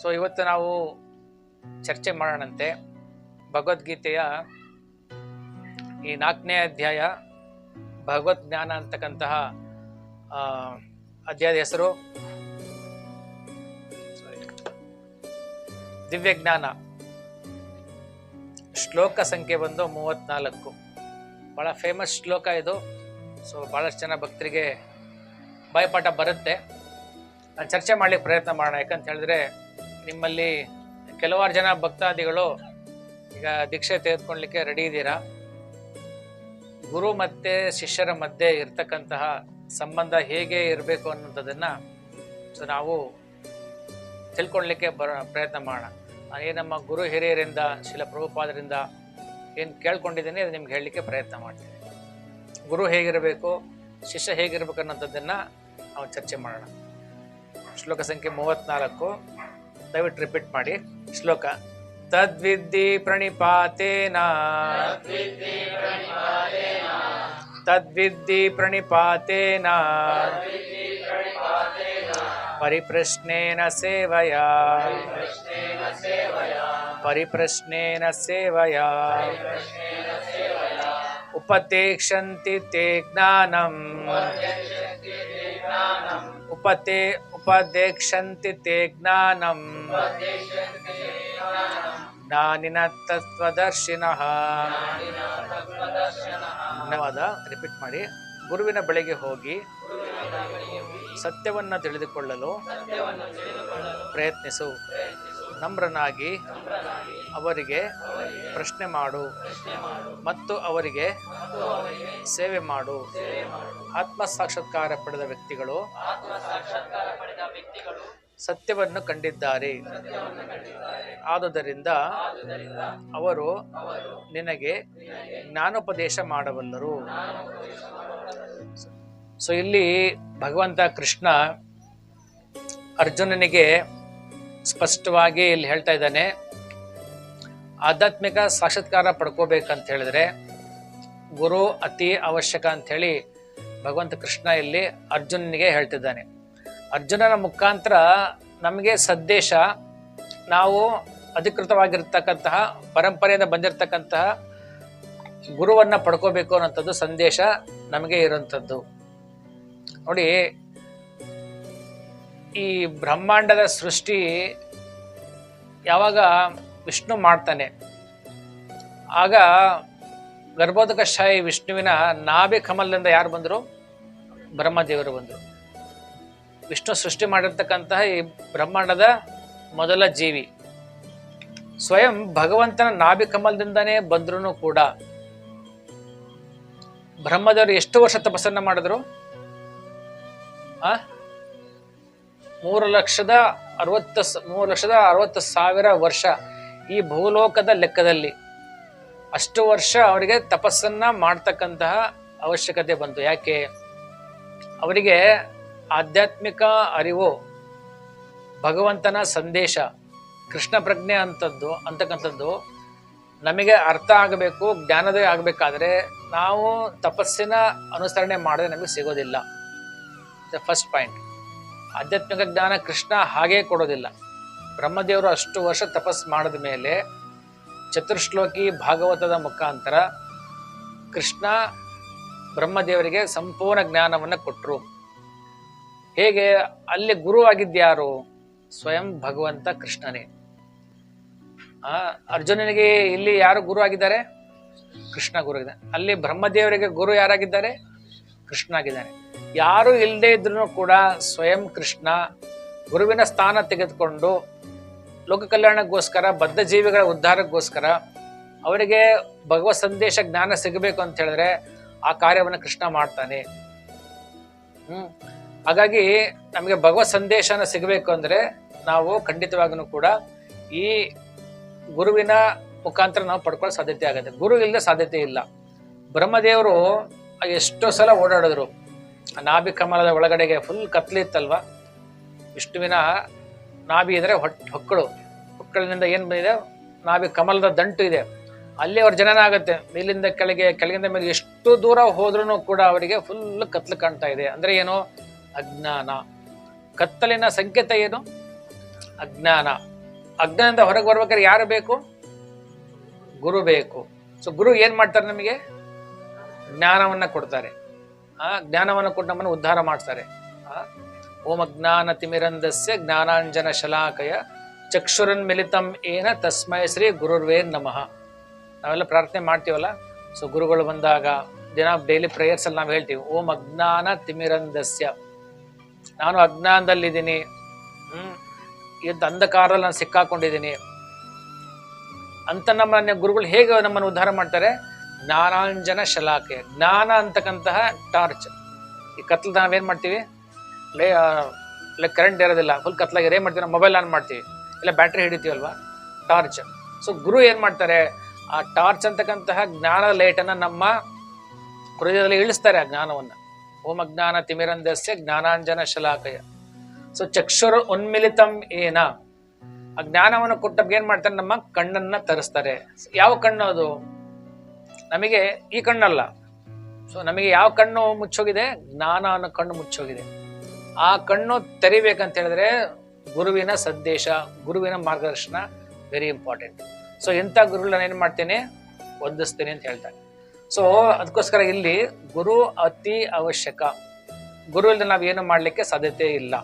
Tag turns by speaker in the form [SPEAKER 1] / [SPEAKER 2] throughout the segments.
[SPEAKER 1] So ಇವತ್ತು ನಾವು ಚರ್ಚೆ ಮಾಡೋಣಂತೆ ಭಗವದ್ಗೀತೆಯ ಈ 4ನೇ ಅಧ್ಯಾಯ ಭಗವದ್ ಜ್ಞಾನ ಅಂತಕ್ಕಂತಹ ಅಧ್ಯಾಯದ ಹೆಸರು ದಿವ್ಯ ಜ್ಞಾನ. ಶ್ಲೋಕ ಸಂಖ್ಯೆ ಬಂದು 34. ಬಹಳ ಫೇಮಸ್ ಶ್ಲೋಕ ಇದು. ಸೊ ಬಹಳಷ್ಟು ಜನ ಭಕ್ತರಿಗೆ ಬಾಯ್ಪಾಠ ಬರುತ್ತೆ. ನಾನು ಚರ್ಚೆ ಮಾಡ್ಲಿಕ್ಕೆ ಪ್ರಯತ್ನ ಮಾಡೋಣ. ಯಾಕಂತ ಹೇಳಿದ್ರೆ ನಿಮ್ಮಲ್ಲಿ ಕೆಲವಾರು ಜನ ಭಕ್ತಾದಿಗಳು ಈಗ ದೀಕ್ಷೆ ತೆಗೆದುಕೊಳ್ಳಲಿಕ್ಕೆ ರೆಡಿ ಇದ್ದೀರಾ. ಗುರು ಮತ್ತೆ ಶಿಷ್ಯರ ಮಧ್ಯೆ ಇರ್ತಕ್ಕಂತಹ ಸಂಬಂಧ ಹೇಗೆ ಇರಬೇಕು ಅನ್ನೋಂಥದ್ದನ್ನ ಸೊ ನಾವು ತಿಳ್ಕೊಳ್ಳಲಿಕ್ಕೆ ಪ್ರಯತ್ನ ಮಾಡೋಣ. ನಾನೇನು ನಮ್ಮ ಗುರು ಹಿರಿಯರಿಂದ ಶಿಲ ಪ್ರಭುಪಾದರಿಂದ ಏನು ಕೇಳ್ಕೊಂಡಿದ್ದೀನಿ ಅದು ನಿಮ್ಗೆ ಹೇಳಲಿಕ್ಕೆ ಪ್ರಯತ್ನ ಮಾಡ್ತೀನಿ. ಗುರು ಹೇಗಿರಬೇಕು, ಶಿಷ್ಯ ಹೇಗಿರ್ಬೇಕು ಅನ್ನೋಂಥದ್ದನ್ನ ನಾವು ಚರ್ಚೆ ಮಾಡೋಣ. ಶ್ಲೋಕ ಸಂಖ್ಯೆ 34, ದಯವಿಟ್ಟು ರಿಪೀಟ್ ಮಾಡಿ ಶ್ಲೋಕ. ತದ್ವಿದ್ಧಿ ಪ್ರಣಿಪಾತೇನ ತದ್ವಿದ್ಧಿ ಪ್ರಣಿಪಾತೇನ ಪರಿಪ್ರಶ್ನೇನ ಸೇವಯಾ ಪರಿಪ್ರಶ್ನೇನ ಸೇವಯಾ ಉಪದೇಕ್ಷಂತಿ ತೇ ಜ್ಞಾನಂ ಉಪದೇಕ್ಷಂತಿ ತೇ ಜ್ಞಾನಂ ಜ್ಞಾನಿನ ತತ್ವದರ್ಶಿನಃ. ಧನ್ಯವಾದ. ರಿಪೀಟ್ ಮಾಡಿ. ಗುರುವಿನ ಬಳಿಗೆ ಹೋಗಿ ಸತ್ಯವನ್ನು ತಿಳಿದುಕೊಳ್ಳಲು ಪ್ರಯತ್ನಿಸು. ನಮ್ರನಾಗಿ ಅವರಿಗೆ ಪ್ರಶ್ನೆ ಮಾಡು ಮತ್ತು ಅವರಿಗೆ ಸೇವೆ ಮಾಡು. ಆತ್ಮ ಸಾಕ್ಷಾತ್ಕಾರ ಪಡೆದ ವ್ಯಕ್ತಿಗಳು ಸತ್ಯವನ್ನು ಕಂಡಿದ್ದಾರೆ. ಆದುದರಿಂದ ಅವರು ನಿನಗೆ ಜ್ಞಾನೋಪದೇಶ ಮಾಡಬಲ್ಲರು. ಸೊ ಇಲ್ಲಿ ಭಗವಂತ ಕೃಷ್ಣ ಅರ್ಜುನನಿಗೆ ಸ್ಪಷ್ಟವಾಗಿ ಇಲ್ಲಿ ಹೇಳ್ತಾ ಇದ್ದಾನೆ, ಆಧ್ಯಾತ್ಮಿಕ ಸಾಕ್ಷಾತ್ಕಾರ ಪಡ್ಕೋಬೇಕಂತ ಹೇಳಿದ್ರೆ ಗುರು ಅತಿ ಅವಶ್ಯಕ ಅಂತ ಹೇಳಿ ಭಗವಂತ ಕೃಷ್ಣ ಇಲ್ಲಿ ಅರ್ಜುನನಿಗೆ ಹೇಳ್ತಿದ್ದಾನೆ. ಅರ್ಜುನನ ಮುಖಾಂತರ ನಮಗೆ ಸಂದೇಶ, ನಾವು ಅಧಿಕೃತವಾಗಿರ್ತಕ್ಕಂತಹ ಪರಂಪರೆಯಿಂದ ಬಂದಿರತಕ್ಕಂತಹ ಗುರುವನ್ನ ಪಡ್ಕೋಬೇಕು ಅನ್ನೋಂಥದ್ದು ಸಂದೇಶ ನಮಗೆ ಇರುವಂಥದ್ದು. ನೋಡಿ, ಈ ಬ್ರಹ್ಮಾಂಡದ ಸೃಷ್ಟಿ ಯಾವಾಗ ವಿಷ್ಣು ಮಾಡ್ತಾನೆ, ಆಗ ಗರ್ಭೋದಕಶಾಹಿ ವಿಷ್ಣುವಿನ ನಾಭಿ ಕಮಲದಿಂದ ಯಾರು ಬಂದರು? ಬ್ರಹ್ಮದೇವರು ಬಂದರು. ವಿಷ್ಣು ಸೃಷ್ಟಿ ಮಾಡಿರ್ತಕ್ಕಂತಹ ಈ ಬ್ರಹ್ಮಾಂಡದ ಮೊದಲ ಜೀವಿ ಸ್ವಯಂ ಭಗವಂತನ ನಾಭಿ ಕಮಲದಿಂದನೇ ಬಂದ್ರು ಕೂಡ ಬ್ರಹ್ಮದೇವರು ಎಷ್ಟು ವರ್ಷ ತಪಸ್ಸನ್ನ ಮಾಡಿದ್ರು? 3,60,000 ವರ್ಷ ಈ ಭೂಲೋಕದ ಲೆಕ್ಕದಲ್ಲಿ. ಅಷ್ಟು ವರ್ಷ ಅವರಿಗೆ ತಪಸ್ಸನ್ನ ಮಾಡ್ತಕ್ಕಂತಹ ಅವಶ್ಯಕತೆ ಬಂತು. ಯಾಕೆ? ಅವರಿಗೆ ಆಧ್ಯಾತ್ಮಿಕ ಅರಿವು, ಭಗವಂತನ ಸಂದೇಶ, ಕೃಷ್ಣ ಪ್ರಜ್ಞೆ ಅಂತಕ್ಕಂಥದ್ದು ನಮಗೆ ಅರ್ಥ ಆಗಬೇಕು, ಜ್ಞಾನೋದಯ ಆಗಬೇಕಾದ್ರೆ ನಾವು ತಪಸ್ಸಿನ ಅನುಸರಣೆ ಮಾಡಿದ್ರೆ ನಮಗೆ ಸಿಗೋದಿಲ್ಲ. The first point. ಆಧ್ಯಾತ್ಮಿಕ ಜ್ಞಾನ ಕೃಷ್ಣ ಹಾಗೇ ಕೊಡೋದಿಲ್ಲ. ಬ್ರಹ್ಮದೇವರು ಅಷ್ಟು ವರ್ಷ ತಪಸ್ ಮಾಡಿದ ಮೇಲೆ ಚತುರ್ಶ್ಲೋಕಿ ಭಾಗವತದ ಮುಖಾಂತರ ಕೃಷ್ಣ ಬ್ರಹ್ಮದೇವರಿಗೆ ಸಂಪೂರ್ಣ ಜ್ಞಾನವನ್ನು ಕೊಟ್ಟರು. ಹೇಗೆ? ಅಲ್ಲಿ ಗುರು ಆಗಿದ್ಯಾರು? ಸ್ವಯಂ ಭಗವಂತ ಕೃಷ್ಣನೇ. ಅರ್ಜುನನಿಗೆ ಇಲ್ಲಿ ಯಾರು ಗುರು ಆಗಿದ್ದಾರೆ? ಕೃಷ್ಣ ಗುರು ಆಗಿದ್ದಾನೆ. ಅಲ್ಲಿ ಬ್ರಹ್ಮದೇವರಿಗೆ ಗುರು ಯಾರಾಗಿದ್ದಾರೆ? ಕೃಷ್ಣ ಆಗಿದ್ದಾನೆ. ಯಾರು ಇಲ್ಲದೆ ಇದ್ರೂ ಕೂಡ ಸ್ವಯಂ ಕೃಷ್ಣ ಗುರುವಿನ ಸ್ಥಾನ ತೆಗೆದುಕೊಂಡು ಲೋಕ ಕಲ್ಯಾಣಕ್ಕೋಸ್ಕರ, ಬದ್ಧ ಜೀವಿಗಳ ಉದ್ಧಾರಕ್ಕೋಸ್ಕರ ಅವರಿಗೆ ಭಗವತ್ ಸಂದೇಶ ಜ್ಞಾನ ಸಿಗಬೇಕು ಅಂತ ಹೇಳಿದ್ರೆ ಆ ಕಾರ್ಯವನ್ನು ಕೃಷ್ಣ ಮಾಡ್ತಾನೆ. ಹಾಗಾಗಿ ನಮಗೆ ಭಗವತ್ ಸಂದೇಶನ ಸಿಗಬೇಕು ಅಂದ್ರೆ ನಾವು ಖಂಡಿತವಾಗೂ ಕೂಡ ಈ ಗುರುವಿನ ಮುಖಾಂತರ ನಾವು ಪಡ್ಕೊಳ್ಳೋ ಸಾಧ್ಯತೆ ಆಗುತ್ತೆ. ಗುರು ಇಲ್ಲದೆ ಸಾಧ್ಯತೆ ಇಲ್ಲ. ಬ್ರಹ್ಮದೇವರು ಎಷ್ಟೋ ಸಲ ಓಡಾಡಿದ್ರು. ನಾಭಿ ಕಮಲದ ಒಳಗಡೆಗೆ ಫುಲ್ ಕತ್ಲಿತ್ತಲ್ವಾ. ವಿಷ್ಣುವಿನ ನಾಭಿ ಇದ್ರೆ ಹೊಕ್ಕಳಿನಿಂದ ಏನ್ ಬಂದಿದೆ? ನಾಭಿ ಕಮಲದ ದಂಟು ಇದೆ. ಅಲ್ಲಿ ಅವ್ರ ಜನನ ಆಗುತ್ತೆ. ಮೇಲಿಂದ ಕೆಳಗಿಂದ ಮೇಲೆ ಎಷ್ಟು ದೂರ ಹೋದ್ರೂ ಕೂಡ ಅವರಿಗೆ ಫುಲ್ ಕತ್ಲು ಕಾಣ್ತಾ ಇದೆ. ಅಂದ್ರೆ ಏನು? ಅಜ್ಞಾನ. ಕತ್ತಲಿನ ಸಂಕೇತ ಏನು? ಅಜ್ಞಾನ. ಅಜ್ಞಾನದಿಂದ ಹೊರಗೆ ಬರ್ಬೇಕಾದ್ರೆ ಯಾರು ಬೇಕು? ಗುರು ಬೇಕು. ಸೊ ಗುರು ಏನ್ ಮಾಡ್ತಾರೆ? ನಮಗೆ ಜ್ಞಾನವನ್ನ ಕೊಡ್ತಾರೆ. ಜ್ಞಾನವನ್ನು ಕೊಟ್ಟು ನಮ್ಮನ್ನು ಉದ್ಧಾರ ಮಾಡ್ತಾರೆ. ಓಂ ಅಜ್ಞಾನ ತಿಮಿರಂಧಸ್ಯ ಜ್ಞಾನಾಂಜನ ಶಲಾಕಯ ಚಕ್ಷುರನ್ಮಿಲಿತಂ ಏನ ತಸ್ಮೈ ಶ್ರೀ ಗುರುರ್ವೇ ನಮಃ. ನಾವೆಲ್ಲ ಪ್ರಾರ್ಥನೆ ಮಾಡ್ತೀವಲ್ಲ. ಸೊ ಗುರುಗಳು ಬಂದಾಗ ದಿನ ಡೈಲಿ ಪ್ರೇಯರ್ಸ್ ಅಲ್ಲಿ ನಾವು ಹೇಳ್ತೀವಿ, ಓಂ ಅಜ್ಞಾನ ತಿಮಿರಂಧಸ್ಯ, ನಾನು ಅಜ್ಞಾನದಲ್ಲಿದ್ದೀನಿ, ಇದ್ದ ಅಂಧಕಾರದಲ್ಲಿ ನಾನು ಸಿಕ್ಕಾಕೊಂಡಿದ್ದೀನಿ ಅಂತ ನಮ್ಮನ್ನ ಗುರುಗಳು ಹೇಗೆ ನಮ್ಮನ್ನು ಉದ್ಧಾರ ಮಾಡ್ತಾರೆ? ಜ್ಞಾನಾಂಜನ ಶಲಾಕೆ, ಜ್ಞಾನ ಅಂತಕ್ಕಂತಹ ಟಾರ್ಚ್. ಈ ಕತ್ಲ ನಾವೇನ್ ಮಾಡ್ತೀವಿ? ಕರೆಂಟ್ ಇರೋದಿಲ್ಲ, ಫುಲ್ ಕತ್ಲಾಗಿ ಏನ್ ಮಾಡ್ತೀವಿ? ನಾವು ಮೊಬೈಲ್ ಆನ್ ಮಾಡ್ತೀವಿ, ಇಲ್ಲ ಬ್ಯಾಟ್ರಿ ಹಿಡಿತೀವಲ್ವಾ, ಟಾರ್ಚ್. ಸೊ ಗುರು ಏನ್ ಮಾಡ್ತಾರೆ? ಆ ಟಾರ್ಚ್ ಅಂತಕ್ಕಂತಹ ಜ್ಞಾನದ ಲೈಟನ್ನು ನಮ್ಮ ಹೃದಯದಲ್ಲಿ ಇಳಿಸ್ತಾರೆ, ಆ ಜ್ಞಾನವನ್ನ. ಓಂ ಅಜ್ಞಾನ ತಿಮಿರಂಧಸ್ಯ ಜ್ಞಾನಾಂಜನ ಶಲಾಕಯ. ಸೊ ಚಕ್ಷುರ ಉನ್ಮಿಲಿತಂ ಏನ, ಆ ಜ್ಞಾನವನ್ನು ಕೊಟ್ಟ ಏನ್ ಮಾಡ್ತಾರೆ? ನಮ್ಮ ಕಣ್ಣನ್ನ ತರಿಸ್ತಾರೆ. ಯಾವ ಕಣ್ಣು ಅದು? ನಮಗೆ ಈ ಕಣ್ಣಲ್ಲ. ಸೊ ನಮಗೆ ಯಾವ ಕಣ್ಣು ಮುಚ್ಚೋಗಿದೆ? ಜ್ಞಾನ ಅನ್ನೋ ಕಣ್ಣು ಮುಚ್ಚೋಗಿದೆ. ಆ ಕಣ್ಣು ತೆರಿಬೇಕಂತ ಹೇಳಿದ್ರೆ ಗುರುವಿನ ಸಂದೇಶ, ಗುರುವಿನ ಮಾರ್ಗದರ್ಶನ ವೆರಿ ಇಂಪಾರ್ಟೆಂಟ್. ಸೊ ಇಂಥ ಗುರುಗಳನ್ನ ಏನ್ ಮಾಡ್ತೇನೆ? ವಂದಿಸ್ತೇನೆ ಅಂತ ಹೇಳ್ತಾರೆ. ಸೊ ಅದಕ್ಕೋಸ್ಕರ ಇಲ್ಲಿ ಗುರು ಅತಿ ಅವಶ್ಯಕ. ಗುರು ಇಲ್ಲದೆ ನಾವೇನು ಮಾಡ್ಲಿಕ್ಕೆ ಸಾಧ್ಯತೆ ಇಲ್ಲ.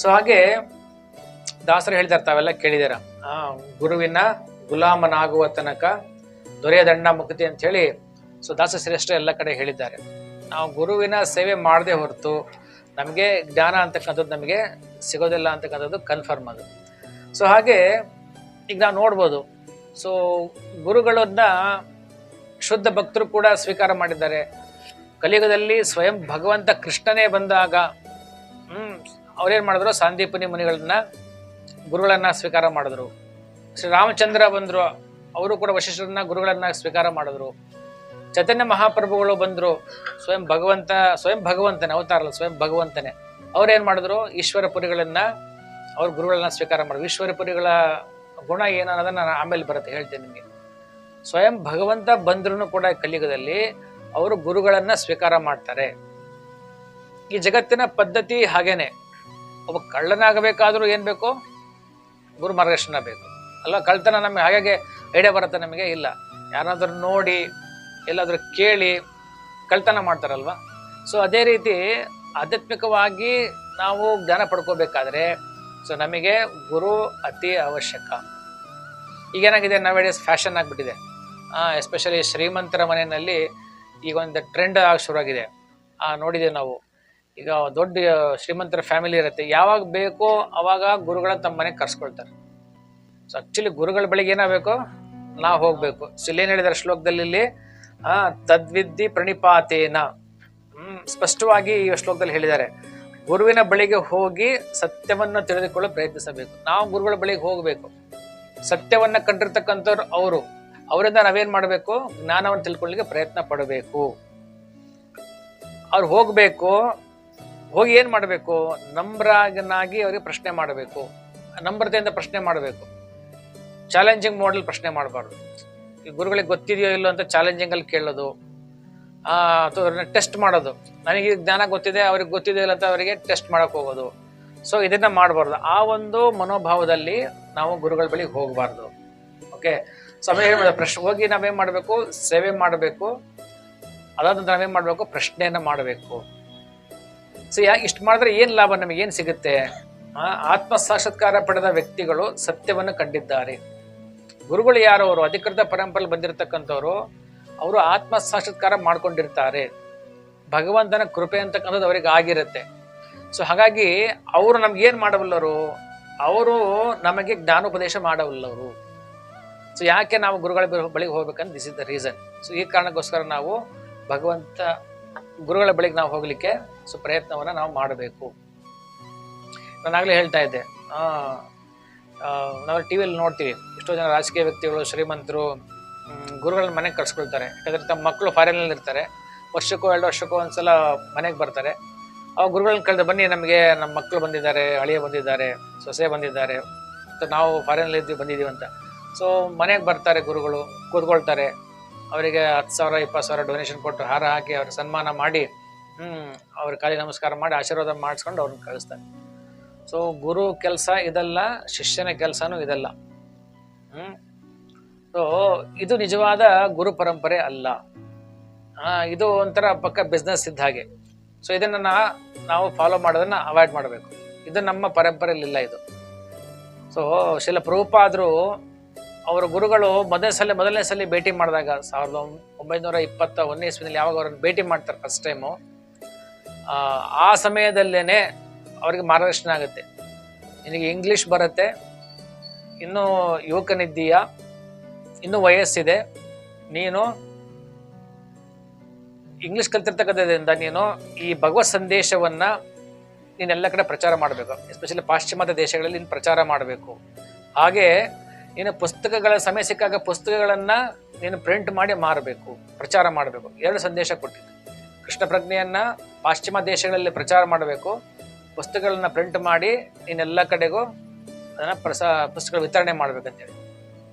[SPEAKER 1] ಸೊ ಹಾಗೆ ದಾಸರು ಹೇಳ್ತಾರೆ, ತಾವೆಲ್ಲ ಕೇಳಿದಾರ, ಗುರುವಿನ ಗುಲಾಮನಾಗುವ ತನಕ ದೊರೆಯ ದಂಡ ಮುಕ್ತಿ ಅಂತ ಹೇಳಿ. ಸೊ ದಾಸ ಶ್ರೇಷ್ಠ ಎಲ್ಲ ಕಡೆ ಹೇಳಿದ್ದಾರೆ. ನಾವು ಗುರುವಿನ ಸೇವೆ ಮಾಡದೆ ಹೊರತು ನಮಗೆ ಜ್ಞಾನ ಅಂತಕ್ಕಂಥದ್ದು ನಮಗೆ ಸಿಗೋದಿಲ್ಲ ಅಂತಕ್ಕಂಥದ್ದು ಕನ್ಫರ್ಮ್ ಅದು. ಸೊ ಹಾಗೆ ಈಗ ನಾವು ನೋಡ್ಬೋದು, ಸೊ ಗುರುಗಳನ್ನ ಶುದ್ಧ ಭಕ್ತರು ಕೂಡ ಸ್ವೀಕಾರ ಮಾಡಿದ್ದಾರೆ. ಕಲಿಯುಗದಲ್ಲಿ ಸ್ವಯಂ ಭಗವಂತ ಕೃಷ್ಣನೇ ಬಂದಾಗ ಅವ್ರೇನ್ ಮಾಡಿದ್ರು? ಸಾಂದೀಪನಿ ಮುನಿಗಳನ್ನ ಗುರುಗಳನ್ನ ಸ್ವೀಕಾರ ಮಾಡಿದ್ರು. ಶ್ರೀರಾಮಚಂದ್ರ ಬಂದ್ರು, ಅವರು ಕೂಡ ವಶಿಷ್ಠರನ್ನ ಗುರುಗಳನ್ನ ಸ್ವೀಕಾರ ಮಾಡಿದ್ರು. ಚೈತನ್ಯ ಮಹಾಪ್ರಭುಗಳು ಬಂದ್ರು, ಸ್ವಯಂ ಭಗವಂತನೇ ಅವತಾರ ಅಲ್ಲ, ಸ್ವಯಂ ಭಗವಂತನೇ. ಅವ್ರೇನ್ ಮಾಡಿದ್ರು? ಈಶ್ವರ ಪುರಿಗಳನ್ನ ಅವ್ರ ಗುರುಗಳನ್ನ ಸ್ವೀಕಾರ ಮಾಡಿದ್ರು. ಈಶ್ವರ ಪುರಿಗಳ ಗುಣ ಏನು ಅನ್ನೋದನ್ನ ನಾನು ಆಮೇಲೆ ಬರುತ್ತೆ, ಹೇಳ್ತೇನೆ ನಿಮಗೆ. ಸ್ವಯಂ ಭಗವಂತ ಬಂದ್ರು ಕೂಡ ಕಲಿಯುಗದಲ್ಲಿ ಅವರು ಗುರುಗಳನ್ನ ಸ್ವೀಕಾರ ಮಾಡ್ತಾರೆ. ಈ ಜಗತ್ತಿನ ಪದ್ಧತಿ ಹಾಗೇನೆ. ಒಬ್ಬ ಕಳ್ಳನಾಗಬೇಕಾದ್ರೂ ಏನ್ ಬೇಕು? ಗುರು ಮಾರ್ಗದರ್ಶನ ಬೇಕು ಅಲ್ವಾ? ಕಳ್ತನ ನಮಗೆ ಹಾಗೆ ಐಡಿಯಾ ಬರುತ್ತೆ ನಮಗೆ? ಇಲ್ಲ, ಯಾರಾದ್ರೂ ನೋಡಿ ಎಲ್ಲಾದ್ರೂ ಕೇಳಿ ಕಳ್ತನ ಮಾಡ್ತಾರಲ್ವಾ? ಸೊ ಅದೇ ರೀತಿ ಆಧ್ಯಾತ್ಮಿಕವಾಗಿ ನಾವು ಜ್ಞಾನ ಪಡ್ಕೋಬೇಕಾದ್ರೆ ಸೊ ನಮಗೆ ಗುರು ಅತಿ ಅವಶ್ಯಕ. ಈಗೇನಾಗಿದೆ, ನಾವೇಡೇಸ್ ಫ್ಯಾಷನ್ ಆಗಿಬಿಟ್ಟಿದೆ. ಎಸ್ಪೆಷಲಿ ಶ್ರೀಮಂತರ ಮನೆಯಲ್ಲಿ ಈಗ ಒಂದು ಟ್ರೆಂಡ್ ಆಗಿ ಶುರುವಾಗಿದೆ. ನೋಡಿದ್ದೇವೆ ನಾವು. ಈಗ ದೊಡ್ಡ ಶ್ರೀಮಂತರ ಫ್ಯಾಮಿಲಿ ಇರುತ್ತೆ, ಯಾವಾಗ ಬೇಕೋ ಅವಾಗ ಗುರುಗಳನ್ನ ತಮ್ಮ ಮನೆಗೆ ಕರ್ಸ್ಕೊಳ್ತಾರೆ. ಸೊ ಆಕ್ಚುಲಿ ಗುರುಗಳ ಬಳಿಗೆ ಏನಾಗಬೇಕು? ನಾವು ಹೋಗ್ಬೇಕು. ಸೊ ಇಲ್ಲೇನು ಹೇಳಿದಾರೆ ಶ್ಲೋಕದಲ್ಲಿ? ಇಲ್ಲಿ ತದ್ವಿದ್ಧಿ ಪ್ರಣಿಪಾತೇನ, ಸ್ಪಷ್ಟವಾಗಿ ಈ ಶ್ಲೋಕದಲ್ಲಿ ಹೇಳಿದ್ದಾರೆ. ಗುರುವಿನ ಬಳಿಗೆ ಹೋಗಿ ಸತ್ಯವನ್ನು ತಿಳಿದುಕೊಳ್ಳಲು ಪ್ರಯತ್ನಿಸಬೇಕು. ನಾವು ಗುರುಗಳ ಬಳಿಗೆ ಹೋಗ್ಬೇಕು. ಸತ್ಯವನ್ನ ಕಂಡಿರ್ತಕ್ಕಂಥವ್ರು ಅವರಿಂದ ನಾವೇನ್ ಮಾಡಬೇಕು? ಜ್ಞಾನವನ್ನು ತಿಳ್ಕೊಳ್ಳಿಕ್ಕೆ ಪ್ರಯತ್ನ ಪಡಬೇಕು. ಅವ್ರು ಹೋಗ್ಬೇಕು. ಹೋಗಿ ಏನ್ ಮಾಡಬೇಕು? ನಮ್ರನಾಗಿ ಅವ್ರಿಗೆ ಪ್ರಶ್ನೆ ಮಾಡಬೇಕು. ನಮ್ರತೆಯಿಂದ ಪ್ರಶ್ನೆ ಮಾಡಬೇಕು. ಚಾಲೆಂಜಿಂಗ್ ಮೋಡಲ್ ಪ್ರಶ್ನೆ ಮಾಡಬಾರ್ದು. ಈ ಗುರುಗಳಿಗೆ ಗೊತ್ತಿದೆಯೋ ಇಲ್ಲೋ ಅಂತ ಚಾಲೆಂಜಿಂಗ್ ಅಲ್ಲಿ ಕೇಳೋದು, ಅಥವಾ ಅವ್ರನ್ನ ಟೆಸ್ಟ್ ಮಾಡೋದು. ನನಗೆ ಜ್ಞಾನ ಗೊತ್ತಿದೆ, ಅವ್ರಿಗೆ ಗೊತ್ತಿದೆ ಇಲ್ಲ ಅಂತ ಅವರಿಗೆ ಟೆಸ್ಟ್ ಮಾಡಕ್ ಹೋಗೋದು. ಸೊ ಇದನ್ನ ಮಾಡಬಾರ್ದು. ಆ ಒಂದು ಮನೋಭಾವದಲ್ಲಿ ನಾವು ಗುರುಗಳ ಬಳಿಗೆ ಹೋಗಬಾರ್ದು. ಓಕೆ. ಸಮಯ ಹೋಗಿ ನಾವೇನ್ ಮಾಡಬೇಕು? ಸೇವೆ ಮಾಡಬೇಕು. ಅದಾದ ನಂತರ ನಾವೇನ್ ಮಾಡಬೇಕು? ಪ್ರಶ್ನೆಯನ್ನ ಮಾಡಬೇಕು. ಸೊ ಇಷ್ಟು ಮಾಡಿದ್ರೆ ಏನ್ ಲಾಭ? ನಮಗೆ ಏನ್ ಸಿಗುತ್ತೆ? ಆತ್ಮ ಸಾಕ್ಷಾತ್ಕಾರ ಪಡೆದ ವ್ಯಕ್ತಿಗಳು ಸತ್ಯವನ್ನು ಕಂಡಿದ್ದಾರೆ. ಗುರುಗಳು ಯಾರು? ಅವರು ಅಧಿಕೃತ ಪರಂಪರೆ ಬಂದಿರತಕ್ಕಂಥವ್ರು. ಅವರು ಆತ್ಮ ಸಾಕ್ಷಾತ್ಕಾರ ಮಾಡ್ಕೊಂಡಿರ್ತಾರೆ. ಭಗವಂತನ ಕೃಪೆ ಅಂತಕ್ಕಂಥದ್ದು ಅವರಿಗೆ ಆಗಿರುತ್ತೆ. ಸೊ ಹಾಗಾಗಿ ಅವರು ನಮ್ಗೆ ಏನ್ ಮಾಡಬಲ್ಲರು? ಅವರು ನಮಗೆ ಜ್ಞಾನೋಪದೇಶ ಮಾಡಬಲ್ಲವರು. ಸೊ ಯಾಕೆ ನಾವು ಗುರುಗಳ ಬಳಿಗೆ ಹೋಗ್ಬೇಕಂತ this is the reason. So ಈ ಕಾರಣಕ್ಕೋಸ್ಕರ ನಾವು ಭಗವಂತ ಗುರುಗಳ ಬಳಿಗೆ ನಾವು ಹೋಗ್ಲಿಕ್ಕೆ ಪ್ರಯತ್ನವನ್ನ ನಾವು ಮಾಡಬೇಕು. ನಾನಾಗ್ಲೇ ಹೇಳ್ತಾ ಇದ್ದೆ, ನಾವು ಟಿವಿಯಲ್ಲಿ ನೋಡ್ತೀವಿ ಎಷ್ಟೋ ಜನ ರಾಜಕೀಯ ವ್ಯಕ್ತಿಗಳು, ಶ್ರೀಮಂತರು ಗುರುಗಳನ್ನ ಮನೆಗೆ ಕರ್ಸ್ಕೊಳ್ತಾರೆ. ಯಾಕಂದ್ರೆ ತಮ್ಮ ಮಕ್ಕಳು ಫಾರಿನಲ್ಲಿ ಇರ್ತಾರೆ, ವರ್ಷಕ್ಕೋ 2 ವರ್ಷಕ್ಕೋ ಒಂದ್ಸಲ ಮನೆಗೆ ಬರ್ತಾರೆ. ಅವಾಗ ಗುರುಗಳನ್ನ ಕಳೆದ, ಬನ್ನಿ ನಮಗೆ ನಮ್ಮ ಮಕ್ಕಳು ಬಂದಿದ್ದಾರೆ, ಅಳಿಯ ಬಂದಿದ್ದಾರೆ, ಸೊಸೆ ಬಂದಿದ್ದಾರೆ, ಮತ್ತು ನಾವು ಫಾರಿನಲ್ಲಿ ಬಂದಿದ್ದೀವಿ ಅಂತ. ಸೊ ಮನೆಗೆ ಬರ್ತಾರೆ ಗುರುಗಳು, ಕೂತ್ಕೊಳ್ತಾರೆ. ಅವರಿಗೆ 10,000 20,000 ಡೊನೇಷನ್ ಕೊಟ್ಟು ಹಾರ ಹಾಕಿ ಅವ್ರ ಸನ್ಮಾನ ಮಾಡಿ ಅವ್ರ ಕಾಲಿ ನಮಸ್ಕಾರ ಮಾಡಿ ಆಶೀರ್ವಾದ ಮಾಡಿಸ್ಕೊಂಡು ಅವ್ರನ್ನ ಕಳಿಸ್ತಾರೆ. ಸೊ ಗುರು ಕೆಲಸ ಇದಲ್ಲ, ಶಿಷ್ಯನ ಕೆಲಸನೂ ಇದಲ್ಲ. ಸೊ ಇದು ನಿಜವಾದ ಗುರು ಪರಂಪರೆ ಅಲ್ಲ. ಇದು ಒಂಥರ ಪಕ್ಕ ಬಿಸ್ನೆಸ್ ಇದ್ದ ಹಾಗೆ. ಸೊ ಇದನ್ನ ನಾವು ಫಾಲೋ ಮಾಡೋದನ್ನ ಅವಾಯ್ಡ್ ಮಾಡಬೇಕು. ಇದು ನಮ್ಮ ಪರಂಪರೆಯಲ್ಲಿಲ್ಲ ಇದು. ಸೊ ಶಿಲ ಪ್ರಭುಪಾದರು ಅವರ ಗುರುಗಳು ಮೊದಲನೇ ಸಲ ಭೇಟಿ ಮಾಡಿದಾಗ 1921 ಇಸ್ವಿನಲ್ಲಿ ಯಾವಾಗ ಅವರನ್ನು ಭೇಟಿ ಮಾಡ್ತಾರೆ ಫಸ್ಟ್ ಟೈಮು, ಆ ಸಮಯದಲ್ಲೇನೆ ಅವ್ರಿಗೆ ಮಾರ್ಗದರ್ಶನ ಆಗುತ್ತೆ. ನಿನಗೆ ಇಂಗ್ಲಿಷ್ ಬರುತ್ತೆ, ಇನ್ನೂ ಯುವಕನಿದ್ದೀಯಾ, ಇನ್ನೂ ವಯಸ್ಸಿದೆ, ನೀನು ಇಂಗ್ಲಿಷ್ ಕಲ್ತಿರ್ತಕ್ಕಂಥದ್ರಿಂದ ನೀನು ಈ ಭಗವತ್ ಸಂದೇಶವನ್ನ ನೀನೆಲ್ಲ ಕಡೆ ಪ್ರಚಾರ ಮಾಡಬೇಕು. ಎಸ್ಪೆಷಲಿ ಪಾಶ್ಚಿಮಾತ್ಯ ದೇಶಗಳಲ್ಲಿ ನೀನು ಪ್ರಚಾರ ಮಾಡಬೇಕು. ಹಾಗೆ ನೀನು ಪುಸ್ತಕಗಳ ಸಮಯ ಸಿಕ್ಕಾಗ ಪುಸ್ತಕಗಳನ್ನ ನೀನು ಪ್ರಿಂಟ್ ಮಾಡಿ ಮಾರಬೇಕು, ಪ್ರಚಾರ ಮಾಡಬೇಕು. 2 ಸಂದೇಶ ಕೊಟ್ಟಿದ್ದು. ಕೃಷ್ಣ ಪ್ರಜ್ಞೆಯನ್ನ ಪಾಶ್ಚಿಮಾತ್ಯ ದೇಶಗಳಲ್ಲಿ ಪ್ರಚಾರ ಮಾಡಬೇಕು, ಪುಸ್ತಕಗಳನ್ನ ಪ್ರಿಂಟ್ ಮಾಡಿ ನೀನೆಲ್ಲ ಕಡೆಗೂ ಅದನ್ನ ಪುಸ್ತಕಗಳ ವಿತರಣೆ ಮಾಡ್ಬೇಕಂತೇಳಿ.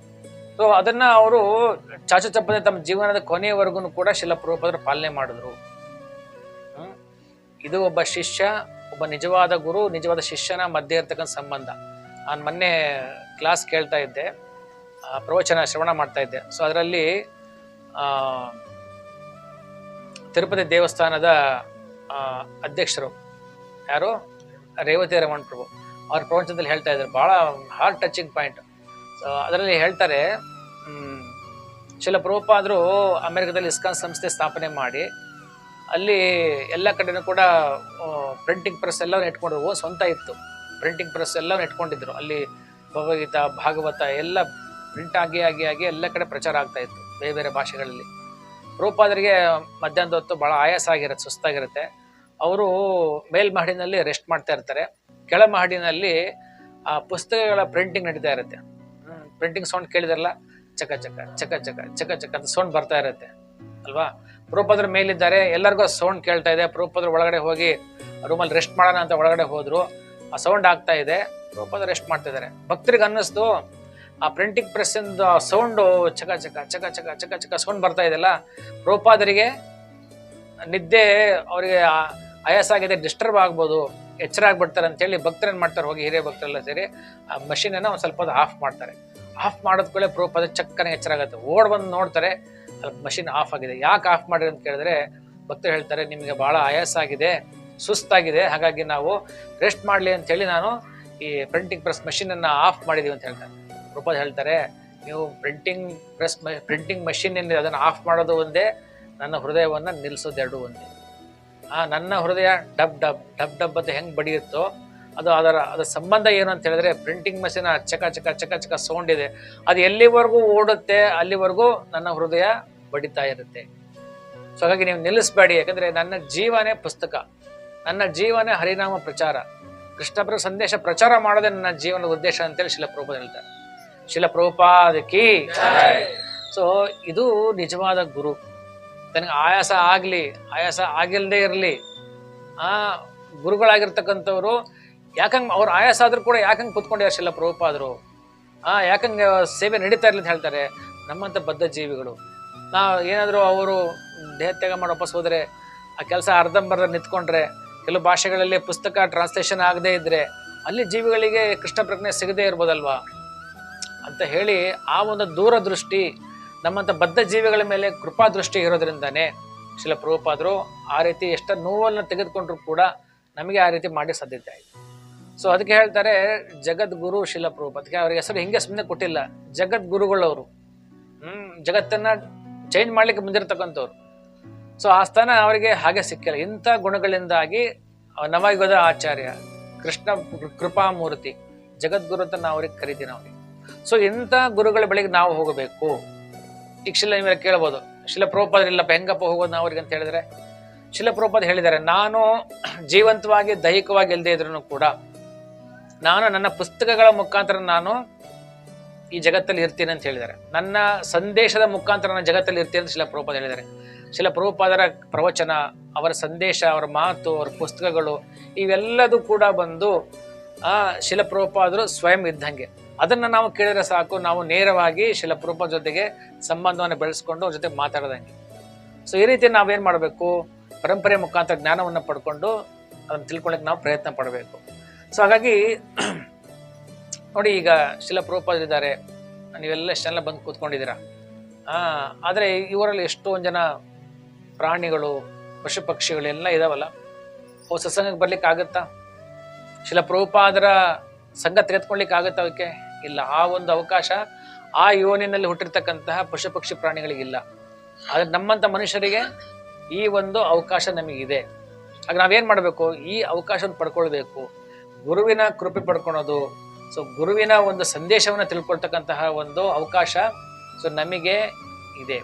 [SPEAKER 1] ಸೊ ಅದನ್ನ ಅವರು ಚಾಚು ತಪ್ಪದೆ ತಮ್ಮ ಜೀವನದ ಕೊನೆಯವರೆಗೂ ಕೂಡ ಶಿಲ ಪ್ರಭುಪಾದರು ಪಾಲನೆ ಮಾಡಿದ್ರು. ಇದು ಒಬ್ಬ ಶಿಷ್ಯ, ಒಬ್ಬ ನಿಜವಾದ ಗುರು, ನಿಜವಾದ ಶಿಷ್ಯನ ಮಧ್ಯೆ ಇರ್ತಕ್ಕಂಥ ಸಂಬಂಧ. ನಾನು ಮೊನ್ನೆ ಕ್ಲಾಸ್ ಕೇಳ್ತಾ ಇದ್ದೆ, ಪ್ರವಚನ ಶ್ರವಣ ಮಾಡ್ತಾ ಇದ್ದೆ. ಸೊ ಅದರಲ್ಲಿ ತಿರುಪತಿ ದೇವಸ್ಥಾನದ ಅಧ್ಯಕ್ಷರು ಯಾರು, ರೇವತಿ ರಮಣ ಪ್ರಭು, ಅವ್ರ ಪ್ರವಚನದಲ್ಲಿ ಹೇಳ್ತಾ ಇದ್ದಾರೆ, ಬಹಳ ಹಾರ್ಟ್ ಟಚಿಂಗ್ ಪಾಯಿಂಟ್. ಸೊ ಅದರಲ್ಲಿ ಹೇಳ್ತಾರೆ, ಶಿಲ ಪ್ರಭುಪಾದರು ಅಮೆರಿಕದಲ್ಲಿ ಇಸ್ಕಾನ್ ಸಂಸ್ಥೆ ಸ್ಥಾಪನೆ ಮಾಡಿ ಅಲ್ಲಿ ಎಲ್ಲ ಕಡೆನೂ ಕೂಡ ಪ್ರಿಂಟಿಂಗ್ ಪ್ರೆಸ್ ಎಲ್ಲವೂ ಇಟ್ಕೊಂಡಿದ್ರು. ಸ್ವಂತ ಇತ್ತು ಪ್ರಿಂಟಿಂಗ್ ಪ್ರೆಸ್ ಎಲ್ಲವೂ ಇಟ್ಕೊಂಡಿದ್ರು. ಅಲ್ಲಿ ಭಗವದ್ಗೀತಾ, ಭಾಗವತ ಎಲ್ಲ ಪ್ರಿಂಟ್ ಆಗಿ ಎಲ್ಲ ಕಡೆ ಪ್ರಚಾರ ಆಗ್ತಾ ಇತ್ತು ಬೇರೆ ಬೇರೆ ಭಾಷೆಗಳಲ್ಲಿ. ಪ್ರಭುಪಾದರಿಗೆ ಮಧ್ಯಾಹ್ನದ ಹೊತ್ತು ಭಾಳ ಆಯಾಸ ಆಗಿರುತ್ತೆ, ಸುಸ್ತಾಗಿರುತ್ತೆ. ಅವರು ಮೇಲ್ಮಹಡಿನಲ್ಲಿ ರೆಸ್ಟ್ ಮಾಡ್ತಾ ಇರ್ತಾರೆ. ಕೆಳ ಮಹಡಿನಲ್ಲಿ ಆ ಪುಸ್ತಕಗಳ ಪ್ರಿಂಟಿಂಗ್ ನಡೀತಾ ಇರುತ್ತೆ. ಪ್ರಿಂಟಿಂಗ್ ಸೌಂಡ್ ಕೇಳಿದಾರಲ್ಲ, ಚಕ ಚಕ ಚಕ ಚಕ ಚಕ ಚಕ ಅಂತ ಸೌಂಡ್ ಬರ್ತಾ ಇರುತ್ತೆ ಅಲ್ವಾ. ಪ್ರಭುಪಾದರು ಮೇಲಿದ್ದಾರೆ, ಎಲ್ಲರಿಗೂ ಸೌಂಡ್ ಕೇಳ್ತಾ ಇದೆ. ಪ್ರಭುಪಾದರು ಒಳಗಡೆ ಹೋಗಿ ರೂಮಲ್ಲಿ ರೆಸ್ಟ್ ಮಾಡೋಣ ಅಂತ ಒಳಗಡೆ ಹೋದ್ರು. ಆ ಸೌಂಡ್ ಆಗ್ತಾ ಇದೆ, ಪ್ರಭುಪಾದರು ರೆಸ್ಟ್ ಮಾಡ್ತಾ ಇದ್ದಾರೆ. ಭಕ್ತರಿಗೆ ಅನ್ನಿಸ್ತು ಆ ಪ್ರಿಂಟಿಂಗ್ ಪ್ರೆಸ್ ಇಂದ ಸೌಂಡು ಚಕ ಚಕ ಚಕ ಚಕ ಚಕ ಚಕ ಸೌಂಡ್ ಬರ್ತಾ ಇದೆಯಲ್ಲ, ಪ್ರಭುಪಾದರಿಗೆ ನಿದ್ದೆ ಅವರಿಗೆ ಆಯಾಸ ಆಗಿದೆ, ಡಿಸ್ಟರ್ಬ್ ಆಗ್ಬೋದು, ಎಚ್ಚರ ಆಗ್ಬಿಡ್ತಾರೆ ಅಂತೇಳಿ ಭಕ್ತರೇನು ಮಾಡ್ತಾರೆ, ಹೋಗಿ ಹಿರಿಯ ಭಕ್ತರೆಲ್ಲ ಸೇರಿ ಆ ಮಷೀನನ್ನು ಒಂದು ಸ್ವಲ್ಪ ಆಫ್ ಮಾಡ್ತಾರೆ. ಆಫ್ ಮಾಡೋದ್ಕೊಳ್ಳೆ ಪ್ರಭುಪಾದ ಚಕ್ಕನೆ ಎಚ್ಚರ ಆಗುತ್ತೆ. ಓಡ್ ಬಂದು ನೋಡ್ತಾರೆ, ಮಷಿನ್ ಆಫ್ ಆಗಿದೆ. ಯಾಕೆ ಆಫ್ ಮಾಡಿರಿ ಅಂತ ಕೇಳಿದ್ರೆ ಭಕ್ತರು ಹೇಳ್ತಾರೆ, ನಿಮಗೆ ಬಹಳ ಆಯಾಸ ಆಗಿದೆ, ಸುಸ್ತಾಗಿದೆ, ಹಾಗಾಗಿ ನಾವು ರೆಸ್ಟ್ ಮಾಡಲಿ ಅಂತ ಹೇಳಿ ನಾನು ಈ ಪ್ರಿಂಟಿಂಗ್ ಪ್ರೆಸ್ ಮಷೀನನ್ನು ಆಫ್ ಮಾಡಿದೀವಿ ಅಂತ ಹೇಳ್ತಾರೆ. ಪ್ರಭುಪಾದ ಹೇಳ್ತಾರೆ, ನೀವು ಪ್ರಿಂಟಿಂಗ್ ಮಷೀನ್ ಏನಿದೆ ಅದನ್ನು ಆಫ್ ಮಾಡೋದು ಒಂದೇ, ನನ್ನ ಹೃದಯವನ್ನು ನಿಲ್ಲಿಸೋದು ಎರಡೂ ಒಂದೇ. ನನ್ನ ಹೃದಯ ಡಬ್ ಡಬ್ ಡಬ್ ಡಬ್ ಅಂತ ಹೆಂಗೆ ಬಡಿಯುತ್ತೋ ಅದರ ಸಂಬಂಧ ಏನು ಅಂತ ಹೇಳಿದ್ರೆ, ಪ್ರಿಂಟಿಂಗ್ ಮಷೀನ್ ಚಕ ಚಕ ಚಕ ಚಕ ಸೌಂಡ್ ಇದೆ, ಅದು ಎಲ್ಲಿವರೆಗೂ ಓಡುತ್ತೆ ಅಲ್ಲಿವರೆಗೂ ನನ್ನ ಹೃದಯ ಬಡಿತಾ ಇರುತ್ತೆ. ಸೊ ಹಾಗಾಗಿ ನೀವು ನಿಲ್ಲಿಸಬೇಡಿ, ಯಾಕಂದ್ರೆ ನನ್ನ ಜೀವನೇ ಪುಸ್ತಕ, ನನ್ನ ಜೀವನೇ ಹರಿನಾಮ ಪ್ರಚಾರ, ಕೃಷ್ಣಪರ ಸಂದೇಶ ಪ್ರಚಾರ ಮಾಡೋದೇ ನನ್ನ ಜೀವನದ ಉದ್ದೇಶ ಅಂತೇಳಿ ಶಿಲ ಪ್ರಭುಪಾದ ಹೇಳ್ತಾರೆ. ಶಿಲ ಪ್ರಭುಪಾದ ಕೀ. ಸೊ ಇದು ನಿಜವಾದ ಗುರು. ತನಗೆ ಆಯಾಸ ಆಗಿಲ್ಲದೆ ಇರಲಿ, ಗುರುಗಳಾಗಿರ್ತಕ್ಕಂಥವ್ರು ಯಾಕಂಗೆ ಅವ್ರ ಆಯಾಸ ಆದ್ರೂ ಕೂಡ ಯಾಕಂಗೆ ಕುತ್ಕೊಂಡಿದ್ದಾರೆ ಶಿಲ ಪ್ರಭುಪಾದರು, ಯಾಕಂಗೆ ಸೇವೆ ನಡೀತಾ ಇರ್ಲಿ ಅಂತ ಹೇಳ್ತಾರೆ. ನಮ್ಮಂಥ ಬದ್ಧ ಜೀವಿಗಳು ನಾವು ಏನಾದರೂ ಅವರು ದೇಹತ್ಯಾಗ ಮಾಡಿ ವಾಪಸ್ ಹೋದರೆ, ಆ ಕೆಲಸ ಅರ್ಧಂಬರ್ಧ ನಿಂತ್ಕೊಂಡ್ರೆ, ಕೆಲವು ಭಾಷೆಗಳಲ್ಲಿ ಪುಸ್ತಕ ಟ್ರಾನ್ಸ್ಲೇಷನ್ ಆಗದೇ ಇದ್ರೆ ಅಲ್ಲಿ ಜೀವಿಗಳಿಗೆ ಕೃಷ್ಣ ಪ್ರಜ್ಞೆ ಸಿಗದೇ ಇರ್ಬೋದಲ್ವಾ ಅಂತ ಹೇಳಿ ಆ ಒಂದು ದೂರದೃಷ್ಟಿ ನಮ್ಮಂಥ ಬದ್ಧ ಜೀವಿಗಳ ಮೇಲೆ ಕೃಪಾ ದೃಷ್ಟಿ ಇರೋದ್ರಿಂದಾನೇ ಶಿಲ ಪ್ರಭುಪಾದರು ಆ ರೀತಿ ಎಷ್ಟು ನೋವನ್ನು ತೆಗೆದುಕೊಂಡ್ರು ಕೂಡ ನಮಗೆ ಆ ರೀತಿ ಮಾಡಿ ಸಾಧ್ಯತೆ ಆಯಿತು. ಸೊ ಅದಕ್ಕೆ ಹೇಳ್ತಾರೆ ಜಗದ್ಗುರು ಶಿಲ ಪ್ರಭುಪಾದ. ಅದಕ್ಕೆ ಅವ್ರಿಗೆ ಹೆಸರು ಹಿಂಗೆ ಸುಮ್ಮನೆ ಕೊಟ್ಟಿಲ್ಲ, ಜಗದ್ಗುರುಗಳವರು. ಜಗತ್ತನ್ನ ಚೇಂಜ್ ಮಾಡ್ಲಿಕ್ಕೆ ಮುಂದಿರ್ತಕ್ಕಂಥವ್ರು. ಸೊ ಆ ಸ್ಥಾನ ಅವರಿಗೆ ಹಾಗೆ ಸಿಕ್ಕಿಲ್ಲ. ಇಂಥ ಗುಣಗಳಿಂದಾಗಿ ನವಯುಗದ ಆಚಾರ್ಯ, ಕೃಷ್ಣ ಕೃಪಾಮೂರ್ತಿ, ಜಗದ್ಗುರು ಅಂತ ನಾವು ಅವ್ರಿಗೆ ಕರಿತೀವಿ ಅವ್ರಿಗೆ. ಸೊ ಇಂಥ ಗುರುಗಳ ಬಳಿಗೆ ನಾವು ಹೋಗಬೇಕು. ಈಗ ಶಿಲ ನಿಮಗೆ ಕೇಳ್ಬೋದು, ಶಿಲ ಪ್ರಭುಪಾದ ಇಲ್ಲಪ್ಪ ಹೆಂಗಪ್ಪ ಹೋಗೋದು ನಾವು ಅವ್ರಿಗೆ ಅಂತ ಹೇಳಿದ್ರೆ, ಶಿಲ ಪ್ರಭುಪಾದ ಹೇಳಿದ್ದಾರೆ, ನಾನು ಜೀವಂತವಾಗಿ ದೈಹಿಕವಾಗಿ ಇಲ್ಲದೆ ಇದ್ರೂ ಕೂಡ ನಾನು ನನ್ನ ಪುಸ್ತಕಗಳ ಮುಖಾಂತರ ನಾನು ಈ ಜಗತ್ತಲ್ಲಿ ಇರ್ತೀನಿ ಅಂತ ಹೇಳಿದ್ದಾರೆ. ನನ್ನ ಸಂದೇಶದ ಮುಖಾಂತರ ನಾನು ಜಗತ್ತಲ್ಲಿ ಇರ್ತೀನಿ ಅಂತ ಶಿಲ ಪ್ರಭುಪಾದ ಹೇಳಿದ್ದಾರೆ. ಶಿಲ ಪ್ರಭುಪಾದರ ಪ್ರವಚನ, ಅವರ ಸಂದೇಶ, ಅವರ ಮಾತು, ಅವರ ಪುಸ್ತಕಗಳು ಇವೆಲ್ಲದೂ ಕೂಡ ಬಂದು ಶಿಲ ಪ್ರಭುಪಾದರು ಸ್ವಯಂ ಇದ್ದಂಗೆ. ಅದನ್ನು ನಾವು ಕೇಳಿದ್ರೆ ಸಾಕು, ನಾವು ನೇರವಾಗಿ ಶಿಲ ಪ್ರಭುಪಾದ ಜೊತೆಗೆ ಸಂಬಂಧವನ್ನು ಬೆಳೆಸ್ಕೊಂಡು ಅವ್ರ ಜೊತೆ ಮಾತಾಡೋದಂಗೆ. ಸೊ ಈ ರೀತಿ ನಾವೇನು ಮಾಡಬೇಕು, ಪರಂಪರೆ ಮುಖಾಂತರ ಜ್ಞಾನವನ್ನು ಪಡ್ಕೊಂಡು ಅದನ್ನು ತಿಳ್ಕೊಳ್ಳಿಕ್ಕೆ ನಾವು ಪ್ರಯತ್ನ ಪಡಬೇಕು. ಸೊ ಹಾಗಾಗಿ ನೋಡಿ, ಈಗ ಶಿಲ ಪ್ರಭುಪಾದರಿದ್ದಾರೆ, ನೀವೆಲ್ಲ ಎಷ್ಟೆಲ್ಲ ಬಂದು ಕೂತ್ಕೊಂಡಿದ್ದೀರಾ. ಆದರೆ ಇವರಲ್ಲಿ ಎಷ್ಟೊಂದು ಜನ ಪ್ರಾಣಿಗಳು, ಪಶು ಪಕ್ಷಿಗಳು ಎಲ್ಲ ಇದಾವಲ್ಲ, ಅವು ಸತ್ಸಂಗಕ್ಕೆ ಬರ್ಲಿಕ್ಕೆ ಆಗುತ್ತಾ? ಶಿಲ ಪ್ರಭುಪಾದರ ಸಂಘ ತೆಗೆದುಕೊಳ್ಳಿಕ್ಕೆ ಆಗುತ್ತಾ ಅವಕ್ಕೆ? ಇಲ್ಲ. ಆ ಒಂದು ಅವಕಾಶ ಆ ಯೋನಿನಲ್ಲಿ ಹುಟ್ಟಿರ್ತಕ್ಕಂತಹ ಪಶು ಪಕ್ಷಿ ಪ್ರಾಣಿಗಳಿಗಿಲ್ಲ. ಆದ್ರೆ ನಮ್ಮಂತ ಮನುಷ್ಯರಿಗೆ ಈ ಒಂದು ಅವಕಾಶ ನಮಗಿದೆ. ಆಗ ನಾವೇನ್ ಮಾಡಬೇಕು? ಈ ಅವಕಾಶವನ್ನು ಪಡ್ಕೊಳ್ಬೇಕು. ಗುರುವಿನ ಕೃಪೆ ಪಡ್ಕೊಳೋದು, ಸೊ ಗುರುವಿನ ಒಂದು ಸಂದೇಶವನ್ನು ತಿಳ್ಕೊಳ್ತಕ್ಕಂತಹ ಒಂದು ಅವಕಾಶ ಸೊ ನಮಗೆ ಇದೆ.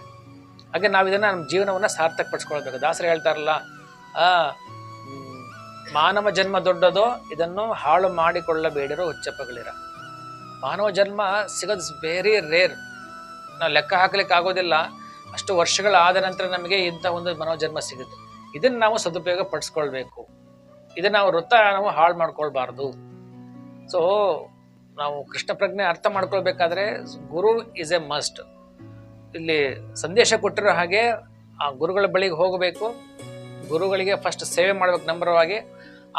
[SPEAKER 1] ಹಾಗೆ ನಾವು ಇದನ್ನ ನಮ್ಮ ಜೀವನವನ್ನ ಸಾರ್ಥಕ ಪಡಿಸ್ಕೊಳ್ಬೇಕು. ದಾಸರು ಹೇಳ್ತಾರಲ್ಲ, ಮಾನವ ಜನ್ಮ ದೊಡ್ಡದೋ, ಇದನ್ನು ಹಾಳು ಮಾಡಿಕೊಳ್ಳಬೇಡಿರೋ ಹುಚ್ಚಪ್ಪಗಳಿರ. ಮಾನವ ಜನ್ಮ ಸಿಗೋದು ವೆರಿ ರೇರ್. ನಾವು ಲೆಕ್ಕ ಹಾಕ್ಲಿಕ್ಕೆ ಆಗೋದಿಲ್ಲ. ಅಷ್ಟು ವರ್ಷಗಳಾದ ನಂತರ ನಮಗೆ ಇಂಥ ಒಂದು ಮಾನವ ಜನ್ಮ ಸಿಗುತ್ತೆ. ಇದನ್ನ ನಾವು ಸದುಪಯೋಗ ಪಡಿಸ್ಕೊಳ್ಬೇಕು. ಇದನ್ನ ನಾವು ವೃತ್ತ ನಾವು ಹಾಳು ಮಾಡ್ಕೊಳ್ಬಾರ್ದು. ಸೊ ನಾವು ಕೃಷ್ಣ ಪ್ರಜ್ಞೆ ಅರ್ಥ ಮಾಡ್ಕೊಳ್ಬೇಕಾದ್ರೆ ಗುರು ಇಸ್ ಎ ಮಸ್ಟ್. ಇಲ್ಲಿ ಸಂದೇಶ ಕೊಟ್ಟಿರೋ ಹಾಗೆ ಆ ಗುರುಗಳ ಬಳಿಗೆ ಹೋಗಬೇಕು. ಗುರುಗಳಿಗೆ ಫಸ್ಟ್ ಸೇವೆ ಮಾಡ್ಬೇಕು ನಂಬರವಾಗಿ.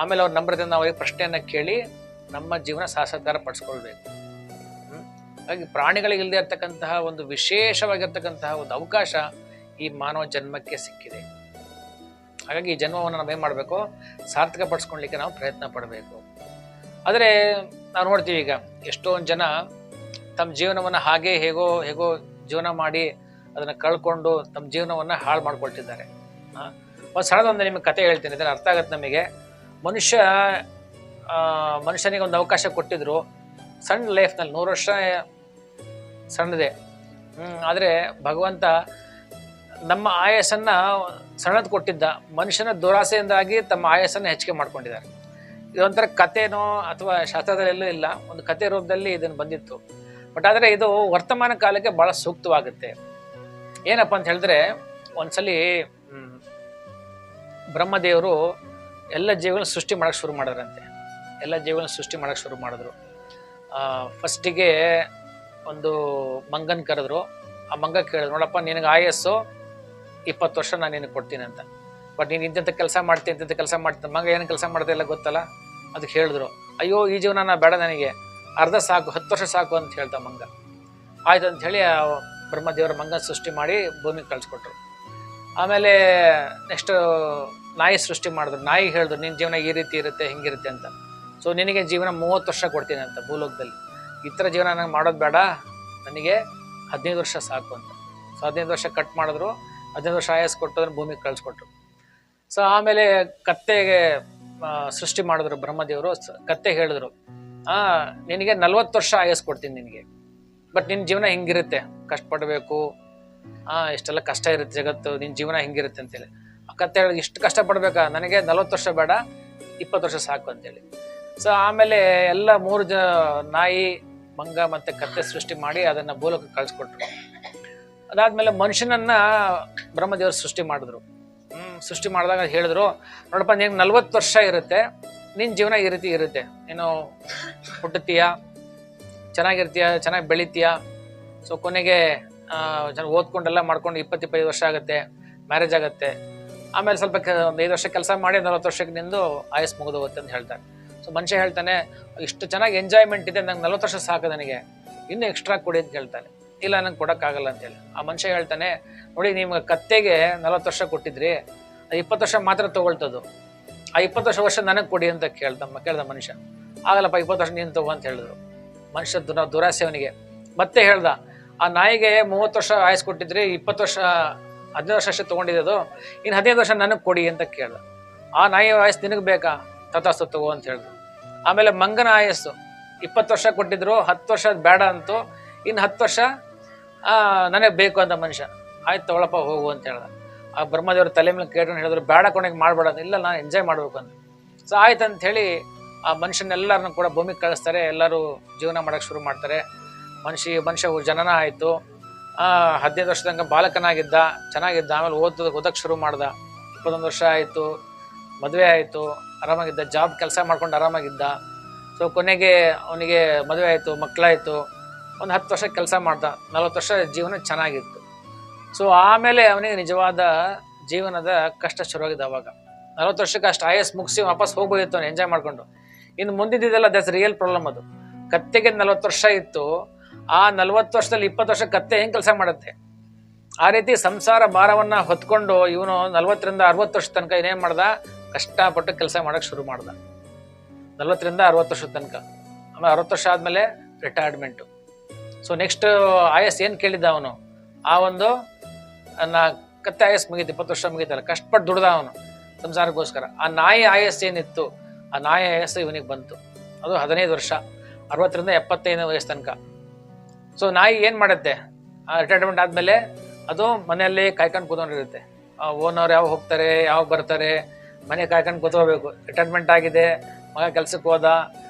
[SPEAKER 1] ಆಮೇಲೆ ಅವ್ರ ನಂಬರದಿಂದ ನಾವು ಅವರಿಗೆ ಪ್ರಶ್ನೆಯನ್ನ ಕೇಳಿ ನಮ್ಮ ಜೀವನ ಸಾಕ್ಷಾತ್ಕಾರ ಪಡಿಸ್ಕೊಳ್ಬೇಕು. ಹಾಗಾಗಿ ಪ್ರಾಣಿಗಳಿಗೆ ಇಲ್ಲದೆ ಇರ್ತಕ್ಕಂತಹ ಒಂದು ವಿಶೇಷವಾಗಿರ್ತಕ್ಕಂತಹ ಒಂದು ಅವಕಾಶ ಈ ಮಾನವ ಜನ್ಮಕ್ಕೆ ಸಿಕ್ಕಿದೆ. ಹಾಗಾಗಿ ಈ ಜನ್ಮವನ್ನು ನಾವು ಏನ್ ಮಾಡಬೇಕು? ಸಾರ್ಥಕ ಪಡಿಸ್ಕೊಳ್ಲಿಕ್ಕೆ ನಾವು ಪ್ರಯತ್ನ ಪಡಬೇಕು. ಆದರೆ ನಾವು ನೋಡ್ತೀವಿ, ಈಗ ಎಷ್ಟೊಂದು ಜನ ತಮ್ಮ ಜೀವನವನ್ನ ಹಾಗೆ ಹೇಗೋ ಜೀವನ ಮಾಡಿ ಅದನ್ನ ಕಳ್ಕೊಂಡು ತಮ್ಮ ಜೀವನವನ್ನ ಹಾಳು ಮಾಡ್ಕೊಳ್ತಿದ್ದಾರೆ. ಒಂದು ಸಣ್ಣದೊಂದು ನಿಮಗೆ ಕತೆ ಹೇಳ್ತೀನಿ, ಇದನ್ನ ಅರ್ಥ ಆಗತ್ತೆ ನಮಗೆ. ಮನುಷ್ಯನಿಗೆ ಒಂದು ಅವಕಾಶ ಕೊಟ್ಟಿದ್ರು. ಸಣ್ಣ ಲೈಫ್ನಲ್ಲಿ 100 ವರ್ಷ ಸಣ್ಣದೆ. ಆದರೆ ಭಗವಂತ ನಮ್ಮ ಆಯಸ್ಸನ್ನ ಸಣ್ಣದು ಕೊಟ್ಟಿದ್ದ. ಮನುಷ್ಯನ ದುರಾಸೆಯಿಂದಾಗಿ ತಮ್ಮ ಆಯಸ್ಸನ್ನು ಹೆಚ್ಚಿಗೆ ಮಾಡ್ಕೊಂಡಿದ್ದಾರೆ. ಇದೊಂಥರ ಕಥೆನೋ ಅಥವಾ ಶಾಸ್ತ್ರದಲ್ಲೆಲ್ಲೂ ಇಲ್ಲ, ಒಂದು ಕಥೆ ರೂಪದಲ್ಲಿ ಇದನ್ನು ಬಂದಿತ್ತು. ಬಟ್ ಆದರೆ ಇದು ವರ್ತಮಾನ ಕಾಲಕ್ಕೆ ಬಹಳ ಸೂಕ್ತವಾಗುತ್ತೆ. ಏನಪ್ಪ ಅಂತ ಹೇಳಿದ್ರೆ, ಒಂದ್ಸಲಿ ಬ್ರಹ್ಮದೇವರು ಎಲ್ಲ ಜೀವನ ಸೃಷ್ಟಿ ಮಾಡಕ್ಕೆ ಶುರು ಮಾಡಿದ್ರಂತೆ. ಎಲ್ಲ ಜೀವನ ಸೃಷ್ಟಿ ಮಾಡಕ್ಕೆ ಶುರು ಮಾಡಿದ್ರು. ಫಸ್ಟಿಗೆ ಒಂದು ಮಂಗನ್ ಕರೆದ್ರು. ಆ ಮಂಗ ಕೇಳಿದ್ರು, ನೋಡಪ್ಪ ನಿನಗೆ ಆಯಸ್ಸು 20 ವರ್ಷ ನಾನು ನಿನಗೆ ಕೊಡ್ತೀನಿ ಅಂತ. ಬಟ್ ನೀನು ಇಂಥ ಕೆಲಸ ಮಾಡ್ತೀನಿ, ಇಂಥ ಕೆಲಸ ಮಾಡ್ತೀನಿ. ಮಂಗ ಏನು ಕೆಲಸ ಮಾಡ್ತಾ ಇಲ್ಲ ಗೊತ್ತಲ್ಲ. ಅದಕ್ಕೆ ಹೇಳಿದ್ರು, ಅಯ್ಯೋ ಈ ಜೀವನ ಬೇಡ, ನನಗೆ ಅರ್ಧ ಸಾಕು, 10 ವರ್ಷ ಸಾಕು ಅಂತ ಹೇಳ್ತಾ ಮಂಗ. ಆಯ್ತು ಅಂತ ಹೇಳಿ ಬ್ರಹ್ಮದೇವರ ಮಂಗನ ಸೃಷ್ಟಿ ಮಾಡಿ ಭೂಮಿಗೆ ಕಳಿಸ್ಕೊಟ್ರು. ಆಮೇಲೆ ನೆಕ್ಸ್ಟ್ ನಾಯಿ ಸೃಷ್ಟಿ ಮಾಡಿದ್ರು. ನಾಯಿ ಹೇಳಿದ್ರು, ನಿನ್ನ ಜೀವನ ಈ ರೀತಿ ಇರುತ್ತೆ, ಹಿಂಗಿರುತ್ತೆ ಅಂತ. ಸೊ ನಿನಗೆ ಜೀವನ 30 ವರ್ಷ ಕೊಡ್ತೀನಿ ಅಂತ ಭೂಲೋಕದಲ್ಲಿ. ಈ ಥರ ಜೀವನ ನಂಗೆ ಮಾಡೋದು ಬೇಡ, ನನಗೆ 15 ವರ್ಷ ಸಾಕು ಅಂತ. ಸೊ 15 ವರ್ಷ ಕಟ್ ಮಾಡಿದ್ರು. 15 ವರ್ಷ ಆಯಸ್ ಕೊಟ್ಟು ಅದನ್ನು ಭೂಮಿಗೆ ಕಳಿಸ್ಕೊಟ್ರು. ಸೊ ಆಮೇಲೆ ಕತ್ತೆಗೆ ಸೃಷ್ಟಿ ಮಾಡಿದ್ರು ಬ್ರಹ್ಮದೇವರು. ಕತ್ತೆ ಹೇಳಿದ್ರು, ನಿನಗೆ 40 ವರ್ಷ ಆಯಸ್ ಕೊಡ್ತೀನಿ ನಿನಗೆ, ಬಟ್ ನಿನ್ನ ಜೀವನ ಹಿಂಗಿರುತ್ತೆ, ಕಷ್ಟಪಡಬೇಕು, ಇಷ್ಟೆಲ್ಲ ಕಷ್ಟ ಇರುತ್ತೆ ಜಗತ್ತು, ನಿನ್ನ ಜೀವನ ಹಿಂಗಿರುತ್ತೆ ಅಂತೇಳಿ. ಆ ಕತ್ತೆ ಹೇಳಿದ್ರು, ಇಷ್ಟು ಕಷ್ಟಪಡ್ಬೇಕಾ, ನನಗೆ 40 ವರ್ಷ ಬೇಡ, 20 ವರ್ಷ ಸಾಕು ಅಂತೇಳಿ. ಸೊ ಆಮೇಲೆ ಎಲ್ಲ 3 ನಾಯಿ, ಮಂಗ ಮತ್ತೆ ಕತ್ತೆ ಸೃಷ್ಟಿ ಮಾಡಿ ಅದನ್ನ ಭೂಲೋಕಕ್ಕೆ ಕಳಿಸ್ಕೊಟ್ರು. ಅದಾದ್ಮೇಲೆ ಮನುಷ್ಯನನ್ನ ಬ್ರಹ್ಮದೇವರು ಸೃಷ್ಟಿ ಮಾಡಿದ್ರು. ಸೃಷ್ಟಿ ಮಾಡಿದಾಗ ಹೇಳಿದ್ರು, ನೋಡಪ್ಪ ನಿನ್ಗೆ 40 ವರ್ಷ ಇರುತ್ತೆ, ನಿನ್ನ ಜೀವನ ಈ ರೀತಿ ಇರುತ್ತೆ. ನೀನು ಹುಟ್ಟುತ್ತೀಯ, ಚೆನ್ನಾಗಿರ್ತೀಯ, ಚೆನ್ನಾಗಿ ಬೆಳಿತೀಯ. ಸೊ ಕೊನೆಗೆ ಓದ್ಕೊಂಡೆಲ್ಲ ಮಾಡ್ಕೊಂಡು 20-25 ವರ್ಷ ಆಗುತ್ತೆ, ಮ್ಯಾರೇಜ್ ಆಗುತ್ತೆ. ಆಮೇಲೆ ಸ್ವಲ್ಪ ಒಂದು 5 ವರ್ಷ ಕೆಲಸ ಮಾಡಿ 40 ವರ್ಷಕ್ಕೆ ನಿಂದು ಆಯಸ್ ಮುಗಿದು ಹೋಗುತ್ತೆ ಅಂತ ಹೇಳ್ತಾರೆ. ಸೊ ಮನುಷ್ಯ ಹೇಳ್ತಾನೆ, ಇಷ್ಟು ಚೆನ್ನಾಗಿ ಎಂಜಾಯ್ಮೆಂಟ್ ಇದೆ, ನಂಗೆ 40 ವರ್ಷ ಸಾಕು, ನನಗೆ ಇನ್ನೂ ಎಕ್ಸ್ಟ್ರಾ ಕೊಡಿ ಅಂತ ಹೇಳ್ತಾನೆ. ಇಲ್ಲ, ನಂಗೆ ಕೊಡೋಕ್ಕಾಗಲ್ಲ ಅಂತೇಳಿ. ಆ ಮನುಷ್ಯ ಹೇಳ್ತಾನೆ, ನೋಡಿ ನಿಮ್ಗೆ ಕತ್ತೆಗೆ 40 ವರ್ಷ ಕೊಟ್ಟಿದ್ರಿ, 20 ವರ್ಷ ಮಾತ್ರ ತಗೊಳ್ತದು, ಆ 20 ವರ್ಷ ನನಗೆ ಕೊಡಿ ಅಂತ ಕೇಳ್ದ ಮನುಷ್ಯ. ಆಗಲ್ಲಪ್ಪ, 20 ವರ್ಷ ನೀನು ತಗೋ ಅಂತ ಹೇಳಿದ್ರು. ಮನುಷ್ಯ ದುರಾಸೆ ಅವನಿಗೆ. ಮತ್ತೆ ಹೇಳ್ದ, ಆ ನಾಯಿಗೆ 30 ವರ್ಷ ಆಯಸ್ ಕೊಟ್ಟಿದ್ರಿ, 20 ವರ್ಷ 15 ವರ್ಷ ಅಷ್ಟೇ ತೊಗೊಂಡಿದ್ದು, ಇನ್ನು 15 ವರ್ಷ ನನಗೆ ಕೊಡಿ ಅಂತ ಕೇಳ್ದ. ಆ ನಾಯಿ ಆಯಸ್ ನಿನಗೆ ಬೇಕಾ, ತಥಾಸ್ತು ತಗೋ ಅಂತ ಹೇಳಿದ್ರು. ಆಮೇಲೆ ಮಂಗನ ಆಯಸ್ಸು 20 ವರ್ಷ ಕೊಟ್ಟಿದ್ರು, 10 ವರ್ಷ ಬೇಡ ಅಂತು, ಇನ್ನು 10 ವರ್ಷ ನನಗೆ ಬೇಕು ಅಂತ ಮನುಷ್ಯ. ಆಯ್ತು ತಗೊಳಪ್ಪ, ಹೋಗು ಅಂತ ಹೇಳ್ದ. ಆ ಬ್ರಹ್ಮದೇವ್ರ ತಲೆ ಮೇಲೆ ಕೇಳ್ಕೊಂಡು ಹೇಳಿದ್ರು, ಬೇಡ ಕೊನೆಗೆ ಮಾಡ್ಬೇಡ, ಇಲ್ಲ ನಾನು ಎಂಜಾಯ್ ಮಾಡ್ಬೇಕು ಅಂತ. ಸೊ ಆಯ್ತು ಅಂತ ಹೇಳಿ ಆ ಮನುಷ್ಯನೆಲ್ಲರನ್ನು ಕೂಡ ಭೂಮಿಗೆ ಕಳಿಸ್ತಾರೆ. ಎಲ್ಲರೂ ಜೀವನ ಮಾಡಕ್ಕೆ ಶುರು ಮಾಡ್ತಾರೆ. ಮನುಷ್ಯ ಜನನ ಆಯಿತು. 15 ವರ್ಷ ತನಕ ಬಾಲಕನಾಗಿದ್ದ, ಚೆನ್ನಾಗಿದ್ದ. ಆಮೇಲೆ ಓದಕ್ಕೆ ಶುರು ಮಾಡ್ದ. 21 ವರ್ಷ ಆಯಿತು, ಮದುವೆ ಆಯಿತು, ಆರಾಮಾಗಿದ್ದ, ಜಾಬ್ ಕೆಲಸ ಮಾಡ್ಕೊಂಡು ಆರಾಮಾಗಿದ್ದ. ಸೊ ಕೊನೆಗೆ ಅವನಿಗೆ ಮದುವೆ ಆಯಿತು, ಮಕ್ಕಳಾಯಿತು, ಒಂದು 10 ವರ್ಷ ಕೆಲಸ ಮಾಡ್ದ, 40 ವರ್ಷ ಜೀವನ ಚೆನ್ನಾಗಿತ್ತು. ಸೊ ಆಮೇಲೆ ಅವನಿಗೆ ನಿಜವಾದ ಜೀವನದ ಕಷ್ಟ ಶುರುವಾಗಿದ್ದ. ಅವಾಗ 40 ವರ್ಷಕ್ಕೆ ಅಷ್ಟು ಆಯಸ್ ಮುಗಿಸಿ ವಾಪಸ್ ಹೋಗ್ಬೋದಿತ್ತು ಅವನು ಎಂಜಾಯ್ ಮಾಡ್ಕೊಂಡು. ಇನ್ನು ಮುಂದಿದ್ದೆಲ್ಲ ದಟ್ಸ್ ರಿಯಲ್ ಪ್ರಾಬ್ಲಮ್. ಅದು ಕತ್ತೆಗೆ 40 ವರ್ಷ ಇತ್ತು, ಆ 40 ವರ್ಷದಲ್ಲಿ 20 ವರ್ಷ ಕತ್ತೆ ಹೆಂಗ್ ಕೆಲಸ ಮಾಡುತ್ತೆ? ಆ ರೀತಿ ಸಂಸಾರ ಭಾರವನ್ನ ಹೊತ್ಕೊಂಡು ಇವನು 40ರಿಂದ 60 ವರ್ಷ ತನಕ ಏನೇನ್ ಮಾಡ್ದ, ಕಷ್ಟಪಟ್ಟು ಕೆಲಸ ಮಾಡಕ್ ಶುರು ಮಾಡ್ದ. 40ರಿಂದ 60 ವರ್ಷದ ತನಕ. ಆಮೇಲೆ 60 ವರ್ಷ ಆದ್ಮೇಲೆ ರಿಟೈರ್ಮೆಂಟು. ಸೊ ನೆಕ್ಸ್ಟ್ ಆಯಸ್ ಏನ್ ಕೇಳಿದ್ದ ಅವನು? ಆ ಒಂದು ಕತ್ತೆ ಆಯಸ್ ಮುಗೀತು, 20 ವರ್ಷ ಮುಗೀತಲ್ಲ, ಕಷ್ಟಪಟ್ಟು ದುಡ್ದ ಅವನು ಸಂಸಾರಕ್ಕೋಸ್ಕರ. ಆ ನಾಯಿ ಆಯಸ್ ಏನಿತ್ತು, ಆ ನಾಯಿ ಆಯಸ್ಸು ಇವನಿಗೆ ಬಂತು. ಅದು 15 ವರ್ಷ, 60ರಿಂದ 75 ವಯಸ್ಸು ತನಕ. ಸೊ ನಾಯಿ ಏನ್ ಮಾಡುತ್ತೆ? ಆ ರಿಟೈರ್ಮೆಂಟ್ ಆದ್ಮೇಲೆ ಅದು ಮನೆಯಲ್ಲಿ ಕಾಯ್ಕೊಂಡು ಕೂತ್ಕೊಂಡಿರುತ್ತೆ. ಓನರ್ ಯಾವಾಗ ಹೋಗ್ತಾರೆ, ಯಾವಾಗ ಬರ್ತಾರೆ, ಮನೆ ಕಾಯ್ಕೊಂಡು ಕೂತ್ಕೋಬೇಕು. ರಿಟೈರ್ಮೆಂಟ್ ಆಗಿದೆ, ಮಗ ಕೆಲ್ಸಕ್ಕೆ ಹೋದ,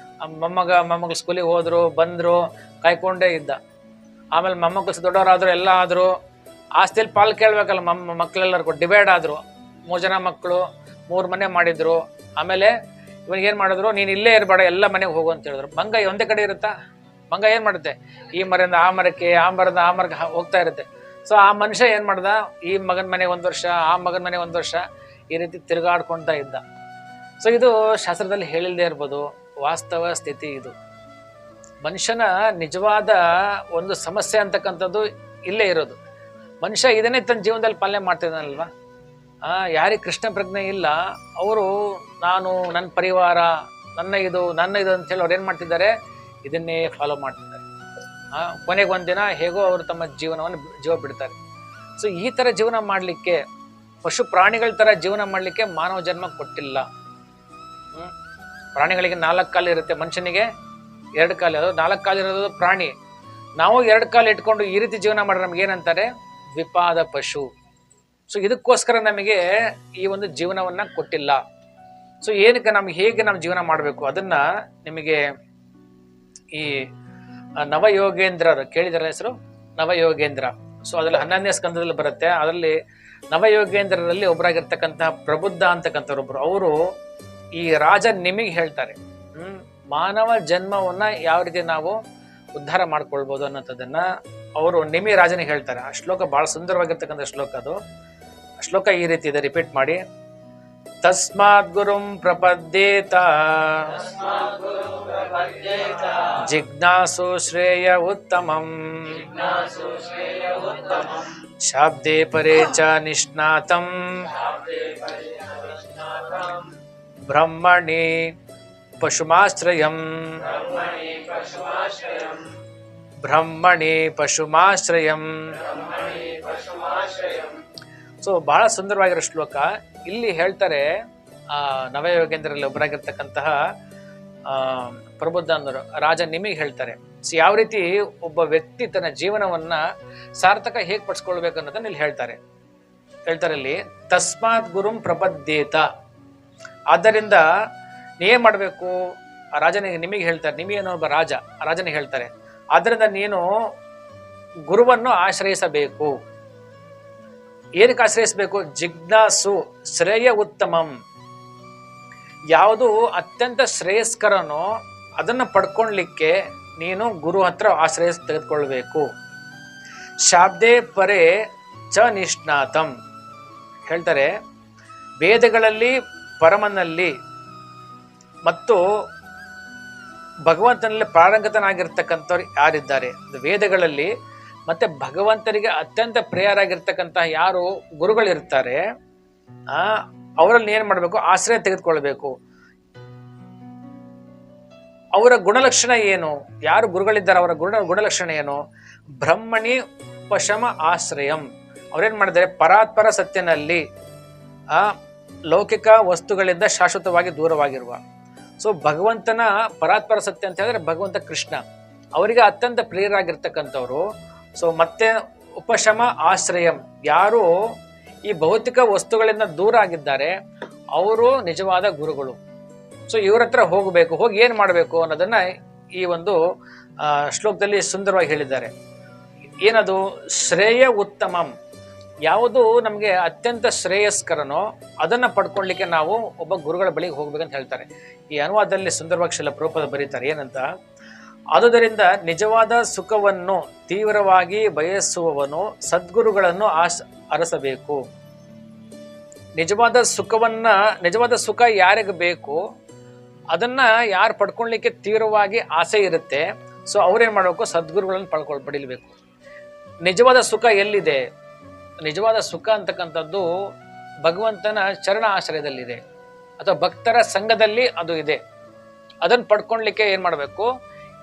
[SPEAKER 1] ಮೊಮ್ಮಗಳು ಸ್ಕೂಲಿಗೆ ಹೋದ್ರು, ಬಂದ್ರು, ಕಾಯ್ಕೊಂಡೇ ಇದ್ದ. ಆಮೇಲೆ ಮೊಮ್ಮಕ್ಕಳು ದೊಡ್ಡವರಾದ್ರು, ಎಲ್ಲ ಆದ್ರು, ಆಸ್ತಿಯಲ್ಲಿ ಪಾಲು ಕೇಳ್ಬೇಕಲ್ಲ. ಮಕ್ಕಳೆಲ್ಲರೂ ಡಿವೈಡ್ ಆದ್ರು. 3 ಜನ ಮಕ್ಕಳು, 3 ಮನೆ ಮಾಡಿದ್ರು. ಆಮೇಲೆ ಇವನಿಗೆ ಏನ್ ಮಾಡಿದ್ರು, ನೀನ್ ಇಲ್ಲೇ ಇರಬೇಡ, ಎಲ್ಲ ಮನೆಗೆ ಹೋಗು ಅಂತ ಹೇಳಿದ್ರು. ಮಂಗ ಒಂದೇ ಕಡೆ ಇರುತ್ತಾ? ಮಂಗ ಏನ್ ಮಾಡುತ್ತೆ? ಈ ಮರದಿಂದ ಆ ಮರಕ್ಕೆ, ಆ ಮರದ ಆ ಮರಕ್ಕೆ ಹೋಗ್ತಾ ಇರುತ್ತೆ. ಸೊ ಆ ಮನುಷ್ಯ ಏನ್ ಮಾಡ್ದ, ಈ ಮಗನ ಮನೆಗೆ 1 ವರ್ಷ, ಆ ಮಗನ ಮನೆಗೆ 1 ವರ್ಷ, ಈ ರೀತಿ ತಿರುಗಾಡ್ಕೊಳ್ತಾ ಇದ್ದ. ಸೊ ಇದು ಶಾಸ್ತ್ರದಲ್ಲಿ ಹೇಳಿಲ್ದೇ ಇರ್ಬೋದು, ವಾಸ್ತವ ಸ್ಥಿತಿ ಇದು. ಮನುಷ್ಯನ ನಿಜವಾದ ಒಂದು ಸಮಸ್ಯೆ ಅಂತಕ್ಕಂಥದ್ದು ಇಲ್ಲೇ ಇರೋದು. ಮನುಷ್ಯ ಇದನ್ನೇ ತನ್ನ ಜೀವನದಲ್ಲಿ ಪಾಲನೆ ಮಾಡ್ತಿದ್ದಾನಲ್ವಾ. ಯಾರಿಗೆ ಕೃಷ್ಣ ಪ್ರಜ್ಞೆ ಇಲ್ಲ, ಅವರು ನಾನು, ನನ್ನ ಪರಿವಾರ, ನನ್ನ ಇದು ಅಂತೇಳಿ ಅವ್ರು ಏನು ಮಾಡ್ತಿದ್ದಾರೆ, ಇದನ್ನೇ ಫಾಲೋ ಮಾಡ್ತಿದ್ದಾರೆ. ಕೊನೆಗೆ ಒಂದಿನ ಹೇಗೋ ಅವರು ತಮ್ಮ ಜೀವ ಬಿಡ್ತಾರೆ. ಸೊ ಈ ಥರ ಜೀವನ ಮಾಡಲಿಕ್ಕೆ, ಪಶು ಪ್ರಾಣಿಗಳ ಥರ ಜೀವನ ಮಾಡಲಿಕ್ಕೆ ಮಾನವ ಜನ್ಮ ಕೊಟ್ಟಿಲ್ಲ. ಪ್ರಾಣಿಗಳಿಗೆ 4 ಕಾಲು ಇರುತ್ತೆ, ಮನುಷ್ಯನಿಗೆ 2 ಕಾಲು. ಅದು 4 ಕಾಲು ಇರೋದು ಪ್ರಾಣಿ. ನಾವು 2 ಕಾಲು ಇಟ್ಕೊಂಡು ಈ ರೀತಿ ಜೀವನ ಮಾಡಿದ್ರೆ ನಮ್ಗೆ ಏನಂತಾರೆ? ದ್ವಿಪಾದ ಪಶು. ಸೊ ಇದಕ್ಕೋಸ್ಕರ ನಮಗೆ ಈ ಒಂದು ಜೀವನವನ್ನ ಕೊಟ್ಟಿಲ್ಲ. ಸೊ ಏನಕ್ಕೆ ನಮ್ಗೆ ಹೇಗೆ ನಾವು ಜೀವನ ಮಾಡಬೇಕು ಅದನ್ನ ನಿಮಗೆ ಈ ನವಯೋಗೇಂದ್ರರು ಕೇಳಿದಾರ ಹೆಸರು? ನವಯೋಗೇಂದ್ರ. ಸೊ ಅದ್ರಲ್ಲಿ 11ನೇ ಸ್ಕಂದದಲ್ಲಿ ಬರುತ್ತೆ. ಅದರಲ್ಲಿ ನವಯೋಗೇಂದ್ರರಲ್ಲಿ ಒಬ್ಬರಾಗಿರ್ತಕ್ಕಂತಹ ಪ್ರಬುದ್ಧ ಅಂತಕ್ಕಂಥವ್ರೊಬ್ರು, ಅವರು ಈ ರಾಜ ನಿಮಗೆ ಹೇಳ್ತಾರೆ ಮಾನವ ಜನ್ಮವನ್ನ ಯಾವ ರೀತಿ ನಾವು ಉದ್ಧಾರ ಮಾಡ್ಕೊಳ್ಬೋದು ಅನ್ನೋದನ್ನ ಅವರು ನಿಮಿ ರಾಜನಿಗೆ ಹೇಳ್ತಾರೆ. ಆ ಶ್ಲೋಕ ಬಹಳ ಸುಂದರವಾಗಿರ್ತಕ್ಕಂಥ ಶ್ಲೋಕ. ಅದು ಶ್ಲೋಕ ಈ ರೀತಿ ಇದೆ, ರಿಪೀಟ್ ಮಾಡಿ. ತಸ್ಮಾತ್ ಗುರುಂ ಪ್ರಪದ್ಯೇತ ಜಿಜ್ಞಾಸು ಶ್ರೇಯ ಉತ್ತಮಂ ಶಾಬ್ದೇ ಪರೇ ಚ ನಿಷ್ಣಾತಂ ಬ್ರಹ್ಮಣಿ ಪಶುಮಾಶ್ರಯಂ ಬ್ರಹ್ಮಣಿ ಪಶುಮಾಶ್ರಯಂ. ಸೊ ಬಹಳ ಸುಂದರವಾಗಿರೋ ಶ್ಲೋಕ. ಇಲ್ಲಿ ಹೇಳ್ತಾರೆ, ನವಯೋಗೇಂದ್ರಲ್ಲಿ ಒಬ್ಬರಾಗಿರ್ತಕ್ಕಂತಹ ಪ್ರಬುದ್ಧ ಅಂದರು ರಾಜ ನಿಮಗೆ ಹೇಳ್ತಾರೆ, ಯಾವ ರೀತಿ ಒಬ್ಬ ವ್ಯಕ್ತಿ ತನ್ನ ಜೀವನವನ್ನ ಸಾರ್ಥಕ ಹೇಗೆ ಪಡಿಸ್ಕೊಳ್ಬೇಕು ಅನ್ನೋದನ್ನ ಇಲ್ಲಿ ಹೇಳ್ತಾರೆ. ಇಲ್ಲಿ ತಸ್ಮಾತ್ ಗುರುಂ ಪ್ರಪದ್ಯೇತ, ಆದ್ದರಿಂದ ನೀವೇ ಮಾಡಬೇಕು. ಆ ರಾಜನಿಗೆ ನಿಮಗೆ ಹೇಳ್ತಾರೆ, ನಿಮಗೇನೋ ಒಬ್ಬ ರಾಜ, ಆ ರಾಜನಿಗೆ ಹೇಳ್ತಾರೆ, ಆದ್ದರಿಂದ ನೀನು ಗುರುವನ್ನು ಆಶ್ರಯಿಸಬೇಕು. ಏನಕ್ಕೆ ಆಶ್ರಯಿಸಬೇಕು? ಜಿಜ್ಞಾಸು ಶ್ರೇಯ ಉತ್ತಮಂ, ಯಾವುದು ಅತ್ಯಂತ ಶ್ರೇಯಸ್ಕರನೋ ಅದನ್ನು ಪಡ್ಕೊಳ್ಲಿಕ್ಕೆ ನೀನು ಗುರು ಹತ್ರ ಆಶ್ರಯ ತೆಗೆದುಕೊಳ್ಬೇಕು. ಶಾಬ್ದೇ ಪರೇ ಚ ನಿಷ್ಣಾತಂ ಹೇಳ್ತಾರೆ, ವೇದಗಳಲ್ಲಿ ಪರಮನಲ್ಲಿ ಮತ್ತು ಭಗವಂತನಲ್ಲಿ ಪ್ರಾರಂಗತನಾಗಿರ್ತಕ್ಕಂಥವ್ರು ಯಾರಿದ್ದಾರೆ, ವೇದಗಳಲ್ಲಿ ಮತ್ತೆ ಭಗವಂತನಿಗೆ ಅತ್ಯಂತ ಪ್ರಿಯರಾಗಿರ್ತಕ್ಕಂತಹ ಯಾರು ಗುರುಗಳಿರ್ತಾರೆ, ಅವರಲ್ಲಿ ಏನ್ ಮಾಡಬೇಕು? ಆಶ್ರಯ ತೆಗೆದುಕೊಳ್ಬೇಕು. ಅವರ ಗುಣಲಕ್ಷಣ ಏನು? ಯಾರು ಗುರುಗಳಿದ್ದಾರೆ ಅವರ ಗುಣಲಕ್ಷಣ ಏನು? ಬ್ರಹ್ಮಣಿ ಪಶಮ ಆಶ್ರಯಂ. ಅವ್ರೇನ್ ಮಾಡಿದ್ದಾರೆ? ಪರಾತ್ಪರ ಸತ್ಯನಲ್ಲಿ ಲೌಕಿಕ ವಸ್ತುಗಳಿಂದ ಶಾಶ್ವತವಾಗಿ ದೂರವಾಗಿರುವ. ಸೊ ಭಗವಂತನ ಪರಾತ್ಪರ ಸತ್ಯ ಅಂತ ಹೇಳಿದ್ರೆ ಭಗವಂತ ಕೃಷ್ಣ, ಅವರಿಗೆ ಅತ್ಯಂತ ಪ್ರಿಯರಾಗಿರ್ತಕ್ಕಂಥವ್ರು. ಸೊ ಮತ್ತೆ ಉಪಶಮ ಆಶ್ರಯಂ, ಯಾರು ಈ ಭೌತಿಕ ವಸ್ತುಗಳಿಂದ ದೂರ ಆಗಿದ್ದಾರೆ ಅವರು ನಿಜವಾದ ಗುರುಗಳು. ಸೊ ಇವ್ರ ಹತ್ರ ಹೋಗಬೇಕು. ಹೋಗಿ ಏನ್ ಮಾಡಬೇಕು ಅನ್ನೋದನ್ನ ಈ ಒಂದು ಶ್ಲೋಕದಲ್ಲಿ ಸುಂದರವಾಗಿ ಹೇಳಿದ್ದಾರೆ. ಏನದು? ಶ್ರೇಯ ಉತ್ತಮಂ, ಯಾವುದು ನಮಗೆ ಅತ್ಯಂತ ಶ್ರೇಯಸ್ಕರನೋ ಅದನ್ನ ಪಡ್ಕೊಳ್ಲಿಕ್ಕೆ ನಾವು ಒಬ್ಬ ಗುರುಗಳ ಬಳಿಗೆ ಹೋಗ್ಬೇಕಂತ ಹೇಳ್ತಾರೆ. ಈ ಅನುವಾದದಲ್ಲಿ ಸುಂದರವಾಗಿ ಶ್ರೀಲ ಪ್ರಭುಪಾದ ಬರೀತಾರೆ ಏನಂತ, ಆದುದರಿಂದ ನಿಜವಾದ ಸುಖವನ್ನು ತೀವ್ರವಾಗಿ ಬಯಸುವವನು ಸದ್ಗುರುಗಳನ್ನು ಅರಸಬೇಕು. ನಿಜವಾದ ಸುಖ ಯಾರಿಗೆ ಬೇಕು? ಅದನ್ನ ಯಾರು ಪಡ್ಕೊಳ್ಲಿಕ್ಕೆ ತೀವ್ರವಾಗಿ ಆಸೆ ಇರುತ್ತೆ, ಸೊ ಅವ್ರೇನ್ ಮಾಡಬೇಕು, ಸದ್ಗುರುಗಳನ್ನು ಪಡೀಬೇಕು. ನಿಜವಾದ ಸುಖ ಎಲ್ಲಿದೆ? ನಿಜವಾದ ಸುಖ ಅಂತಕ್ಕಂಥದ್ದು ಭಗವಂತನ ಚರಣ ಆಶ್ರಯದಲ್ಲಿದೆ, ಅಥವಾ ಭಕ್ತರ ಸಂಘದಲ್ಲಿ ಅದು ಇದೆ. ಅದನ್ನು ಪಡ್ಕೊಳ್ಲಿಕ್ಕೆ ಏನ್ ಮಾಡಬೇಕು,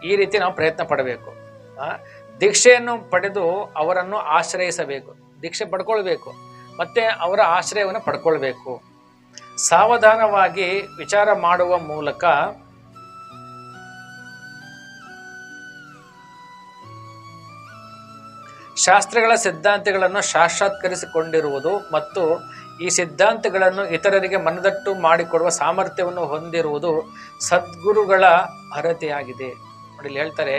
[SPEAKER 1] ಈ ರೀತಿ ನಾವು ಪ್ರಯತ್ನ ಪಡಬೇಕು. ದೀಕ್ಷೆಯನ್ನು ಪಡೆದು ಅವರನ್ನು ಆಶ್ರಯಿಸಬೇಕು, ದೀಕ್ಷೆ ಪಡ್ಕೊಳ್ಬೇಕು, ಮತ್ತೆ ಅವರ ಆಶ್ರಯವನ್ನು ಪಡ್ಕೊಳ್ಬೇಕು. ಸಾವಧಾನವಾಗಿ ವಿಚಾರ ಮಾಡುವ ಮೂಲಕ ಶಾಸ್ತ್ರಗಳ ಸಿದ್ಧಾಂತಗಳನ್ನು ಸಾಕ್ಷಾತ್ಕರಿಸಿಕೊಂಡಿರುವುದು ಮತ್ತು ಈ ಸಿದ್ಧಾಂತಗಳನ್ನು ಇತರರಿಗೆ ಮನದಟ್ಟು ಮಾಡಿಕೊಡುವ ಸಾಮರ್ಥ್ಯವನ್ನು ಹೊಂದಿರುವುದು ಸದ್ಗುರುಗಳ ಅರ್ಹತೆಯಾಗಿದೆ. ನೋಡಿ, ಹೇಳ್ತಾರೆ,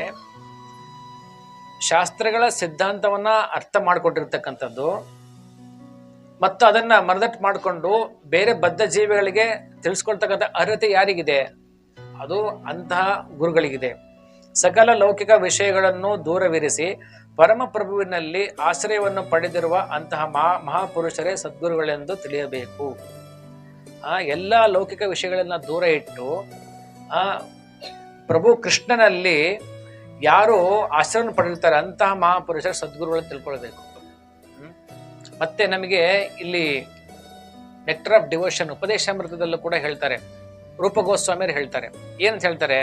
[SPEAKER 1] ಶಾಸ್ತ್ರಗಳ ಸಿದ್ಧಾಂತವನ್ನ ಅರ್ಥ ಮಾಡಿಕೊಟ್ಟಿರ್ತಕ್ಕಂಥದ್ದು ಮತ್ತು ಅದನ್ನ ಮನದಟ್ಟು ಮಾಡಿಕೊಂಡು ಬೇರೆ ಬದ್ಧ ಜೀವಿಗಳಿಗೆ ತಿಳಿಸ್ಕೊಳ್ತಕ್ಕಂಥ ಅರ್ಹತೆ ಯಾರಿಗಿದೆ? ಅದು ಅಂತಹ ಗುರುಗಳಿಗಿದೆ. ಸಕಲ ಲೌಕಿಕ ವಿಷಯಗಳನ್ನು ದೂರವಿರಿಸಿ ಪರಮಪ್ರಭುವಿನಲ್ಲಿ ಆಶ್ರಯವನ್ನು ಪಡೆದಿರುವ ಅಂತಹ ಮಹಾಪುರುಷರೇ ಸದ್ಗುರುಗಳೆಂದು ತಿಳಿಯಬೇಕು. ಎಲ್ಲ ಲೌಕಿಕ ವಿಷಯಗಳನ್ನ ದೂರ ಇಟ್ಟು ಪ್ರಭು ಕೃಷ್ಣನಲ್ಲಿ ಯಾರು ಆಶ್ರಯವನ್ನು ಪಡೆದಿರ್ತಾರೆ ಅಂತಹ ಮಹಾಪುರುಷರ ಸದ್ಗುರುಗಳನ್ನು ತಿಳ್ಕೊಳ್ಬೇಕು. ಮತ್ತೆ ನಮಗೆ ಇಲ್ಲಿ ನೆಕ್ಟರ್ ಆಫ್ ಡಿವೋಷನ್ ಉಪದೇಶಾಮೃತದಲ್ಲೂ ಕೂಡ ಹೇಳ್ತಾರೆ, ರೂಪ ಗೋಸ್ವಾಮಿಯರು ಹೇಳ್ತಾರೆ. ಏನಂತ ಹೇಳ್ತಾರೆ,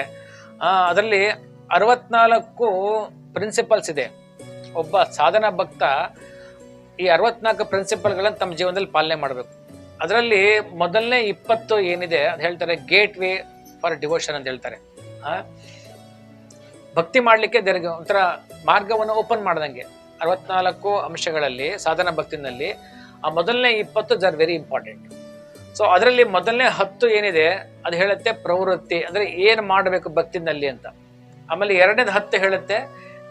[SPEAKER 1] ಅದರಲ್ಲಿ 64 ಪ್ರಿನ್ಸಿಪಲ್ಸ್ ಇದೆ. ಒಬ್ಬ ಸಾಧನಾ ಭಕ್ತ ಈ 64 ಪ್ರಿನ್ಸಿಪಲ್ಗಳನ್ನು ತಮ್ಮ ಜೀವನದಲ್ಲಿ ಪಾಲನೆ ಮಾಡಬೇಕು. ಅದರಲ್ಲಿ ಮೊದಲನೇ 20 ಏನಿದೆ ಅದು ಹೇಳ್ತಾರೆ ಗೇಟ್ ವೇ ಫಾರ್ ಡಿವೋಷನ್ ಅಂತ ಹೇಳ್ತಾರೆ. ಭಕ್ತಿ ಮಾಡಲಿಕ್ಕೆ ಒಂಥರ ಮಾರ್ಗವನ್ನು ಓಪನ್ ಮಾಡ್ದಂಗೆ 64 ಅಂಶಗಳಲ್ಲಿ ಸಾಧನಾ ಭಕ್ತಿನಲ್ಲಿ ಆ ಮೊದಲನೇ 20 ಆರ್ ವೆರಿ ಇಂಪಾರ್ಟೆಂಟ್. ಸೊ ಅದರಲ್ಲಿ ಮೊದಲನೇ 10 ಏನಿದೆ ಅದು ಹೇಳುತ್ತೆ ಪ್ರವೃತ್ತಿ, ಅಂದ್ರೆ ಏನ್ ಮಾಡಬೇಕು ಭಕ್ತಿನಲ್ಲಿ ಅಂತ. ಆಮೇಲೆ ಎರಡನೇದು 10 ಹೇಳುತ್ತೆ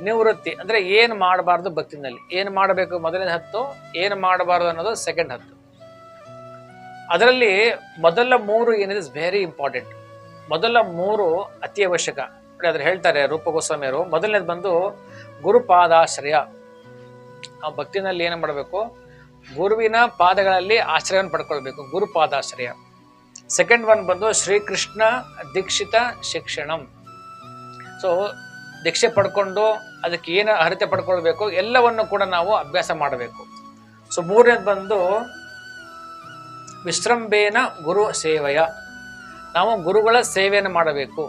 [SPEAKER 1] ನಿವೃತ್ತಿ, ಅಂದ್ರೆ ಏನ್ ಮಾಡಬಾರ್ದು ಭಕ್ತಿನಲ್ಲಿ, ಏನ್ ಮಾಡಬೇಕು ಮೊದಲನೇ 10, ಏನ್ ಮಾಡಬಾರ್ದು ಅನ್ನೋದು ಸೆಕೆಂಡ್ 10. ಅದರಲ್ಲಿ ಮೊದಲ 3 ಏನಿದೆ ಇಸ್ ವೆರಿ ಇಂಪಾರ್ಟೆಂಟ್. ಮೊದಲ 3 ಅತಿ ಅವಶ್ಯಕ. ಅದ್ರ ಹೇಳ್ತಾರೆ ರೂಪ ಗೋಸ್ವಾಮಿಯರು, ಮೊದಲನೇದು ಬಂದು ಗುರುಪಾದಾಶ್ರಯ. ನಾವು ಭಕ್ತಿನಲ್ಲಿ ಏನು ಮಾಡಬೇಕು, ಗುರುವಿನ ಪಾದಗಳಲ್ಲಿ ಆಶ್ರಯವನ್ನು ಪಡ್ಕೊಳ್ಬೇಕು, ಗುರುಪಾದಾಶ್ರಯ. ಸೆಕೆಂಡ್ ಒನ್ ಬಂದು ಶ್ರೀಕೃಷ್ಣ ದೀಕ್ಷಿತ ಶಿಕ್ಷಣಂ. ಸೊ ದೀಕ್ಷೆ ಪಡ್ಕೊಂಡು ಅದಕ್ಕೆ ಏನು ಅರ್ಹತೆ ಪಡ್ಕೊಳ್ಬೇಕು ಎಲ್ಲವನ್ನು ಕೂಡ ನಾವು ಅಭ್ಯಾಸ ಮಾಡಬೇಕು. ಸೊ ಮೂರನೇದು ಬಂದು ವಿಶ್ರಂಭೇನ ಗುರು ಸೇವೆಯ, ನಾವು ಗುರುಗಳ ಸೇವೆಯನ್ನು ಮಾಡಬೇಕು.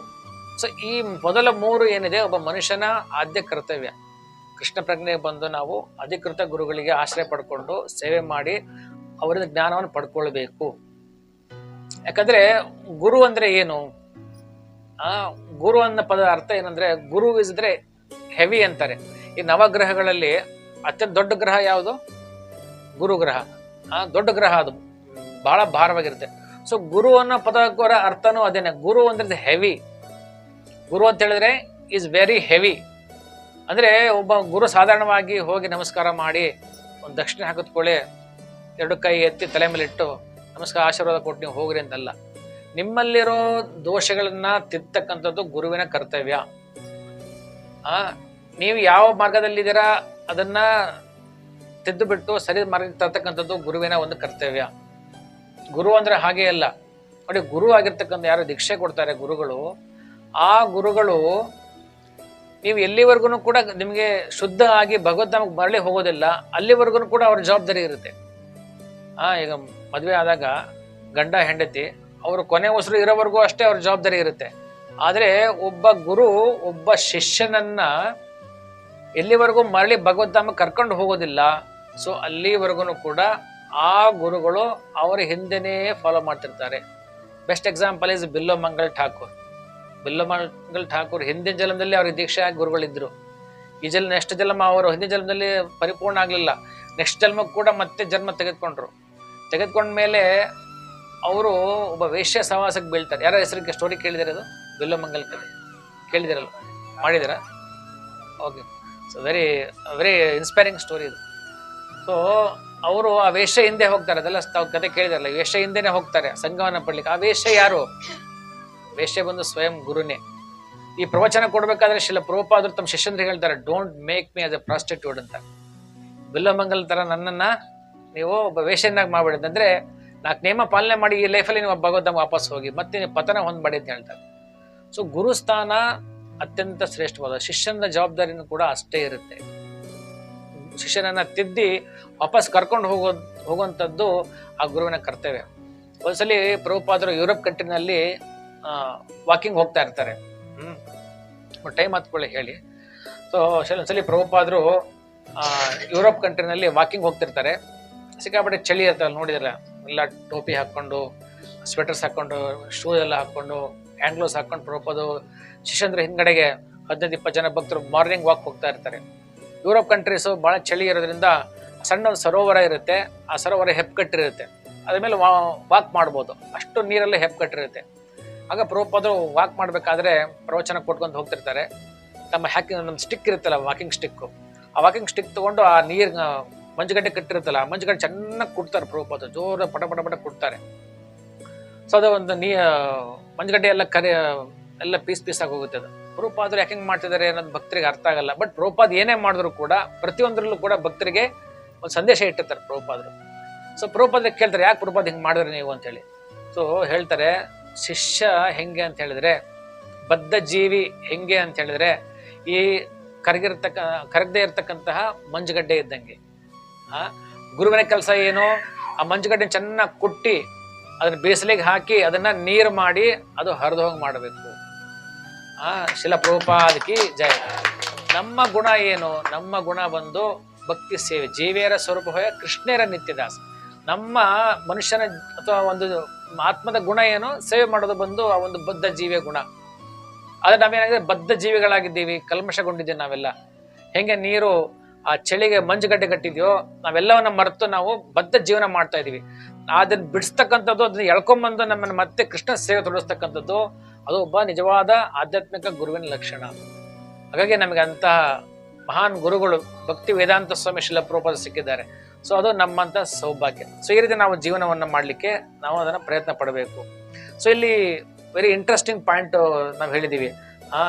[SPEAKER 1] ಸೊ ಈ ಮೊದಲ 3 ಏನಿದೆ ಒಬ್ಬ ಮನುಷ್ಯನ ಆದ್ಯ ಕರ್ತವ್ಯ. ಕೃಷ್ಣ ಪ್ರಜ್ಞೆಗೆ ಬಂದು ನಾವು ಅಧಿಕೃತ ಗುರುಗಳಿಗೆ ಆಶ್ರಯ ಪಡ್ಕೊಂಡು ಸೇವೆ ಮಾಡಿ ಅವರಿಂದ ಜ್ಞಾನವನ್ನು ಪಡ್ಕೊಳ್ಬೇಕು. ಯಾಕಂದ್ರೆ ಗುರು ಅಂದ್ರೆ ಏನು, ಗುರು ಅನ್ನೋ ಪದ ಅರ್ಥ ಏನಂದ್ರೆ ಗುರು ಇದ್ರೆ ಹೆವಿ ಅಂತಾರೆ. ಈ ನವಗ್ರಹಗಳಲ್ಲಿ ಅತ್ಯಂತ ದೊಡ್ಡ ಗ್ರಹ ಯಾವುದು? ಗುರು ಗ್ರಹ. ದೊಡ್ಡ ಗ್ರಹ, ಅದು ಬಹಳ ಭಾರವಾಗಿರುತ್ತೆ. ಸೊ ಗುರು ಅನ್ನೋ ಪದಕ್ಕರ ಅರ್ಥನೂ ಅದೇನೆ. ಗುರು ಅಂದ್ರೆ ಹೆವಿ. ಗುರು ಅಂತ ಹೇಳಿದ್ರೆ ಈಸ್ ವೆರಿ ಹೆವಿ. ಅಂದ್ರೆ ಒಬ್ಬ ಗುರು ಸಾಧಾರಣವಾಗಿ ಹೋಗಿ ನಮಸ್ಕಾರ ಮಾಡಿ ಒಂದು ದಕ್ಷಿಣೆ ಹಾಕಿದ್ಕೊಳ್ಳಿ, 2 ಕೈ ಎತ್ತಿ ತಲೆ ಮೇಲೆ ಇಟ್ಟು ನಮಸ್ಕಾರ ಆಶೀರ್ವಾದ ಕೊಟ್ಟು ನೀವು ಹೋಗ್ರಿ ಅಂತಲ್ಲ. ನಿಮ್ಮಲ್ಲಿರೋ ದೋಷಗಳನ್ನ ತಿರ್ತಕ್ಕಂಥದ್ದು ಗುರುವಿನ ಕರ್ತವ್ಯ. ನೀವು ಯಾವ ಮಾರ್ಗದಲ್ಲಿದ್ದೀರಾ ಅದನ್ನ ತಿದ್ದು ಬಿಟ್ಟು ಸರಿ ಮಾರ್ಗಕ್ಕೆ ತರ್ತಕ್ಕಂಥದ್ದು ಗುರುವಿನ ಒಂದು ಕರ್ತವ್ಯ. ಗುರು ಅಂದ್ರೆ ಹಾಗೆ ಅಲ್ಲ ನೋಡಿ. ಗುರು ಆಗಿರ್ತಕ್ಕಂಥ ಯಾರು ದೀಕ್ಷೆ ಕೊಡ್ತಾರೆ ಗುರುಗಳು, ಆ ಗುರುಗಳು ನೀವು ಎಲ್ಲಿವರೆಗೂ ಕೂಡ ನಿಮಗೆ ಶುದ್ಧ ಆಗಿ ಭಗವದ್ಧಾಮಕ್ಕೆ ಮರಳಿ ಹೋಗೋದಿಲ್ಲ, ಅಲ್ಲಿವರೆಗೂ ಕೂಡ ಅವ್ರ ಜವಾಬ್ದಾರಿ ಇರುತ್ತೆ. ಈಗ ಮದುವೆ ಆದಾಗ ಗಂಡ ಹೆಂಡತಿ ಅವರು ಕೊನೆ ಉಸಿರು ಇರೋವರೆಗೂ ಅಷ್ಟೇ ಅವ್ರ ಜವಾಬ್ದಾರಿ ಇರುತ್ತೆ. ಆದರೆ ಒಬ್ಬ ಗುರು ಒಬ್ಬ ಶಿಷ್ಯನನ್ನ ಎಲ್ಲಿವರೆಗೂ ಮರಳಿ ಭಗವದ್ಧಾಮಕ್ಕೆ ಕರ್ಕೊಂಡು ಹೋಗೋದಿಲ್ಲ. ಸೊ ಅಲ್ಲಿವರೆಗೂ ಕೂಡ ಆ ಗುರುಗಳು ಅವರ ಹಿಂದೆನೇ ಫಾಲೋ ಮಾಡ್ತಿರ್ತಾರೆ. Best example is Billo Mangal Thakur. Billo Mangal Thakur ಹಿಂದಿನ ಜನ್ಮದಲ್ಲಿ ಅವ್ರಿಗೆ ದೀಕ್ಷೆ ಆಗಿ ಗುರುಗಳಿದ್ರು. ಈ ನೆಕ್ಸ್ಟ್ ಜನ್ಮ ಅವರು ಹಿಂದಿನ ಜನ್ಮದಲ್ಲಿ ಪರಿಪೂರ್ಣ ಆಗಲಿಲ್ಲ. ನೆಕ್ಸ್ಟ್ ಜನ್ಮಕ್ಕೆ ಕೂಡ ಮತ್ತೆ ಜನ್ಮ ತೆಗೆದುಕೊಂಡ ಮೇಲೆ ಅವರು ಒಬ್ಬ ವೇಶ್ಯ ಸಹವಾಸಕ್ಕೆ ಬೀಳ್ತಾರೆ. ಯಾರ ಹೆಸರಿಗೆ ಸ್ಟೋರಿ ಕೇಳಿದಿರೋದು? ಬಿಲ್ಲೋ ಮಂಗಲ್ ಕಥೆ ಕೇಳಿದಿರಲ್ಲ, ಮಾಡಿದಿರಾ? Okay. So very very inspiring story ಇದು. ಸೊ ಅವರು ಆ ವೇಶ್ಯ ಹಿಂದೆ ಹೋಗ್ತಾರೆ, ಅದೆಲ್ಲ ತಾವು ಕತೆ ಕೇಳಿದಾರಲ್ಲ, ವೇಶ್ಯ ಹಿಂದೆನೆ ಹೋಗ್ತಾರೆ ಸಂಘವನ್ನ ಪಡ್ಲಿಕ್ಕೆ. ಆ ವೇಶ್ಯ ಯಾರು? ವೇಶ್ಯ ಬಂದು ಸ್ವಯಂ ಗುರುನೇ. ಈ ಪ್ರವಚನ ಕೊಡ್ಬೇಕಾದ್ರೆ ಶಿಲ ಪ್ರಭುಪಾದರು ತಮ್ಮ ಶಿಷ್ಯಂದ್ರಿಗೆ ಹೇಳ್ತಾರೆ, don't make me as A prostitute ಅಂತ. ಬಿಲ್ಲೋ ಮಂಗಲ್ ತರ ನನ್ನನ್ನ ನೀವು ಒಬ್ಬ ವೇಶ್ಯನಾಗಿ ಮಾಡ್ಬೇಡಿ. ಅಂದ್ರೆ ನಾಲ್ಕು ನೇಮ ಪಾಲನೆ ಮಾಡಿ ಈ ಲೈಫಲ್ಲಿ ನೀವು ಭಗವಂತ ವಾಪಸ್ ಹೋಗಿ ಮತ್ತೆ ನೀವು ಪತನ ಹೊಂದಬೇಡಿ ಅಂತ ಹೇಳ್ತಾರೆ. ಸೊ ಗುರುಸ್ಥಾನ ಅತ್ಯಂತ ಶ್ರೇಷ್ಠವಾದ, ಶಿಷ್ಯನ ಜವಾಬ್ದಾರಿನೂ ಕೂಡ ಅಷ್ಟೇ ಇರುತ್ತೆ. ಶಿಷ್ಯನನ್ನ ತಿದ್ದಿ ವಾಪಸ್ ಕರ್ಕೊಂಡು ಹೋಗುವಂಥದ್ದು ಆ ಗುರುವಿನ ಕರ್ತವ್ಯ. ಒಂದ್ಸಲಿ ಪ್ರಭುಪಾದರು ಯುರೋಪ್ ಕಂಟ್ರಿನಲ್ಲಿ ವಾಕಿಂಗ್ ಹೋಗ್ತಾ ಇರ್ತಾರೆ. ಟೈಮ್ ಹತ್ಕೊಳ್ಳಿ ಹೇಳಿ. ಸೊ ಒಂದ್ಸಲಿ ಪ್ರಭುಪಾದರು ಯುರೋಪ್ ಕಂಟ್ರಿನಲ್ಲಿ ವಾಕಿಂಗ್ ಹೋಗ್ತಿರ್ತಾರೆ. ಸಿಕ್ಕಾಪಟ್ಟೆ ಚಳಿ ಇರ್ತಾರೆ, ನೋಡಿದ್ರೆ ಎಲ್ಲ ಟೋಪಿ ಹಾಕೊಂಡು, ಸ್ವೆಟರ್ಸ್ ಹಾಕೊಂಡು, ಶೂ ಎಲ್ಲ ಹಾಕೊಂಡು, ಹ್ಯಾಂಡ್ ಗ್ಲೌಸ್ ಹಾಕೊಂಡು ಪ್ರಭುಪಾದರು ಶಿಷ್ಯಂದ್ರ ಹಿಂದ್ಗಡೆಗೆ 15-20 ಜನ ಭಕ್ತರು ಮಾರ್ನಿಂಗ್ ವಾಕ್ ಹೋಗ್ತಾ ಇರ್ತಾರೆ. ಯುರೋಪ್ ಕಂಟ್ರೀಸು ಭಾಳ ಚಳಿ ಇರೋದ್ರಿಂದ ಸಣ್ಣ ಒಂದು ಸರೋವರ ಇರುತ್ತೆ. ಆ ಸರೋವರ ಹೆಪ್ಪುಕಟ್ಟಿರುತ್ತೆ, ಅದ್ರ ಮೇಲೆ ವಾಕ್ ಮಾಡ್ಬೋದು, ಅಷ್ಟು ನೀರಲ್ಲೇ ಹೆಪ್ಪುಕಟ್ಟಿರುತ್ತೆ. ಆಗ ಪ್ರಭುಪಾದರು ವಾಕ್ ಮಾಡಬೇಕಾದ್ರೆ ಪ್ರವಚನ ಕೊಟ್ಕೊಂಡು ಹೋಗ್ತಿರ್ತಾರೆ. ನಮ್ಮ ಸ್ಟಿಕ್ ಇರುತ್ತಲ್ಲ, ವಾಕಿಂಗ್ ಸ್ಟಿಕ್ಕು, ಆ ವಾಕಿಂಗ್ ಸ್ಟಿಕ್ ತಗೊಂಡು ಆ ನೀರು ಮಂಜುಗಡ್ಡೆ ಕಟ್ಟಿರುತ್ತಲ್ಲ, ಆ ಮಂಜುಗಡ್ಡೆ ಚೆನ್ನಾಗಿ ಕುಟ್ತಾರೆ ಪ್ರಭುಪಾದರು, ಜೋರ ಪಟ ಪಟ ಪಟ ಕುಟ್ತಾರೆ. ಸೊ ಅದು ಒಂದು ಮಂಜುಗಡ್ಡೆ ಎಲ್ಲ ಪೀಸ್ ಆಗಿ ಹೋಗುತ್ತೆ. ಅದು ಪ್ರಭುಪಾದರು ಯಾಕೆ ಮಾಡ್ತಿದ್ದಾರೆ ಅನ್ನೋದು ಭಕ್ತರಿಗೆ ಅರ್ಥ ಆಗಲ್ಲ. ಬಟ್ ಪ್ರಭುಪಾದ್ ಏನೇ ಮಾಡಿದ್ರು ಕೂಡ ಪ್ರತಿಯೊಂದರಲ್ಲೂ ಕೂಡ ಭಕ್ತರಿಗೆ ಒಂದು ಸಂದೇಶ ಇಟ್ಟಿರ್ತಾರೆ ಪ್ರಭುಪಾದರು. ಸೊ ಪ್ರಭುಪಾದ ಕೇಳ್ತಾರೆ, ಯಾಕೆ ಪ್ರಭುಪಾದ್ ಹಿಂಗೆ ಮಾಡಿದ್ರಿ ನೀವು ಅಂತೇಳಿ. ಸೊ ಹೇಳ್ತಾರೆ, ಶಿಷ್ಯ ಹೆಂಗೆ ಅಂತ ಹೇಳಿದ್ರೆ, ಬದ್ಧ ಜೀವಿ ಹೆಂಗೆ ಅಂತ ಹೇಳಿದ್ರೆ, ಈ ಕರಗದೇ ಇರ್ತಕ್ಕಂತಹ ಮಂಜುಗಡ್ಡೆ ಇದ್ದಂಗೆ. ಗುರುವಿನ ಕೆಲಸ ಏನು, ಆ ಮಂಜುಗಡ್ಡೆ ಚೆನ್ನಾಗಿ ಕುಟ್ಟಿ ಅದನ್ನ ಬೇಸಲಿಗೆ ಹಾಕಿ ಅದನ್ನ ನೀರು ಮಾಡಿ ಅದು ಹರಿದು ಹೋಗಿ ಮಾಡಬೇಕು. ಶಿಲ ಪ್ರಭುಪಾದಕಿ ಜಯ. ನಮ್ಮ ಗುಣ ಏನು, ನಮ್ಮ ಗುಣ ಬಂದು ಭಕ್ತಿ ಸೇವೆ, ಜೀವಿಯರ ಸ್ವರೂಪ ಹೋಯ ಕೃಷ್ಣೇರ ನಿತ್ಯದಾಸ. ನಮ್ಮ ಮನುಷ್ಯನ ಅಥವಾ ಒಂದು ಆತ್ಮದ ಗುಣ ಏನು, ಸೇವೆ ಮಾಡೋದು ಬಂದು ಆ ಒಂದು ಬದ್ಧ ಜೀವಿಯ ಗುಣ. ಆದ್ರೆ ನಾವೇನಾಗಿದೆ, ಬದ್ಧ ಜೀವಿಗಳಾಗಿದ್ದೀವಿ, ಕಲ್ಮಶಗೊಂಡಿದ್ದೀವಿ ನಾವೆಲ್ಲ. ಹೆಂಗೆ ನೀರು ಆ ಚಳಿಗೆ ಮಂಜುಗಡ್ಡೆ ಕಟ್ಟಿದ್ಯೋ, ನಾವೆಲ್ಲವನ್ನ ಮರೆತು ನಾವು ಬದ್ಧ ಜೀವನ ಮಾಡ್ತಾ ಇದೀವಿ. ಅದನ್ನ ಬಿಡಿಸ್ತಕ್ಕಂಥದ್ದು, ಅದನ್ನ ಎಳ್ಕೊಂಬಂದು ನಮ್ಮನ್ನು ಮತ್ತೆ ಕೃಷ್ಣ ಸೇವೆ ತೊಡಗಿಸ್ತಕ್ಕಂಥದ್ದು, ಅದು ಒಬ್ಬ ನಿಜವಾದ ಆಧ್ಯಾತ್ಮಿಕ ಗುರುವಿನ ಲಕ್ಷಣ. ಹಾಗಾಗಿ ನಮಗೆ ಅಂತಹ ಮಹಾನ್ ಗುರುಗಳು ಭಕ್ತಿ ವೇದಾಂತ ಸ್ವಾಮಿ ಶಿಲ ಪ್ರಭುಪಾದ ಸಿಕ್ಕಿದ್ದಾರೆ. ಸೊ ಅದು ನಮ್ಮಂತ ಸೌಭಾಗ್ಯ. ಸೊ ಈ ರೀತಿ ನಾವು ಜೀವನವನ್ನು ಮಾಡಲಿಕ್ಕೆ ನಾವು ಅದನ್ನ ಪ್ರಯತ್ನ ಪಡಬೇಕು. ಸೊ ಇಲ್ಲಿ ವೆರಿ ಇಂಟ್ರೆಸ್ಟಿಂಗ್ ಪಾಯಿಂಟ್ ನಾವು ಹೇಳಿದೀವಿ.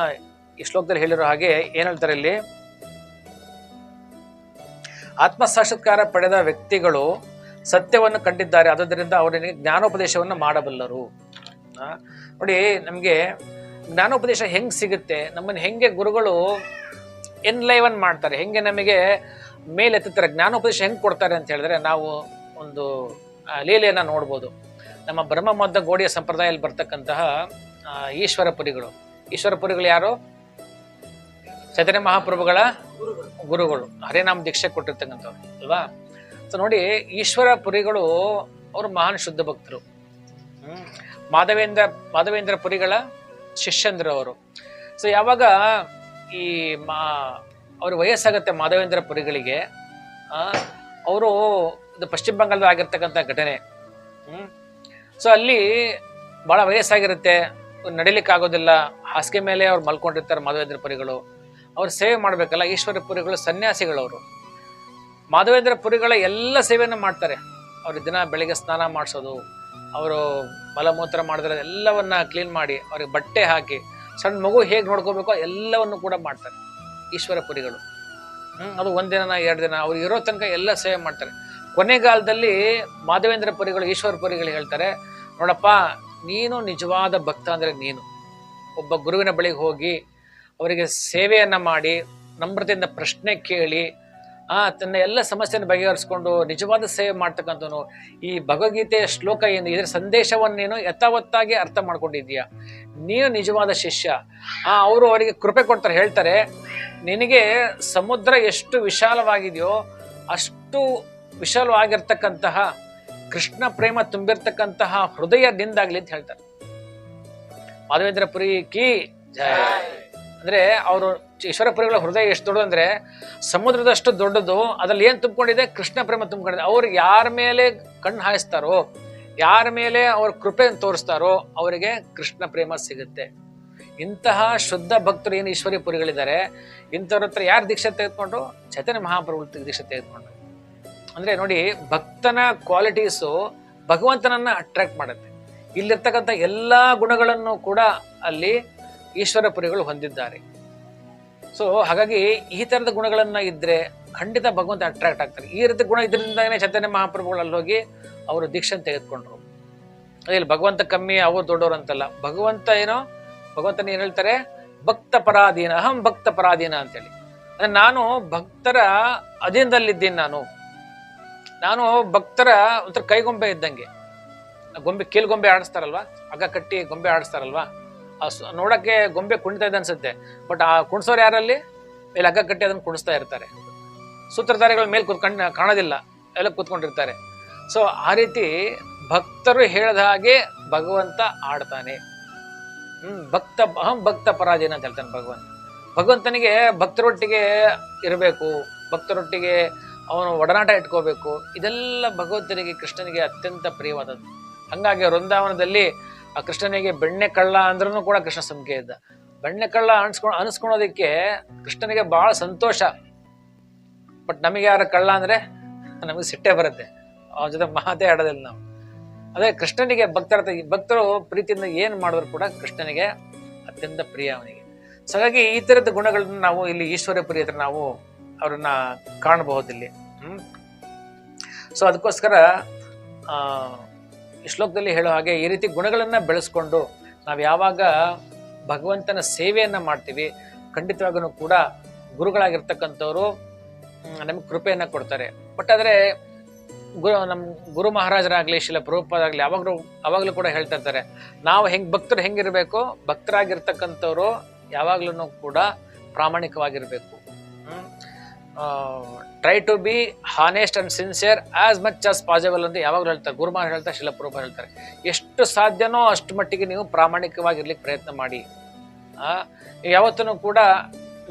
[SPEAKER 1] ಈ ಶ್ಲೋಕದಲ್ಲಿ ಹೇಳಿರೋ ಹಾಗೆ ಏನ್ ಹೇಳ್ತಾರೆ ಇಲ್ಲಿ, ಆತ್ಮ ಸಾಕ್ಷಾತ್ಕಾರ ಪಡೆದ ವ್ಯಕ್ತಿಗಳು ಸತ್ಯವನ್ನು ಕಂಡಿದ್ದಾರೆ, ಆದ್ದರಿಂದ ಅವರಿಗೆ ಜ್ಞಾನೋಪದೇಶವನ್ನು ಮಾಡಬಲ್ಲರು. ನೋಡಿ, ನಮ್ಗೆ ಜ್ಞಾನೋಪದೇಶ ಹೆಂಗ್ ಸಿಗುತ್ತೆ, ನಮ್ಮನ್ನು ಹೆಂಗೆ ಗುರುಗಳು ಎನ್ಲೈವನ್ ಮಾಡ್ತಾರೆ, ಹೆಂಗೆ ನಮಗೆ ಮೇಲೆತ್ತಾರೆ, ಜ್ಞಾನೋಪದೇಶ ಹೆಂಗ್ ಕೊಡ್ತಾರೆ ಅಂತ ಹೇಳಿದ್ರೆ, ನಾವು ಒಂದು ಲೀಲೆಯನ್ನ ನೋಡ್ಬೋದು. ನಮ್ಮ ಬ್ರಹ್ಮಮಧ್ಯ ಗೋಡಿಯ ಸಂಪ್ರದಾಯದಲ್ಲಿ ಬರ್ತಕ್ಕಂತಹ ಈಶ್ವರಪುರಿಗಳು ಯಾರು? ಚೈತನ್ಯ ಮಹಾಪ್ರಭುಗಳ ಗುರುಗಳು, ಹರೇನಾಮ ದೀಕ್ಷೆ ಕೊಟ್ಟಿರ್ತಕ್ಕಂಥವ್ರು ಅಲ್ವಾ. ಸೊ ನೋಡಿ, ಈಶ್ವರಪುರಿಗಳು ಅವರು ಮಹಾನ್ ಶುದ್ಧ ಭಕ್ತರು. ಮಾಧವೇಂದ್ರ ಪುರಿಗಳ ಶಿಷ್ಯಂದ್ರು ಅವರು. ಸೊ ಯಾವಾಗ ಈ ಅವ್ರ ವಯಸ್ಸಾಗತ್ತೆ ಮಾಧವೇಂದ್ರ ಪುರಿಗಳಿಗೆ, ಅವರು ಇದು ಪಶ್ಚಿಮ ಬಂಗಾಳದ ಆಗಿರ್ತಕ್ಕಂಥ ಘಟನೆ. ಸೊ ಅಲ್ಲಿ ಬಹಳ ವಯಸ್ಸಾಗಿರುತ್ತೆ, ನಡಿಲಿಕ್ಕೆ ಆಗೋದಿಲ್ಲ, ಹಾಸಿಗೆ ಮೇಲೆ ಅವ್ರು ಮಲ್ಕೊಂಡಿರ್ತಾರೆ ಮಾಧವೇಂದ್ರ ಪುರಿಗಳು. ಅವ್ರು ಸೇವೆ ಮಾಡ್ಬೇಕಲ್ಲ, ಈಶ್ವರ ಪುರಿಗಳು ಸನ್ಯಾಸಿಗಳವರು. ಮಾಧವೇಂದ್ರ ಪುರಿಗಳ ಎಲ್ಲ ಸೇವೆಯನ್ನು ಮಾಡ್ತಾರೆ. ಅವ್ರ ದಿನ ಬೆಳಿಗ್ಗೆ ಸ್ನಾನ ಮಾಡಿಸೋದು, ಅವರು ಮಲಮೂತ್ರ ಮಾಡಿದ್ರೆ ಎಲ್ಲವನ್ನ ಕ್ಲೀನ್ ಮಾಡಿ, ಅವ್ರಿಗೆ ಬಟ್ಟೆ ಹಾಕಿ, ಸಣ್ಣ ಮಗು ಹೇಗೆ ನೋಡ್ಕೋಬೇಕೋ ಎಲ್ಲವನ್ನು ಕೂಡ ಮಾಡ್ತಾರೆ ಈಶ್ವರ ಪುರಿಗಳು. ಅದು 1 ದಿನ 2 ದಿನ ಅವ್ರು ಇರೋ ತನಕ ಎಲ್ಲ ಸೇವೆ ಮಾಡ್ತಾರೆ. ಕೊನೆಗಾಲದಲ್ಲಿ ಮಾಧವೇಂದ್ರ ಪುರಿಗಳು ಈಶ್ವರ ಪುರಿಗಳು ಹೇಳ್ತಾರೆ, ನೋಡಪ್ಪ, ನೀನು ನಿಜವಾದ ಭಕ್ತ ಅಂದ್ರೆ ನೀನು ಒಬ್ಬ ಗುರುವಿನ ಬಳಿಗೆ ಹೋಗಿ ಅವರಿಗೆ ಸೇವೆಯನ್ನ ಮಾಡಿ, ನಮ್ರತೆಯಿಂದ ಪ್ರಶ್ನೆ ಕೇಳಿ, ತನ್ನ ಎಲ್ಲ ಸಮಸ್ಯೆಯನ್ನು ಬಗೆಹರಿಸ್ಕೊಂಡು ನಿಜವಾದ ಸೇವೆ ಮಾಡ್ತಕ್ಕಂಥವನು. ಈ ಭಗವದ್ಗೀತೆಯ ಶ್ಲೋಕ ಏನು, ಇದರ ಸಂದೇಶವನ್ನು ನೀನು ಯಥಾವತ್ತಾಗಿ ಅರ್ಥ ಮಾಡ್ಕೊಂಡಿದ್ದೀಯಾ, ನೀನು ನಿಜವಾದ ಶಿಷ್ಯ. ಅವರು ಅವರಿಗೆ ಕೃಪೆ ಕೊಡ್ತಾರೆ, ಹೇಳ್ತಾರೆ, ನಿನಗೆ ಸಮುದ್ರ ಎಷ್ಟು ವಿಶಾಲವಾಗಿದೆಯೋ ಅಷ್ಟು ವಿಶಾಲವಾಗಿರ್ತಕ್ಕಂತಹ ಕೃಷ್ಣ ಪ್ರೇಮ ತುಂಬಿರ್ತಕ್ಕಂತಹ ಹೃದಯ ನಿಂದಾಗ್ಲಿ ಅಂತ ಹೇಳ್ತಾರೆ. ಮಾಧವೇಂದ್ರ ಪುರಿ ಕಿ ಜಯ. ಅಂದ್ರೆ ಅವರು ಈಶ್ವರಪುರಿಗಳ ಹೃದಯ ಎಷ್ಟು ದೊಡ್ಡದು ಅಂದ್ರೆ ಸಮುದ್ರದಷ್ಟು ದೊಡ್ಡದು. ಅದ್ರಲ್ಲಿ ಏನ್ ತುಂಬಿಕೊಂಡಿದೆ? ಕೃಷ್ಣ ಪ್ರೇಮ ತುಂಬಿಕೊಂಡಿದೆ. ಅವ್ರು ಯಾರ ಮೇಲೆ ಕಣ್ಣು ಹಾಯಿಸ್ತಾರೋ, ಯಾರ ಮೇಲೆ ಅವ್ರ ಕೃಪೆ ತೋರಿಸ್ತಾರೋ ಅವರಿಗೆ ಕೃಷ್ಣ ಪ್ರೇಮ ಸಿಗುತ್ತೆ. ಇಂತಹ ಶುದ್ಧ ಭಕ್ತರು ಏನು ಈಶ್ವರಿ ಪುರಿಗಳಿದ್ದಾರೆ, ಇಂಥವ್ರ ಹತ್ರ ಯಾರು ದೀಕ್ಷೆ ತೆಗೆದುಕೊಂಡು? ಚೈತನ್ಯ ಮಹಾಪ್ರಭು ದೀಕ್ಷೆ ತೆಗೆದುಕೊಂಡು. ಅಂದ್ರೆ ನೋಡಿ, ಭಕ್ತನ ಕ್ವಾಲಿಟೀಸು ಭಗವಂತನನ್ನ ಅಟ್ರಾಕ್ಟ್ ಮಾಡುತ್ತೆ. ಇಲ್ಲಿರ್ತಕ್ಕಂಥ ಎಲ್ಲಾ ಗುಣಗಳನ್ನು ಕೂಡ ಅಲ್ಲಿ ಈಶ್ವರ ಪುರಿಗಳು ಹೊಂದಿದ್ದಾರೆ. ಸೊ ಹಾಗಾಗಿ ಈ ತರದ ಗುಣಗಳನ್ನ ಇದ್ರೆ ಖಂಡಿತ ಭಗವಂತ ಅಟ್ರಾಕ್ಟ್ ಆಗ್ತಾರೆ. ಈ ರೀತಿ ಗುಣ ಇದರಿಂದಾನೇ ಚೈತನ್ಯ ಮಹಾಪ್ರಭುಗಳಲ್ಲಿ ಹೋಗಿ ಅವರು ದೀಕ್ಷೆನ ತೆಗೆದುಕೊಂಡ್ರು. ಅದಿಲ್ಲ ಭಗವಂತ ಕಮ್ಮಿ ಅವ್ರು ದೊಡ್ಡವರು ಅಂತಲ್ಲ. ಭಗವಂತನ ಏನ್ ಹೇಳ್ತಾರೆ, ಭಕ್ತ ಪರಾಧೀನ, ಅಹಂ ಭಕ್ತ ಪರಾಧೀನ ಅಂತೇಳಿ. ಅಂದ್ರೆ ನಾನು ಭಕ್ತರ ಅಧೀನದಲ್ಲಿದ್ದೀನಿ. ನಾನು ಭಕ್ತರ ಒಂಥರ ಕೈಗೊಂಬೆ ಇದ್ದಂಗೆ. ಗೊಂಬೆ ಕೀಲ್ಗೊಂಬೆ ಆಡಿಸ್ತಾರಲ್ವಾ, ಹಗ್ಗ ಕಟ್ಟಿ ಗೊಂಬೆ ಆಡಿಸ್ತಾರಲ್ವಾ, ನೋಡಕ್ಕೆ ಗೊಂಬೆ ಕುಣಿತಾ ಇದೆ ಅನ್ಸುತ್ತೆ. ಬಟ್ ಆ ಕುಣಿಸೋರು ಯಾರಲ್ಲಿ, ಮೇಲೆ ಹಗ್ಗ ಕಟ್ಟಿ ಅದನ್ನು ಕುಣಿಸ್ತಾ ಇರ್ತಾರೆ. ಸೂತ್ರಧಾರಿಗಳ ಮೇಲೆ ಕಾಣೋದಿಲ್ಲ, ಎಲ್ಲ ಕೂತ್ಕೊಂಡಿರ್ತಾರೆ. ಸೊ ಆ ರೀತಿ ಭಕ್ತರು ಹೇಳಿದ ಹಾಗೆ ಭಗವಂತ ಆಡ್ತಾನೆ. ಅಹಂ ಭಕ್ತ ಪರಾಧೀನ ಅಂತ ಹೇಳ್ತಾನೆ ಭಗವಂತ. ಭಗವಂತನಿಗೆ ಭಕ್ತರೊಟ್ಟಿಗೆ ಇರಬೇಕು, ಭಕ್ತರೊಟ್ಟಿಗೆ ಅವನು ಒಡನಾಟ ಇಟ್ಕೋಬೇಕು. ಇದೆಲ್ಲ ಭಗವಂತನಿಗೆ, ಕೃಷ್ಣನಿಗೆ ಅತ್ಯಂತ ಪ್ರಿಯವಾದದ್ದು. ಹಂಗಾಗಿ ವೃಂದಾವನದಲ್ಲಿ ಆ ಕೃಷ್ಣನಿಗೆ ಬೆಣ್ಣೆ ಕಳ್ಳ ಅಂದ್ರೂ ಕೂಡ ಕೃಷ್ಣ ಸಂಖ್ಯೆ ಇದ್ದ. ಬೆಣ್ಣೆ ಕಳ್ಳ ಅನಿಸ್ಕೊಳೋದಕ್ಕೆ ಕೃಷ್ಣನಿಗೆ ಬಹಳ ಸಂತೋಷ. ಬಟ್ ನಮಗೆ ಯಾರ ಕಳ್ಳ ಅಂದ್ರೆ ನಮಗೆ ಸಿಟ್ಟೆ ಬರುತ್ತೆ, ಅವನ ಜೊತೆ ಮಾತೇ ಆಡೋದಿಲ್ಲ ನಾವು. ಅದೇ ಕೃಷ್ಣನಿಗೆ ಭಕ್ತರು ಪ್ರೀತಿಯಿಂದ ಏನ್ ಮಾಡಿದ್ರು ಕೂಡ ಕೃಷ್ಣನಿಗೆ ಅತ್ಯಂತ ಪ್ರಿಯ ಅವನಿಗೆ. ಸೊ ಹಾಗಾಗಿ ಈ ತರದ ಗುಣಗಳನ್ನ ನಾವು ಇಲ್ಲಿ ಈಶ್ವರಪುರಿ ಹತ್ರ ನಾವು ಅವ್ರನ್ನ ಕಾಣಬಹುದಿಲ್ಲಿ. ಸೊ ಅದಕ್ಕೋಸ್ಕರ ಈ ಶ್ಲೋಕದಲ್ಲಿ ಹೇಳೋ ಹಾಗೆ ಈ ರೀತಿ ಗುಣಗಳನ್ನ ಬೆಳೆಸ್ಕೊಂಡು ನಾವು ಯಾವಾಗ ಭಗವಂತನ ಸೇವೆಯನ್ನ ಮಾಡ್ತೀವಿ, ಖಂಡಿತವಾಗೂ ಕೂಡ ಗುರುಗಳಾಗಿರ್ತಕ್ಕಂಥವ್ರು ನಮ್ಗೆ ಕೃಪೆಯನ್ನ ಕೊಡ್ತಾರೆ. ಬಟ್ ಆದ್ರೆ ನಮ್ಮ ಗುರು ಮಹಾರಾಜರಾಗ್ಲಿ, ಶಿಲ ಪ್ರಭುಪಾದಾಗ್ಲಿ ಅವಾಗ್ಲೂ ಕೂಡ ಹೇಳ್ತಾ ಇರ್ತಾರೆ, ನಾವು ಭಕ್ತರು ಹೆಂಗಿರ್ಬೇಕು, ಭಕ್ತರಾಗಿರ್ತಕ್ಕಂಥವ್ರು ಯಾವಾಗ್ಲೂ ಕೂಡ ಪ್ರಾಮಾಣಿಕವಾಗಿರ್ಬೇಕು. Try to be honest and sincere as much as possible ಅಂತ ಯಾವಾಗಲೂ ಹೇಳ್ತಾರೆ. ಗುರು ಮಹಾರಾಜ್ ಹೇಳ್ತಾರೆ, ಶಿಲ ಪ್ರಭುಪಾದ ಹೇಳ್ತಾರೆ, ಎಷ್ಟು ಸಾಧ್ಯನೋ ಅಷ್ಟು ಮಟ್ಟಿಗೆ ನೀವು ಪ್ರಾಮಾಣಿಕವಾಗಿರ್ಲಿಕ್ಕೆ ಪ್ರಯತ್ನ ಮಾಡಿ. ಯಾವತ್ತೂ ಕೂಡ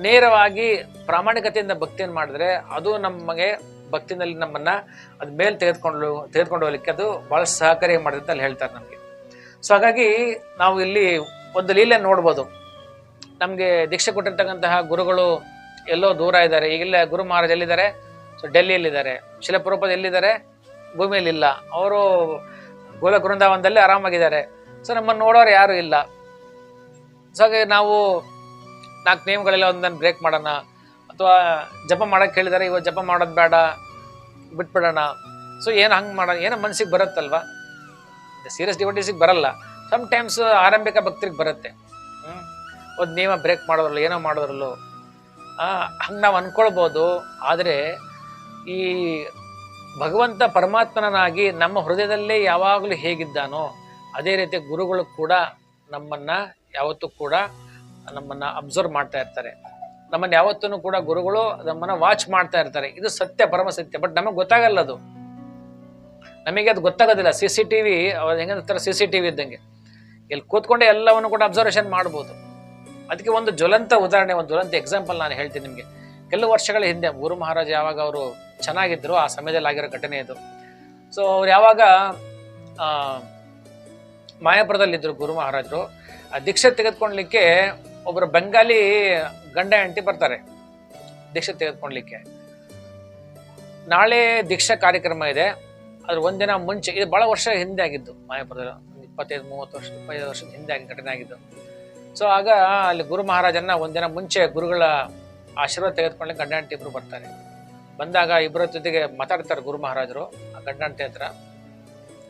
[SPEAKER 1] ನೇರವಾಗಿ ಪ್ರಾಮಾಣಿಕತೆಯಿಂದ ಭಕ್ತಿಯನ್ನು ಮಾಡಿದ್ರೆ ಅದು ನಮಗೆ ಭಕ್ತಿನಲ್ಲಿ ನಮ್ಮನ್ನ ಅದ್ ಮೇಲೆ ತೆಗೆದುಕೊಂಡು ಹೋಗ್ಲಿಕ್ಕೆ ಅದು ಬಹಳ ಸಹಕಾರಿ ಮಾಡಿದೆ ಅಲ್ಲಿ ಹೇಳ್ತಾರೆ ನಮ್ಗೆ. ಸೊ ಹಾಗಾಗಿ ನಾವು ಇಲ್ಲಿ ಒಂದು ಲೀಲೆ ನೋಡ್ಬೋದು. ನಮ್ಗೆ ದೀಕ್ಷೆ ಕೊಟ್ಟಿರ್ತಕ್ಕಂತಹ ಗುರುಗಳು ಎಲ್ಲೋ ದೂರ ಇದ್ದಾರೆ. ಈಗಿಲ್ಲ ಗುರು ಮಹಾರಾಜ್ ಎಲ್ಲಿದ್ದಾರೆ? ಸೊ ಡೆಲ್ಲಿಯಲ್ಲಿದ್ದಾರೆ. ಶಿಲ ಪ್ರಭುಪಾದ ಎಲ್ಲಿದ್ದಾರೆ? ಭೂಮಿಯಲ್ಲಿಲ್ಲ. ಅವರು ಗೋಲಕ ವೃಂದಾವನದಲ್ಲಿ ಆರಾಮಾಗಿದ್ದಾರೆ. ಸೊ ನಮ್ಮನ್ನು ನೋಡೋರು ಯಾರು ಇಲ್ಲ. ಸೊ ಹಾಗೆ ನಾವು 4 ನಿಯಮಗಳೆಲ್ಲ ಒಂದನ್ನು ಬ್ರೇಕ್ ಮಾಡೋಣ, ಅಥವಾ ಜಪ ಮಾಡಕ್ಕೆ ಹೇಳಿದಾರೆ, ಇವಾಗ ಜಪ ಮಾಡೋದು ಬೇಡ, ಬಿಟ್ಬಿಡೋಣ. ಸೊ ಏನು ಹಂಗೆ ಮಾಡೋಣ, ಏನೋ ಮನಸ್ಸಿಗೆ ಬರುತ್ತಲ್ವಾ. ಸೀರಿಯಸ್ ಡಿವೋಟೀಸಿಗೆ ಬರಲ್ಲ, ಸಮ್ಟೈಮ್ಸ್ ಆರಂಭಿಕ ಭಕ್ತರಿಗೆ ಬರುತ್ತೆ. ಒಂದು ನಿಯಮ ಬ್ರೇಕ್ ಮಾಡೋದ್ರಲ್ಲ, ಏನೋ ಮಾಡೋದ್ರಲ್ಲೂ ಹಂಗೆ ನಾವು ಅನ್ಕೊಳ್ಬೋದು. ಆದರೆ ಈ ಭಗವಂತ ಪರಮಾತ್ಮನಾಗಿ ನಮ್ಮ ಹೃದಯದಲ್ಲೇ ಯಾವಾಗಲೂ ಹೇಗಿದ್ದಾನೋ ಅದೇ ರೀತಿ ಗುರುಗಳು ಕೂಡ ನಮ್ಮನ್ನ ಯಾವತ್ತೂ ಕೂಡ ನಮ್ಮನ್ನ ಅಬ್ಸರ್ವ್ ಮಾಡ್ತಾ ಇರ್ತಾರೆ. ನಮ್ಮನ್ನ ಯಾವತ್ತೂ ಕೂಡ ಗುರುಗಳು ನಮ್ಮನ್ನ ವಾಚ್ ಮಾಡ್ತಾ ಇರ್ತಾರೆ. ಇದು ಸತ್ಯ, ಪರಮ ಸತ್ಯ. ಬಟ್ ನಮಗೆ ಗೊತ್ತಾಗಲ್ಲ ಅದು, ನಮಗೆ ಅದು ಗೊತ್ತಾಗೋದಿಲ್ಲ. CCTV ಅವ್ರು ಹೆಂಗಂತಾರೆ, CCTV ಇದ್ದಂಗೆ ಇಲ್ಲಿ ಕೂತ್ಕೊಂಡೆ ಎಲ್ಲವನ್ನು ಕೂಡ ಅಬ್ಸರ್ವೇಷನ್ ಮಾಡ್ಬೋದು. ಅದಕ್ಕೆ ಒಂದು ಜ್ವಲಂತ ಉದಾಹರಣೆ, ಒಂದು ಜ್ವಲಂತ ಎಕ್ಸಾಂಪಲ್ ನಾನು ಹೇಳ್ತೀನಿ ನಿಮಗೆ. ಕೆಲವು ವರ್ಷಗಳ ಹಿಂದೆ ಗುರು ಮಹಾರಾಜ್ ಯಾವಾಗ ಅವರು ಚೆನ್ನಾಗಿದ್ರು ಆ ಸಮಯದಲ್ಲಿ ಆಗಿರೋ ಘಟನೆ ಇದು. ಸೊ ಅವ್ರು ಯಾವಾಗ ಮಾಯಾಪುರದಲ್ಲಿದ್ದರು ಗುರು ಮಹಾರಾಜರು, ಆ ದೀಕ್ಷೆ ತೆಗೆದುಕೊಳ್ಲಿಕ್ಕೆ ಒಬ್ಬರು ಬೆಂಗಾಲಿ ಗಂಡ ಹೆಂಡತಿ ಬರ್ತಾರೆ ದೀಕ್ಷೆ ತೆಗೆದುಕೊಳ್ಲಿಕ್ಕೆ. ನಾಳೆ ದೀಕ್ಷಾ ಕಾರ್ಯಕ್ರಮ ಇದೆ, ಅದ್ರ ಒಂದಿನ ಮುಂಚೆ, ಇದು ಬಹಳ ವರ್ಷ ಹಿಂದೆ ಆಗಿದ್ದು, ಮಾಯಾಪುರದಲ್ಲಿ 25-30 ವರ್ಷದ ಹಿಂದೆ ಆಗಿ ಘಟನೆ ಆಗಿದ್ದು. ಸೊ ಆಗ ಅಲ್ಲಿ ಗುರು ಮಹಾರಾಜನ್ನ ಒಂದಿನ ಮುಂಚೆ ಗುರುಗಳ ಆಶೀರ್ವಾದ ತೆಗೆದುಕೊಳ್ಳಿಕ್ಕೆ ಗಂಡ ಹೆಂಡತಿ ಇಬ್ರು ಬರ್ತಾರೆ. ಬಂದಾಗ ಇಬ್ಬರ ಜೊತೆಗೆ ಮಾತಾಡ್ತಾರೆ ಗುರು ಮಹಾರಾಜರು ಆ ಗಂಡ ಹೆಂಡತಿ ಹತ್ರ.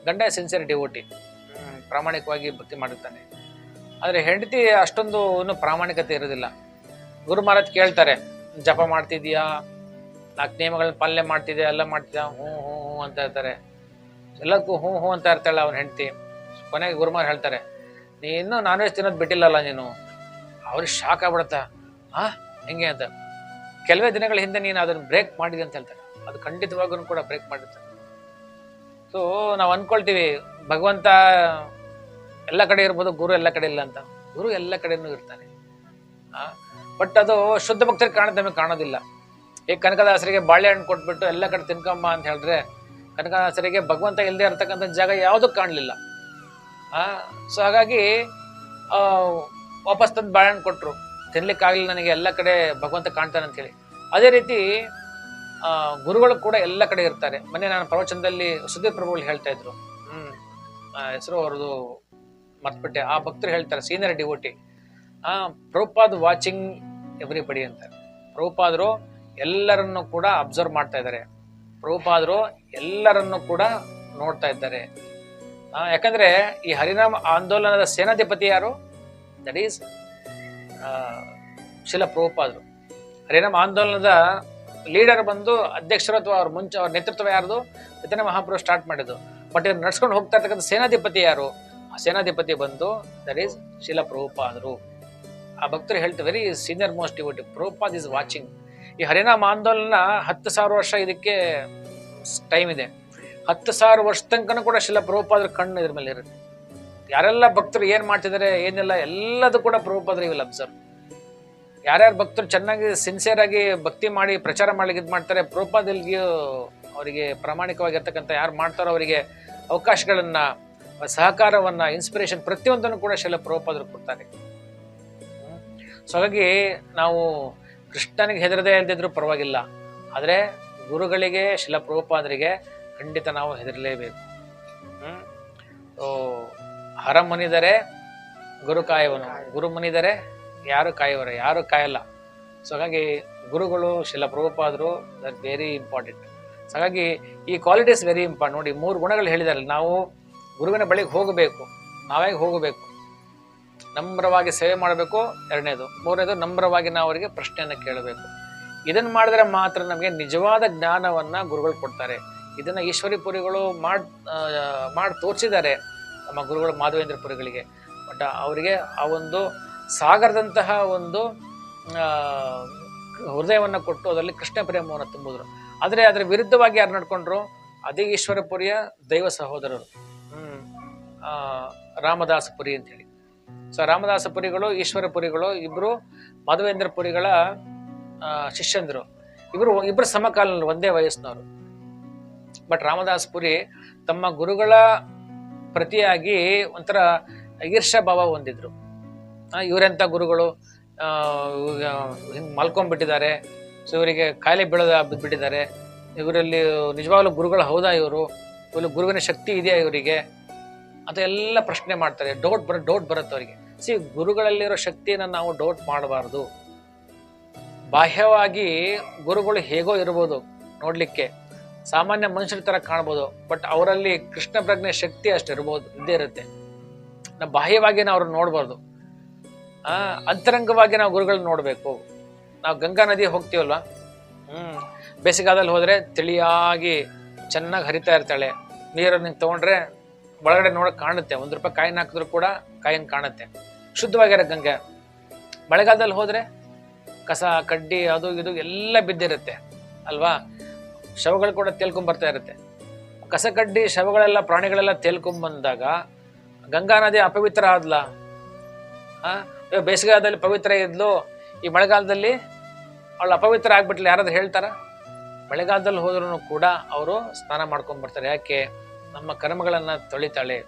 [SPEAKER 1] ಗಂಡ ಸಿನ್ಸಿಯರ್ ಡಿವೋಟಿ, ಪ್ರಾಮಾಣಿಕವಾಗಿ ಭಕ್ತಿ ಮಾಡಿರ್ತಾನೆ. ಆದರೆ ಹೆಂಡತಿ ಅಷ್ಟೊಂದು ಇನ್ನೂ ಪ್ರಾಮಾಣಿಕತೆ ಇರೋದಿಲ್ಲ. ಗುರು ಮಹಾರಾಜ್ ಕೇಳ್ತಾರೆ, ಜಪ ಮಾಡ್ತಿದ್ಯಾ, 4 ನಿಯಮಗಳನ್ನ ಪಾಲನೆ ಮಾಡ್ತಿದ್ಯಾ, ಎಲ್ಲ ಮಾಡ್ತಿದ್ಯಾ? ಹ್ಞೂ ಹ್ಞೂ ಹ್ಞೂ ಅಂತ ಇರ್ತಾರೆ. ಎಲ್ಲಕ್ಕೂ ಹ್ಞೂ ಹ್ಞೂ ಅಂತ ಇರ್ತಾಳೆ ಅವನ ಹೆಂಡತಿ. ಕೊನೆಗೆ ಗುರು ಮಹಾರಾಜ್ ಹೇಳ್ತಾರೆ, ನೀ ಇನ್ನೂ ನಾನ್ ವೆಜ್ ತಿನ್ನೋದು ಬಿಟ್ಟಿಲ್ಲಲ್ಲ ನೀನು. ಅವ್ರಿಗೆ ಶಾಕ್ ಆಗ್ಬಿಡತ್ತಾ, ಹೆಂಗೆ ಅಂತ. ಕೆಲವೇ ದಿನಗಳ ಹಿಂದೆ ನೀನು ಅದನ್ನು ಬ್ರೇಕ್ ಮಾಡಿದೆ ಅಂತ ಹೇಳ್ತಾರೆ. ಅದು ಖಂಡಿತವಾಗೂ ಕೂಡ ಬ್ರೇಕ್ ಮಾಡಿರ್ತಾರೆ. ಸೊ ನಾವು ಅನ್ಕೊಳ್ತೀವಿ ಭಗವಂತ ಎಲ್ಲ ಕಡೆ ಇರ್ಬೋದು, ಗುರು ಎಲ್ಲ ಕಡೆ ಇಲ್ಲ ಅಂತ. ಗುರು ಎಲ್ಲ ಕಡೆನೂ ಇರ್ತಾನೆ. ಬಟ್ ಅದು ಶುದ್ಧ ಭಕ್ತರಿಗೆ ಕಾಣೋದು, ನಮಗೆ ಕಾಣೋದಿಲ್ಲ. ಈಗ ಕನಕದಾಸರಿಗೆ ಬಾಳೆಹಣ್ಣು ಕೊಟ್ಬಿಟ್ಟು ಎಲ್ಲ ಕಡೆ ತಿನ್ಕಮ್ಮ ಅಂತ ಹೇಳಿದ್ರೆ, ಕನಕದಾಸರಿಗೆ ಭಗವಂತ ಇಲ್ಲದೆ ಇರ್ತಕ್ಕಂಥ ಜಾಗ ಯಾವುದೂ ಕಾಣಲಿಲ್ಲ. ಸೊ ಹಾಗಾಗಿ ವಾಪಸ್ ತಂದು ಬಾಳೆಹಣ್ಣು ಕೊಟ್ಟರು, ತಿನ್ಲಿಕ್ಕಾಗಲಿಲ್ಲ ನನಗೆ, ಎಲ್ಲ ಕಡೆ ಭಗವಂತ ಕಾಣ್ತಾನೆ ಅಂತ ಹೇಳಿ. ಅದೇ ರೀತಿ ಗುರುಗಳು ಕೂಡ ಎಲ್ಲ ಕಡೆ ಇರ್ತಾರೆ. ಮೊನ್ನೆ ನಾನು ಪ್ರವಚನದಲ್ಲಿ ಸುಧೀರ್ ಪ್ರಭುಗಳು ಹೇಳ್ತಾ ಇದ್ರು, ಹೆಸರು ಅವ್ರದ್ದು ಮರ್ತ್ಬಿಟ್ಟೆ. ಆ ಭಕ್ತರು ಹೇಳ್ತಾರೆ, senior devotee, Prabhupad watching everybody ಅಂತಾರೆ. ಪ್ರಭುಪಾದರು ಎಲ್ಲರನ್ನು ಕೂಡ ಅಬ್ಸರ್ವ್ ಮಾಡ್ತಾ ಇದ್ದಾರೆ. ಪ್ರಭುಪಾದರು ಎಲ್ಲರನ್ನು ಕೂಡ ನೋಡ್ತಾ ಇದ್ದಾರೆ. ಯಾಕಂದ್ರೆ ಈ ಹರಿನಾಮ ಆಂದೋಲನದ ಸೇನಾಧಿಪತಿ ಯಾರು? ದಟ್ ಈಸ್ ಶಿಲ ಪ್ರಭುಪಾದರು. ಹರಿನಾಮ ಆಂದೋಲನದ ಲೀಡರ್ ಬಂದು ಅಧ್ಯಕ್ಷರು ಅಥವಾ ಅವ್ರ ಮುಂಚೆ ಅವ್ರ ನೇತೃತ್ವ ಯಾರ್ದು? ಚೈತನ್ಯ ಮಹಾಪ್ರಭು ಸ್ಟಾರ್ಟ್ ಮಾಡಿದ್ದು. ಬಟ್ ಇವ್ರು ನಡ್ಸ್ಕೊಂಡು ಹೋಗ್ತಾ ಇರ್ತಕ್ಕಂಥ ಸೇನಾಧಿಪತಿ ಯಾರು? ಆ ಸೇನಾಧಿಪತಿ ಬಂದು ದಟ್ ಈಸ್ ಶಿಲ ಪ್ರಭುಪಾದರು. ಆ ಭಕ್ತರು ಹೇಳ್ತಾರೆ very senior most devotee, Prabhupad is watching. ಈ ಹರಿನಾಮ ಆಂದೋಲನ 10,000 ವರ್ಷ ಇದಕ್ಕೆ ಟೈಮ್ ಇದೆ. 10,000 ವರ್ಷ ತನಕನೂ ಕೂಡ ಶಿಲ ಪ್ರಭುಪಾದ್ರ ಕಣ್ಣು ಇದ್ರ ಮೇಲೆ ಇರುತ್ತೆ. ಯಾರೆಲ್ಲ ಭಕ್ತರು ಏನ್ ಮಾಡ್ತಿದ್ದಾರೆ ಏನೆಲ್ಲ ಎಲ್ಲದೂ ಕೂಡ ಪ್ರಭುಪಾದ್ರ ಇವೆಲ್ಲ ಅಬ್ಸರ್ವ್. ಯಾರ್ಯಾರು ಭಕ್ತರು ಚೆನ್ನಾಗಿ ಸಿನ್ಸಿಯರ್ ಆಗಿ ಭಕ್ತಿ ಮಾಡಿ ಪ್ರಚಾರ ಮಾಡ್ಲಿಕ್ಕೆ ಇದು ಮಾಡ್ತಾರೆ, ಪ್ರಭುಪಾದಲ್ಲಿಯೂ ಅವರಿಗೆ ಪ್ರಾಮಾಣಿಕವಾಗಿರ್ತಕ್ಕಂಥ ಯಾರು ಮಾಡ್ತಾರೋ ಅವರಿಗೆ ಅವಕಾಶಗಳನ್ನ, ಸಹಕಾರವನ್ನ, ಇನ್ಸ್ಪಿರೇಷನ್ ಪ್ರತಿಯೊಂದನ್ನು ಕೂಡ ಶಿಲ ಪ್ರಭುಪಾದರು ಕೊಡ್ತಾರೆ. ಸೊ ಹಾಗಾಗಿ ನಾವು ಕೃಷ್ಣನಿಗೆ ಹೆದರದೇ ಇಲ್ದಿದ್ರು ಪರವಾಗಿಲ್ಲ, ಆದರೆ ಗುರುಗಳಿಗೆ, ಶಿಲ ಪ್ರಭುಪಾದರಿಗೆ ಖಂಡಿತ ನಾವು ಹೆದರಲೇಬೇಕು. ಹರ ಮುನಿದರೆ ಗುರು ಕಾಯುವನು, ಗುರು ಮುನಿದರೆ ಯಾರು ಕಾಯುವರೆ, ಯಾರು ಕಾಯಲ್ಲ. ಸೊ ಹಾಗಾಗಿ ಗುರುಗಳು, ಶಿಲ ಪ್ರಭುಪಾದರು ದಟ್ ವೆರಿ ಇಂಪಾರ್ಟೆಂಟ್. ಸೊ ಹಾಗಾಗಿ ಈ ಕ್ವಾಲಿಟೀಸ್ ವೆರಿ ಇಂಪಾರ್ಟೆಂಟ್. ನೋಡಿ 3 ಗುಣಗಳು ಹೇಳಿದಾರೆ. ನಾವು ಗುರುವಿನ ಬಳಿಗೆ ಹೋಗಬೇಕು, ನಾವೇ ಹೋಗಬೇಕು, ನಮ್ರವಾಗಿ ಸೇವೆ ಮಾಡಬೇಕು. 2ನೇದು. 3ನೇದು ನಮ್ರವಾಗಿ ನಾವು ಅವರಿಗೆ ಪ್ರಶ್ನೆಯನ್ನು ಕೇಳಬೇಕು. ಇದನ್ನು ಮಾಡಿದ್ರೆ ಮಾತ್ರ ನಮಗೆ ನಿಜವಾದ ಜ್ಞಾನವನ್ನ ಗುರುಗಳು ಕೊಡ್ತಾರೆ. ಇದನ್ನ ಈಶ್ವರಿ ಪುರಿಗಳು ಮಾಡಿ ತೋರಿಸಿದ್ದಾರೆ ನಮ್ಮ ಗುರುಗಳು ಮಾಧವೇಂದ್ರ ಪುರಿಗಳಿಗೆ. ಬಟ್ ಅವರಿಗೆ ಆ ಒಂದು ಸಾಗರದಂತಹ ಒಂದು ಹೃದಯವನ್ನು ಕೊಟ್ಟು ಅದರಲ್ಲಿ ಕೃಷ್ಣ ಪ್ರೇಮವನ್ನು ತುಂಬಿದ್ರು. ಆದರೆ ಅದರ ವಿರುದ್ಧವಾಗಿ ಯಾರು ನಡ್ಕೊಂಡ್ರು? ಅದೇ ಈಶ್ವರ ಪುರಿಯ ದೈವ ಸಹೋದರರು, ರಾಮದಾಸ ಪುರಿ ಅಂತ ಹೇಳಿ. ಸೊ ರಾಮದಾಸ ಪುರಿಗಳು, ಈಶ್ವರ ಪುರಿಗಳು ಇಬ್ರು ಮಾಧವೇಂದ್ರ ಪುರಿಗಳ ಶಿಷ್ಯಂದರು. ಇಬ್ರು ಸಮಕಾಲೀನರು, ಒಂದೇ ವಯಸ್ಸಿನವರು. ಬಟ್ ರಾಮದಾಸ್ ಪುರಿ ತಮ್ಮ ಗುರುಗಳ ಪ್ರತಿಯಾಗಿ ಒಂಥರ ಈರ್ಷ್ಯಾ ಭಾವ ಹೊಂದಿದ್ರು. ಇವರೆಂಥ ಗುರುಗಳು ಹಿಂಗೆ ಮಲ್ಕೊಂಡ್ಬಿಟ್ಟಿದ್ದಾರೆ, ಸೊ ಇವರಿಗೆ ಕಾಯಿಲೆ ಬಿದ್ದುಬಿಟ್ಟಿದ್ದಾರೆ, ಇವರಲ್ಲಿ ನಿಜವಾಗ್ಲೂ ಗುರುಗಳು ಹೌದಾ, ಇವರು ಗುರುವಿನ ಶಕ್ತಿ ಇದೆಯಾ ಇವರಿಗೆ ಅಂತ ಎಲ್ಲ ಪ್ರಶ್ನೆ ಮಾಡ್ತಾರೆ. ಡೌಟ್ ಬರುತ್ತೆ ಅವರಿಗೆ. ಗುರುಗಳಲ್ಲಿರೋ ಶಕ್ತಿಯನ್ನು ನಾವು ಡೌಟ್ ಮಾಡಬಾರ್ದು. ಬಾಹ್ಯವಾಗಿ ಗುರುಗಳು ಹೇಗೋ ಇರ್ಬೋದು, ನೋಡ್ಲಿಕ್ಕೆ ಸಾಮಾನ್ಯ ಮನುಷ್ಯರ ತರ ಕಾಣ್ಬೋದು, ಬಟ್ ಅವರಲ್ಲಿ ಕೃಷ್ಣ ಪ್ರಜ್ಞೆ ಶಕ್ತಿ ಅಷ್ಟು ಇದ್ದೇ ಇರುತ್ತೆ. ನಾವು ಬಾಹ್ಯವಾಗಿ ನಾವು ಅವ್ರನ್ನ ನೋಡ್ಬಾರ್ದು, ಅಂತರಂಗವಾಗಿ ನಾವು ಗುರುಗಳನ್ನ ನೋಡ್ಬೇಕು. ನಾವು ಗಂಗಾ ನದಿ ಹೋಗ್ತೀವಲ್ವ, ಬೇಸಿಗೆಗಾಲದಲ್ಲಿ ಹೋದ್ರೆ ತಿಳಿಯಾಗಿ ಚೆನ್ನಾಗಿ ಹರಿತಾ ಇರ್ತಾಳೆ. ನೀರನ್ನು ನಿಂಗೆ ತಗೊಂಡ್ರೆ ಒಳಗಡೆ ನೋಡಕ್ ಕಾಣುತ್ತೆ. 1 ರೂಪಾಯಿ ಕಾಯಿನ ಹಾಕಿದ್ರು ಕೂಡ ಕಾಯಿನ್ ಕಾಣುತ್ತೆ, ಶುದ್ಧವಾಗಿರೋ ಗಂಗೆ. ಮಳೆಗಾಲದಲ್ಲಿ ಹೋದ್ರೆ ಕಸ ಕಡ್ಡಿ ಅದು ಇದು ಎಲ್ಲ ಬಿದ್ದಿರುತ್ತೆ ಅಲ್ವಾ. ಶವಗಳು ಕೂಡ ತೇಲ್ಕೊಂಡ್ಬರ್ತಾ ಇರುತ್ತೆ. ಕಸ ಕಡ್ಡಿ ಶವಗಳೆಲ್ಲ ಪ್ರಾಣಿಗಳೆಲ್ಲ ತೇಲ್ಕೊಂಡ್ಬಂದಾಗ ಗಂಗಾ ನದಿ ಅಪವಿತ್ರ ಆದ್ಲ. ಬೇಸಿಗೆಗಾಲದಲ್ಲಿ ಪವಿತ್ರ ಇದ್ಲು, ಈ ಮಳೆಗಾಲದಲ್ಲಿ ಅವಳು ಅಪವಿತ್ರ ಆಗ್ಬಿಟ್ಲಿ, ಯಾರಾದ್ರೂ ಹೇಳ್ತಾರ? ಮಳೆಗಾಲದಲ್ಲಿ ಹೋದ್ರೂ ಕೂಡ ಅವರು ಸ್ನಾನ ಮಾಡ್ಕೊಂಡ್ ಬರ್ತಾರೆ. ಯಾಕೆ? ನಮ್ಮ ಕರ್ಮಗಳನ್ನ ತೊಳಿತಾಳೆ.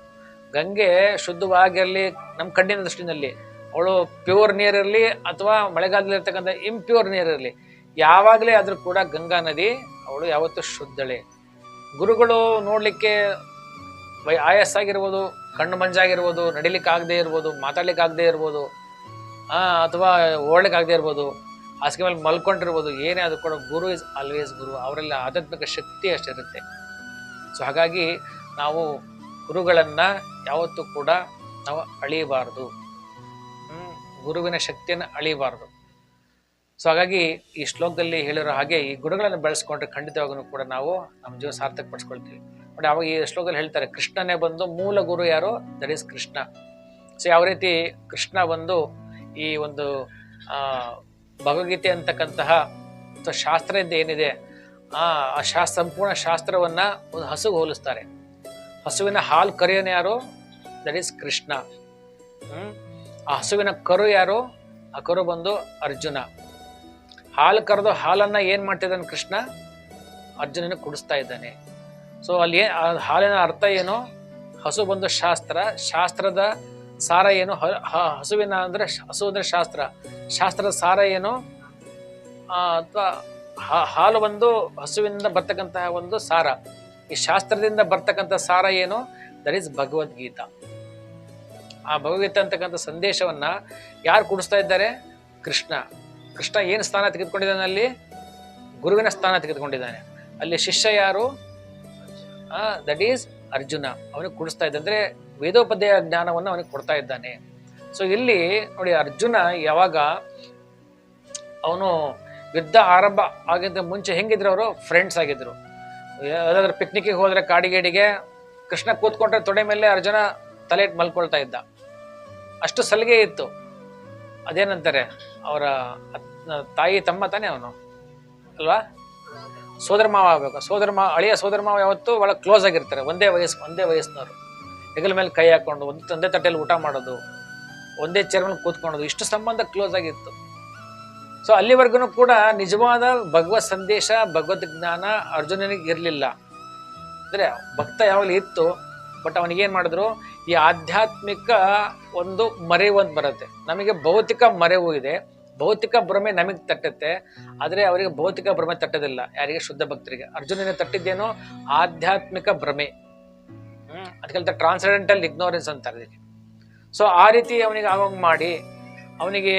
[SPEAKER 1] ಗಂಗೆ ಶುದ್ಧವಾಗಿರಲಿ, ನಮ್ಮ ಕಣ್ಣಿನ ದೃಷ್ಟಿನಲ್ಲಿ ಅವಳು ಪ್ಯೂರ್ ನೀರಿರಲಿ ಅಥವಾ ಮಳೆಗಾಲದಲ್ಲಿ ಇರ್ತಕ್ಕಂಥ ಇಂಪ್ಯೂರ್ ನೀರಿರಲಿ, ಯಾವಾಗಲೇ ಆದ್ರೂ ಕೂಡ ಗಂಗಾ ನದಿ ಅವಳು ಯಾವತ್ತೂ ಶುದ್ಧಳೆ. ಗುರುಗಳು ನೋಡ್ಲಿಕ್ಕೆ ಆಯಸ್ಸಾಗಿರ್ಬೋದು, ಕಣ್ಣು ಮಂಜಾಗಿರ್ಬೋದು, ನಡಿಲಿಕ್ಕೆ ಆಗದೆ ಇರ್ಬೋದು, ಮಾತಾಡ್ಲಿಕ್ಕೆ ಆಗದೆ ಇರ್ಬೋದು, ಅಥವಾ ಓಡ್ಲಿಕ್ಕೆ ಆಗದೆ ಇರ್ಬೋದು, ಹಾಸಿಗೆ ಮೇಲೆ ಮಲ್ಕೊಂಡಿರ್ಬೋದು, ಏನೇ ಅದು ಕೂಡ ಗುರು ಇಸ್ ಆಲ್ವೇಸ್ ಗುರು. ಅವರೆಲ್ಲ ಆಧ್ಯಾತ್ಮಿಕ ಶಕ್ತಿ ಅಷ್ಟಿರುತ್ತೆ. ಸೊ ಹಾಗಾಗಿ ನಾವು ಗುರುಗಳನ್ನ ಯಾವತ್ತೂ ಕೂಡ ನಾವು ಅಳಿಬಾರ್ದು, ಗುರುವಿನ ಶಕ್ತಿಯನ್ನು ಅಳಿಬಾರ್ದು. ಸೊ ಹಾಗಾಗಿ ಈ ಶ್ಲೋಕದಲ್ಲಿ ಹೇಳಿರೋ ಹಾಗೆ ಈ ಗುರುಗಳನ್ನು ಬೆಳೆಸ್ಕೊಂಡ್ರೆ ಖಂಡಿತವಾಗೂ ಕೂಡ ನಾವು ನಮ್ಮ ಜೀವನ ಸಾರ್ಥಕ ಪಡಿಸ್ಕೊಳ್ತೀವಿ. ನೋಡಿ, ಅವಾಗ ಈ ಶ್ಲೋಕದಲ್ಲಿ ಹೇಳ್ತಾರೆ ಕೃಷ್ಣನೇ ಬಂದು ಮೂಲ ಗುರು ಯಾರು? That is Krishna. ಸೊ ಯಾವ ರೀತಿ ಕೃಷ್ಣ ಬಂದು ಈ ಒಂದು ಭಗವದ್ಗೀತೆ ಅಂತಕ್ಕಂತಹ ಶಾಸ್ತ್ರ ಏನಿದೆ ಆ ಸಂಪೂರ್ಣ ಶಾಸ್ತ್ರವನ್ನ ಒಂದು ಹಸುಗೆ ಹೋಲಿಸ್ತಾರೆ. ಹಸುವಿನ ಹಾಲು ಕರೆಯೋನು ಯಾರು? That is Krishna. ಆ ಹಸುವಿನ ಕರು ಯಾರು? ಆ ಕರು ಬಂದು ಅರ್ಜುನ. ಹಾಲು ಕರೆದು ಹಾಲನ್ನ ಏನ್ ಮಾಡ್ತಿದ್ದಾನೆ ಕೃಷ್ಣ? ಅರ್ಜುನನ ಕುಡಿಸ್ತಾ ಇದ್ದಾನೆ. ಸೊ ಅಲ್ಲಿ ಹಾಲಿನ ಅರ್ಥ ಏನು? ಹಸು ಬಂದು ಶಾಸ್ತ್ರ, ಶಾಸ್ತ್ರದ ಸಾರ ಏನು? ಹಸುವಿನ ಅಂದ್ರೆ ಹಸು ಅಂದ್ರೆ ಶಾಸ್ತ್ರ, ಶಾಸ್ತ್ರದ ಸಾರ ಏನು? ಅಥವಾ ಹಾಲು ಒಂದು ಹಸುವಿನಿಂದ ಬರ್ತಕ್ಕಂತಹ ಒಂದು ಸಾರ. ಈ ಶಾಸ್ತ್ರದಿಂದ ಬರ್ತಕ್ಕಂಥ ಸಾರ ಏನು? That is Bhagavad Gita. ಆ ಭಗವದ್ಗೀತೆ ಅಂತಕ್ಕಂಥ ಸಂದೇಶವನ್ನ ಯಾರು ಕುಡಿಸ್ತಾ ಇದ್ದಾರೆ? ಕೃಷ್ಣ. ಕೃಷ್ಣ ಏನು ಸ್ಥಾನ ತೆಗೆದುಕೊಂಡಿದ್ದಾನೆ ಅಲ್ಲಿ? ಗುರುವಿನ ಸ್ಥಾನ ತೆಗೆದುಕೊಂಡಿದ್ದಾನೆ. ಅಲ್ಲಿ ಶಿಷ್ಯ ಯಾರು? That is Arjuna. ಅವನಿಗೆ ಕೊಡಿಸ್ತಾ ಇದ್ದ ಅಂದ್ರೆ ವೇದೋಪಾಧ್ಯಾಯ ಜ್ಞಾನವನ್ನು ಅವನಿಗೆ ಕೊಡ್ತಾ ಇದ್ದಾನೆ. ಸೊ ಇಲ್ಲಿ ನೋಡಿ, ಅರ್ಜುನ ಯಾವಾಗ ಅವನು ಯುದ್ಧ ಆರಂಭ ಆಗಿದ್ದ ಮುಂಚೆ ಹೆಂಗಿದ್ರು ಅವರು? ಫ್ರೆಂಡ್ಸ್ ಆಗಿದ್ರು. ಯಾವ್ದಾದ್ರು ಪಿಕ್ನಿಕ್ಗೆ ಹೋದ್ರೆ ಕಾಡಿಗೇಡಿಗೆ ಕೃಷ್ಣ ಕೂತ್ಕೊಂಡ್ರೆ ತೊಡೆ ಮೇಲೆ ಅರ್ಜುನ ತಲೆ ಇಟ್ಟು ಮಲ್ಕೊಳ್ತಾ ಇದ್ದ. ಅಷ್ಟು ಸಲಿಗೆ ಇತ್ತು. ಅದೇನಂತಾರೆ, ಅವರ ತಾಯಿ ತಮ್ಮ ತಾನೇ ಅವನು ಅಲ್ವಾ? ಸೋದರ ಮಾವ ಆಗ್ಬೇಕು. ಅಳಿಯ ಸೋದರ ಮಾವ ಯಾವತ್ತು ಒಳಗೆ ಕ್ಲೋಸ್ ಆಗಿರ್ತಾರೆ. ಒಂದೇ ವಯಸ್ಸಿನವರು, ಹೆಗಲ ಮೇಲೆ ಕೈ ಹಾಕೊಂಡು ಒಂದೇ ತಟ್ಟೆಯಲ್ಲಿ ಊಟ ಮಾಡೋದು, ಒಂದೇ ಚೇರ್ ಮೇಲೆ ಕೂತ್ಕೊಳ್ಳೋದು, ಇಷ್ಟು ಸಂಬಂಧ ಕ್ಲೋಸ್ ಆಗಿತ್ತು. ಸೊ ಅಲ್ಲಿವರೆಗೂ ಕೂಡ ನಿಜವಾದ ಭಗವತ್ ಸಂದೇಶ, ಭಗವದ್ ಜ್ಞಾನ ಅರ್ಜುನನಿಗೆ ಇರಲಿಲ್ಲ. ಅಂದ್ರೆ ಭಕ್ತ ಯಾವಾಗಲೂ ಇತ್ತು, ಬಟ್ ಅವನಿಗೇನ್ ಮಾಡಿದ್ರು, ಈ ಆಧ್ಯಾತ್ಮಿಕ ಒಂದು ಮರೆವು ಅಂತ ಬರುತ್ತೆ. ನಮಗೆ ಭೌತಿಕ ಮರೆವು ಇದೆ, ಭೌತಿಕ ಭ್ರಮೆ ನಮಗೆ ತಟ್ಟುತ್ತೆ, ಆದ್ರೆ ಅವರಿಗೆ ಭೌತಿಕ ಭ್ರಮೆ ತಟ್ಟೋದಿಲ್ಲ. ಯಾರಿಗೆ? ಶುದ್ಧ ಭಕ್ತರಿಗೆ. ಅರ್ಜುನನಿಗೆ ತಟ್ಟಿದ್ದೇನೋ ಆಧ್ಯಾತ್ಮಿಕ ಭ್ರಮೆ. ಅದಕ್ಕೆ ಟ್ರಾನ್ಸೆಂಡೆಂಟಲ್ ಇಗ್ನೋರೆನ್ಸ್ ಅಂತಾರೆ ಇದಕ್ಕೆ. ಸೊ ಆ ರೀತಿ ಅವನಿಗೆ ಆಗೋಂಗ್ ಮಾಡಿ ಅವನಿಗೆ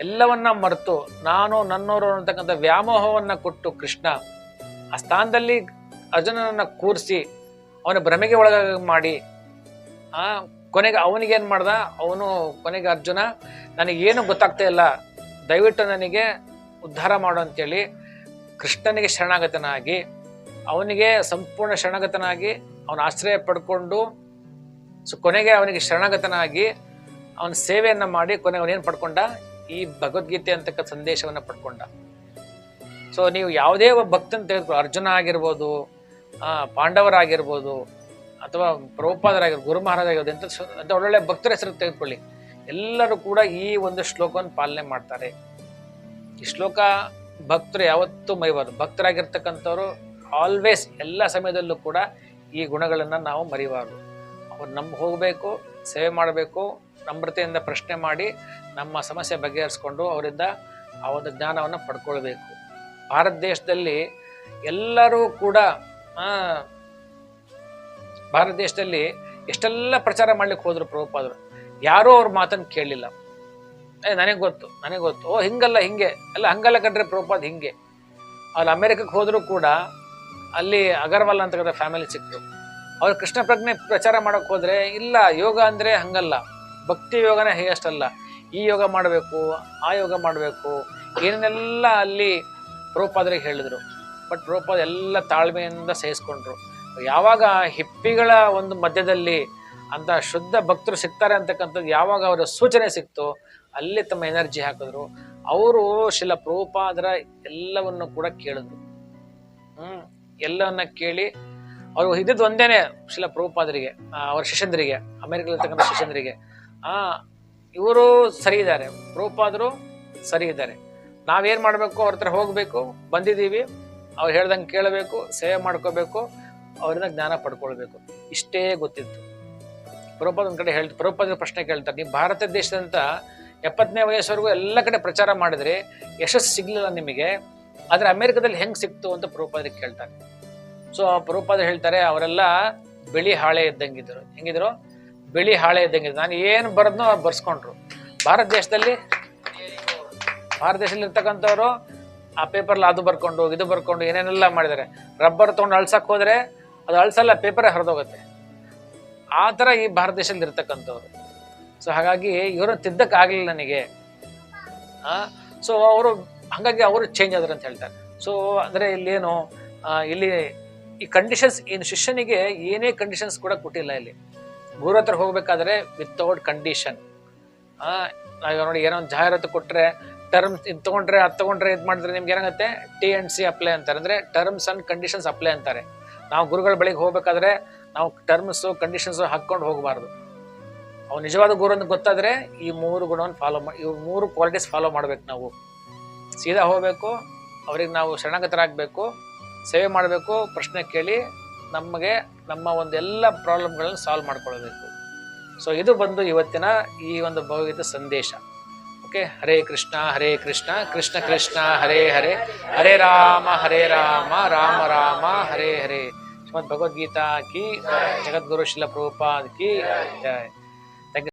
[SPEAKER 1] ಎಲ್ಲವನ್ನ ಮರೆತು ನಾನು ನನ್ನೋರು ಅಂತಕ್ಕಂಥ ವ್ಯಾಮೋಹವನ್ನ ಕೊಟ್ಟು ಕೃಷ್ಣ ಆ ಸ್ಥಾನದಲ್ಲಿ ಅರ್ಜುನನನ್ನ ಕೂರಿಸಿ ಅವನ ಭ್ರಮೆಗೆ ಒಳಗ ಮಾಡಿ ಕೊನೆಗೆ ಅವನಿಗೇನ್ ಮಾಡ್ದ, ಅವನು ಕೊನೆಗೆ ಅರ್ಜುನ ನನಗೇನು ಗೊತ್ತಾಗ್ತಾ ಇಲ್ಲ, ದಯವಿಟ್ಟು ನನಗೆ ಉದ್ಧಾರ ಮಾಡು ಅಂತೇಳಿ ಕೃಷ್ಣನಿಗೆ ಶರಣಾಗತನಾಗಿ, ಅವನಿಗೆ ಸಂಪೂರ್ಣ ಶರಣಾಗತನಾಗಿ ಅವನ ಆಶ್ರಯ ಪಡ್ಕೊಂಡು, ಸೊ ಕೊನೆಗೆ ಅವನಿಗೆ ಶರಣಾಗತನಾಗಿ ಅವನ ಸೇವೆಯನ್ನ ಮಾಡಿ ಕೊನೆಗೆ ಅವನೇನು ಪಡ್ಕೊಂಡ? ಈ ಭಗವದ್ಗೀತೆ ಅಂತಕ್ಕಂಥ ಸಂದೇಶವನ್ನ ಪಡ್ಕೊಂಡ. ಸೊ ನೀವು ಯಾವುದೇ ಒಬ್ಬ ಭಕ್ತನ ತೆಗೆದುಕೊಳ್ಳಿ, ಅರ್ಜುನ ಆಗಿರ್ಬೋದು, ಪಾಂಡವರಾಗಿರ್ಬೋದು, ಅಥವಾ ಪ್ರಭುಪಾದರಾಗಿರ್ಬೋದು, ಗುರು ಮಹಾರಾಜ ಆಗಿರ್ಬೋದು, ಅಂತ ಒಳ್ಳೊಳ್ಳೆ ಭಕ್ತರ ಹೆಸರು ತೆಗೆದುಕೊಳ್ಳಿ, ಎಲ್ಲರೂ ಕೂಡ ಈ ಒಂದು ಶ್ಲೋಕವನ್ನು ಪಾಲನೆ ಮಾಡ್ತಾರೆ. ಈ ಶ್ಲೋಕ ಭಕ್ತರು ಯಾವತ್ತೂ ಮರಿಬಾರ್ದು. ಭಕ್ತರಾಗಿರ್ತಕ್ಕಂಥವ್ರು ಆಲ್ವೇಸ್ ಎಲ್ಲ ಸಮಯದಲ್ಲೂ ಕೂಡ ಈ ಗುಣಗಳನ್ನು ನಾವು ಮರಿಬಾರ್ದು. ಅವ್ರು ಹೋಗಬೇಕು, ಸೇವೆ ಮಾಡಬೇಕು, ನಮ್ರತೆಯಿಂದ ಪ್ರಶ್ನೆ ಮಾಡಿ ನಮ್ಮ ಸಮಸ್ಯೆ ಬಗೆಹರಿಸ್ಕೊಂಡು ಅವರಿಂದ ಆ ಒಂದು ಜ್ಞಾನವನ್ನು ಪಡ್ಕೊಳ್ಬೇಕು. ಭಾರತ ದೇಶದಲ್ಲಿ ಎಲ್ಲರೂ ಕೂಡ ಭಾರತ ದೇಶದಲ್ಲಿ ಎಷ್ಟೆಲ್ಲ ಪ್ರಚಾರ ಮಾಡ್ಲಿಕ್ಕೆ ಹೋದ್ರು ಪ್ರಭುಪಾದರು, ಯಾರೂ ಅವ್ರ ಮಾತನ್ನು ಕೇಳಲಿಲ್ಲ. ನನಗೆ ಗೊತ್ತು, ಓ ಹಿಂಗಲ್ಲ ಹಿಂಗೆ ಎಲ್ಲ ಹಂಗಲ್ಲ ಕಣ್ರಿ ಪ್ರಭುಪಾದ್ ಹಿಂಗೆ. ಅಲ್ಲಿ ಅಮೆರಿಕಕ್ಕೆ ಹೋದ್ರು ಕೂಡ ಅಲ್ಲಿ ಅಗರ್ವಾಲ್ ಅಂತಕ್ಕಂಥ ಫ್ಯಾಮಿಲಿ ಸಿಕ್ಕರು. ಅವ್ರು ಕೃಷ್ಣ ಪ್ರಜ್ಞೆ ಪ್ರಚಾರ ಮಾಡಕ್ ಹೋದ್ರೆ, ಇಲ್ಲ ಯೋಗ ಅಂದ್ರೆ ಹಂಗಲ್ಲ, ಭಕ್ತಿ ಯೋಗನೇ ಹೇಗಷ್ಟಲ್ಲ, ಈ ಯೋಗ ಮಾಡಬೇಕು, ಆ ಯೋಗ ಮಾಡಬೇಕು, ಏನೇನೆಲ್ಲ ಅಲ್ಲಿ ಪ್ರಭುಪಾದರಿಗೆ ಹೇಳಿದ್ರು. ಬಟ್ ಪ್ರಭುಪಾದ ಎಲ್ಲ ತಾಳ್ಮೆಯಿಂದ ಸಹಿಸ್ಕೊಂಡ್ರು. ಯಾವಾಗ ಹಿಪ್ಪಿಗಳ ಒಂದು ಮಧ್ಯದಲ್ಲಿ ಅಂತ ಶುದ್ಧ ಭಕ್ತರು ಸಿಗ್ತಾರೆ ಅಂತಕ್ಕಂಥದ್ದು ಯಾವಾಗ ಅವರ ಸೂಚನೆ ಸಿಕ್ತು, ಅಲ್ಲಿ ತಮ್ಮ ಎನರ್ಜಿ ಹಾಕಿದ್ರು. ಅವರು ಶಿಲ ಪ್ರಭುಪಾದರ ಎಲ್ಲವನ್ನು ಕೂಡ ಕೇಳಿದ್ರು. ಎಲ್ಲವನ್ನ ಕೇಳಿ ಅವ್ರು ಇದ್ದಿದ್ದು ಒಂದೇನೆ, ಶಿಲ ಪ್ರಭುಪಾದರಿಗೆ, ಅವ್ರ ಶಿಷ್ಯಂದ್ರಿಗೆ, ಅಮೆರಿಕದಲ್ಲಿರ್ತಕ್ಕಂಥ ಶಿಷ್ಯಂದ್ರಿಗೆ, ಇವರು ಸರಿ ಇದ್ದಾರೆ, ಪ್ರಭುಪಾದರು ಸರಿ ಇದ್ದಾರೆ, ನಾವೇನ್ ಮಾಡ್ಬೇಕು, ಅವ್ರ ಹತ್ರ ಹೋಗ್ಬೇಕು, ಬಂದಿದ್ದೀವಿ, ಅವ್ರು ಹೇಳ್ದಂಗೆ ಕೇಳಬೇಕು, ಸೇವೆ ಮಾಡ್ಕೋಬೇಕು, ಅವರಿಂದ ಜ್ಞಾನ ಪಡ್ಕೊಳ್ಬೇಕು, ಇಷ್ಟೇ ಗೊತ್ತಿತ್ತು. ಪ್ರಭುಪಾದ ಒಂದ್ ಕಡೆ ಪ್ರಭುಪಾದ ಪ್ರಶ್ನೆ ಕೇಳ್ತಾರೆ, ನೀವು ಭಾರತ ದೇಶದಂತ 70ನೇ ವಯಸ್ಸವರೆಗೂ ಎಲ್ಲ ಕಡೆ ಪ್ರಚಾರ ಮಾಡಿದ್ರೆ ಯಶಸ್ಸು ಸಿಗ್ಲಿಲ್ಲ ನಿಮಗೆ, ಆದ್ರೆ ಅಮೆರಿಕದಲ್ಲಿ ಹೆಂಗ್ ಸಿಕ್ತು ಅಂತ ಪ್ರಭುಪಾದರಿಗೆ ಕೇಳ್ತಾರೆ. ಸೊ ಪ್ರಭುಪಾದ ಹೇಳ್ತಾರೆ, ಅವರೆಲ್ಲ ಬಿಳಿ ಹಾಳೆ ಇದ್ದಂಗಿದ್ರು. ಹೆಂಗಿದ್ರು? ಬಿಳಿ ಹಾಳೆ ಇದ್ದಂಗಿದ್ರು. ನಾನು ಏನು ಬರದ್ನೋ ಅವ್ರು ಬರ್ಸ್ಕೊಂಡ್ರು. ಭಾರತ ದೇಶದಲ್ಲಿ ಇರ್ತಕ್ಕಂಥವ್ರು ಆ ಪೇಪರ್ಲಿ ಅದು ಬರ್ಕೊಂಡು ಇದು ಬರ್ಕೊಂಡು ಏನೇನೆಲ್ಲ ಮಾಡಿದ್ದಾರೆ. ರಬ್ಬರ್ ತೊಗೊಂಡು ಅಳ್ಸಕ್ ಹೋದ್ರೆ ಅದು ಅಳ್ಸಲ್ಲ, ಪೇಪರೇ ಹರಿದೋಗುತ್ತೆ. ಆ ಥರ ಈ ಭಾರತ ದೇಶದಲ್ಲಿ ಇರ್ತಕ್ಕಂಥವ್ರು. ಸೊ ಹಾಗಾಗಿ ಇವ್ರನ್ನ ತಿದ್ದಕ್ ಆಗ್ಲಿಲ್ಲ ನನಗೆ. ಸೊ ಹಾಗಾಗಿ ಅವರು ಚೇಂಜ್ ಆದ್ರು ಅಂತ ಹೇಳ್ತಾರೆ. ಸೊ ಅಂದ್ರೆ ಇಲ್ಲೇನು, ಇಲ್ಲಿ ಈ ಕಂಡೀಷನ್ಸ್ ಏನು, ಶಿಷ್ಯನಿಗೆ ಏನೇ ಕಂಡೀಷನ್ಸ್ ಕೂಡ ಕೊಟ್ಟಿಲ್ಲ. ಇಲ್ಲಿ ಗುರು ಹತ್ರ ಹೋಗ್ಬೇಕಾದ್ರೆ ವಿತೌಟ್ ಕಂಡೀಷನ್. ನಾವ್ ನೋಡಿ ಏನೋ ಒಂದು ಜಾಹೀರಾತು ಕೊಟ್ರೆ, ಟರ್ಮ್ಸ್ ಇದು ತಗೊಂಡ್ರೆ ಅದು ತಗೊಂಡ್ರೆ ಇದು ಮಾಡಿದ್ರೆ ನಿಮ್ಗೆ ಏನಾಗುತ್ತೆ, T&C ಅಪ್ಲೈ ಅಂತಾರೆ, ಅಂದ್ರೆ ಟರ್ಮ್ಸ್ ಅಂಡ್ ಕಂಡೀಷನ್ಸ್ ಅಪ್ಲೈ ಅಂತಾರೆ. ನಾವು ಗುರುಗಳ ಬಳಿಗೆ ಹೋಗ್ಬೇಕಾದ್ರೆ ನಾವು ಟರ್ಮ್ಸ್ ಕಂಡೀಷನ್ಸ್ ಹಾಕೊಂಡು ಹೋಗಬಾರ್ದು. ಅವ್ನು ನಿಜವಾದ ಗುರು ಅಂತ ಗೊತ್ತಾದ್ರೆ ಈ 3 ಗುಣವನ್ನು ಫಾಲೋ ಮಾಡಿ, ಇವ್ 3 ಕ್ವಾಲಿಟೀಸ್ ಫಾಲೋ ಮಾಡ್ಬೇಕು. ನಾವು ಸೀದಾ ಹೋಗ್ಬೇಕು, ಅವ್ರಿಗೆ ನಾವು ಶರಣಾಗತರಾಗಬೇಕು, ಸೇವೆ ಮಾಡಬೇಕು, ಪ್ರಶ್ನೆ ಕೇಳಿ ನಮಗೆ ನಮ್ಮ ಒಂದು ಎಲ್ಲ ಪ್ರಾಬ್ಲಮ್ಗಳನ್ನು ಸಾಲ್ವ್ ಮಾಡ್ಕೊಳ್ಬೇಕು. ಸೊ ಇದು ಬಂದು ಇವತ್ತಿನ ಈ ಒಂದು ಭಗವದ್ಗೀತೆ ಸಂದೇಶ. ಓಕೆ, ಹರೇ ಕೃಷ್ಣ ಕೃಷ್ಣ ಕೃಷ್ಣ ಹರೇ ಹರೇ, ಹರೇ ರಾಮ ರಾಮ ರಾಮ ಹರೇ ಹರೇ. ಶ್ರೀಮದ್ ಭಗವದ್ಗೀತಾ ಕಿ, ಜಗದ್ಗುರು ಶ್ರೀಲ ಪ್ರಭುಪಾದ್ ಕಿ ಜಯ.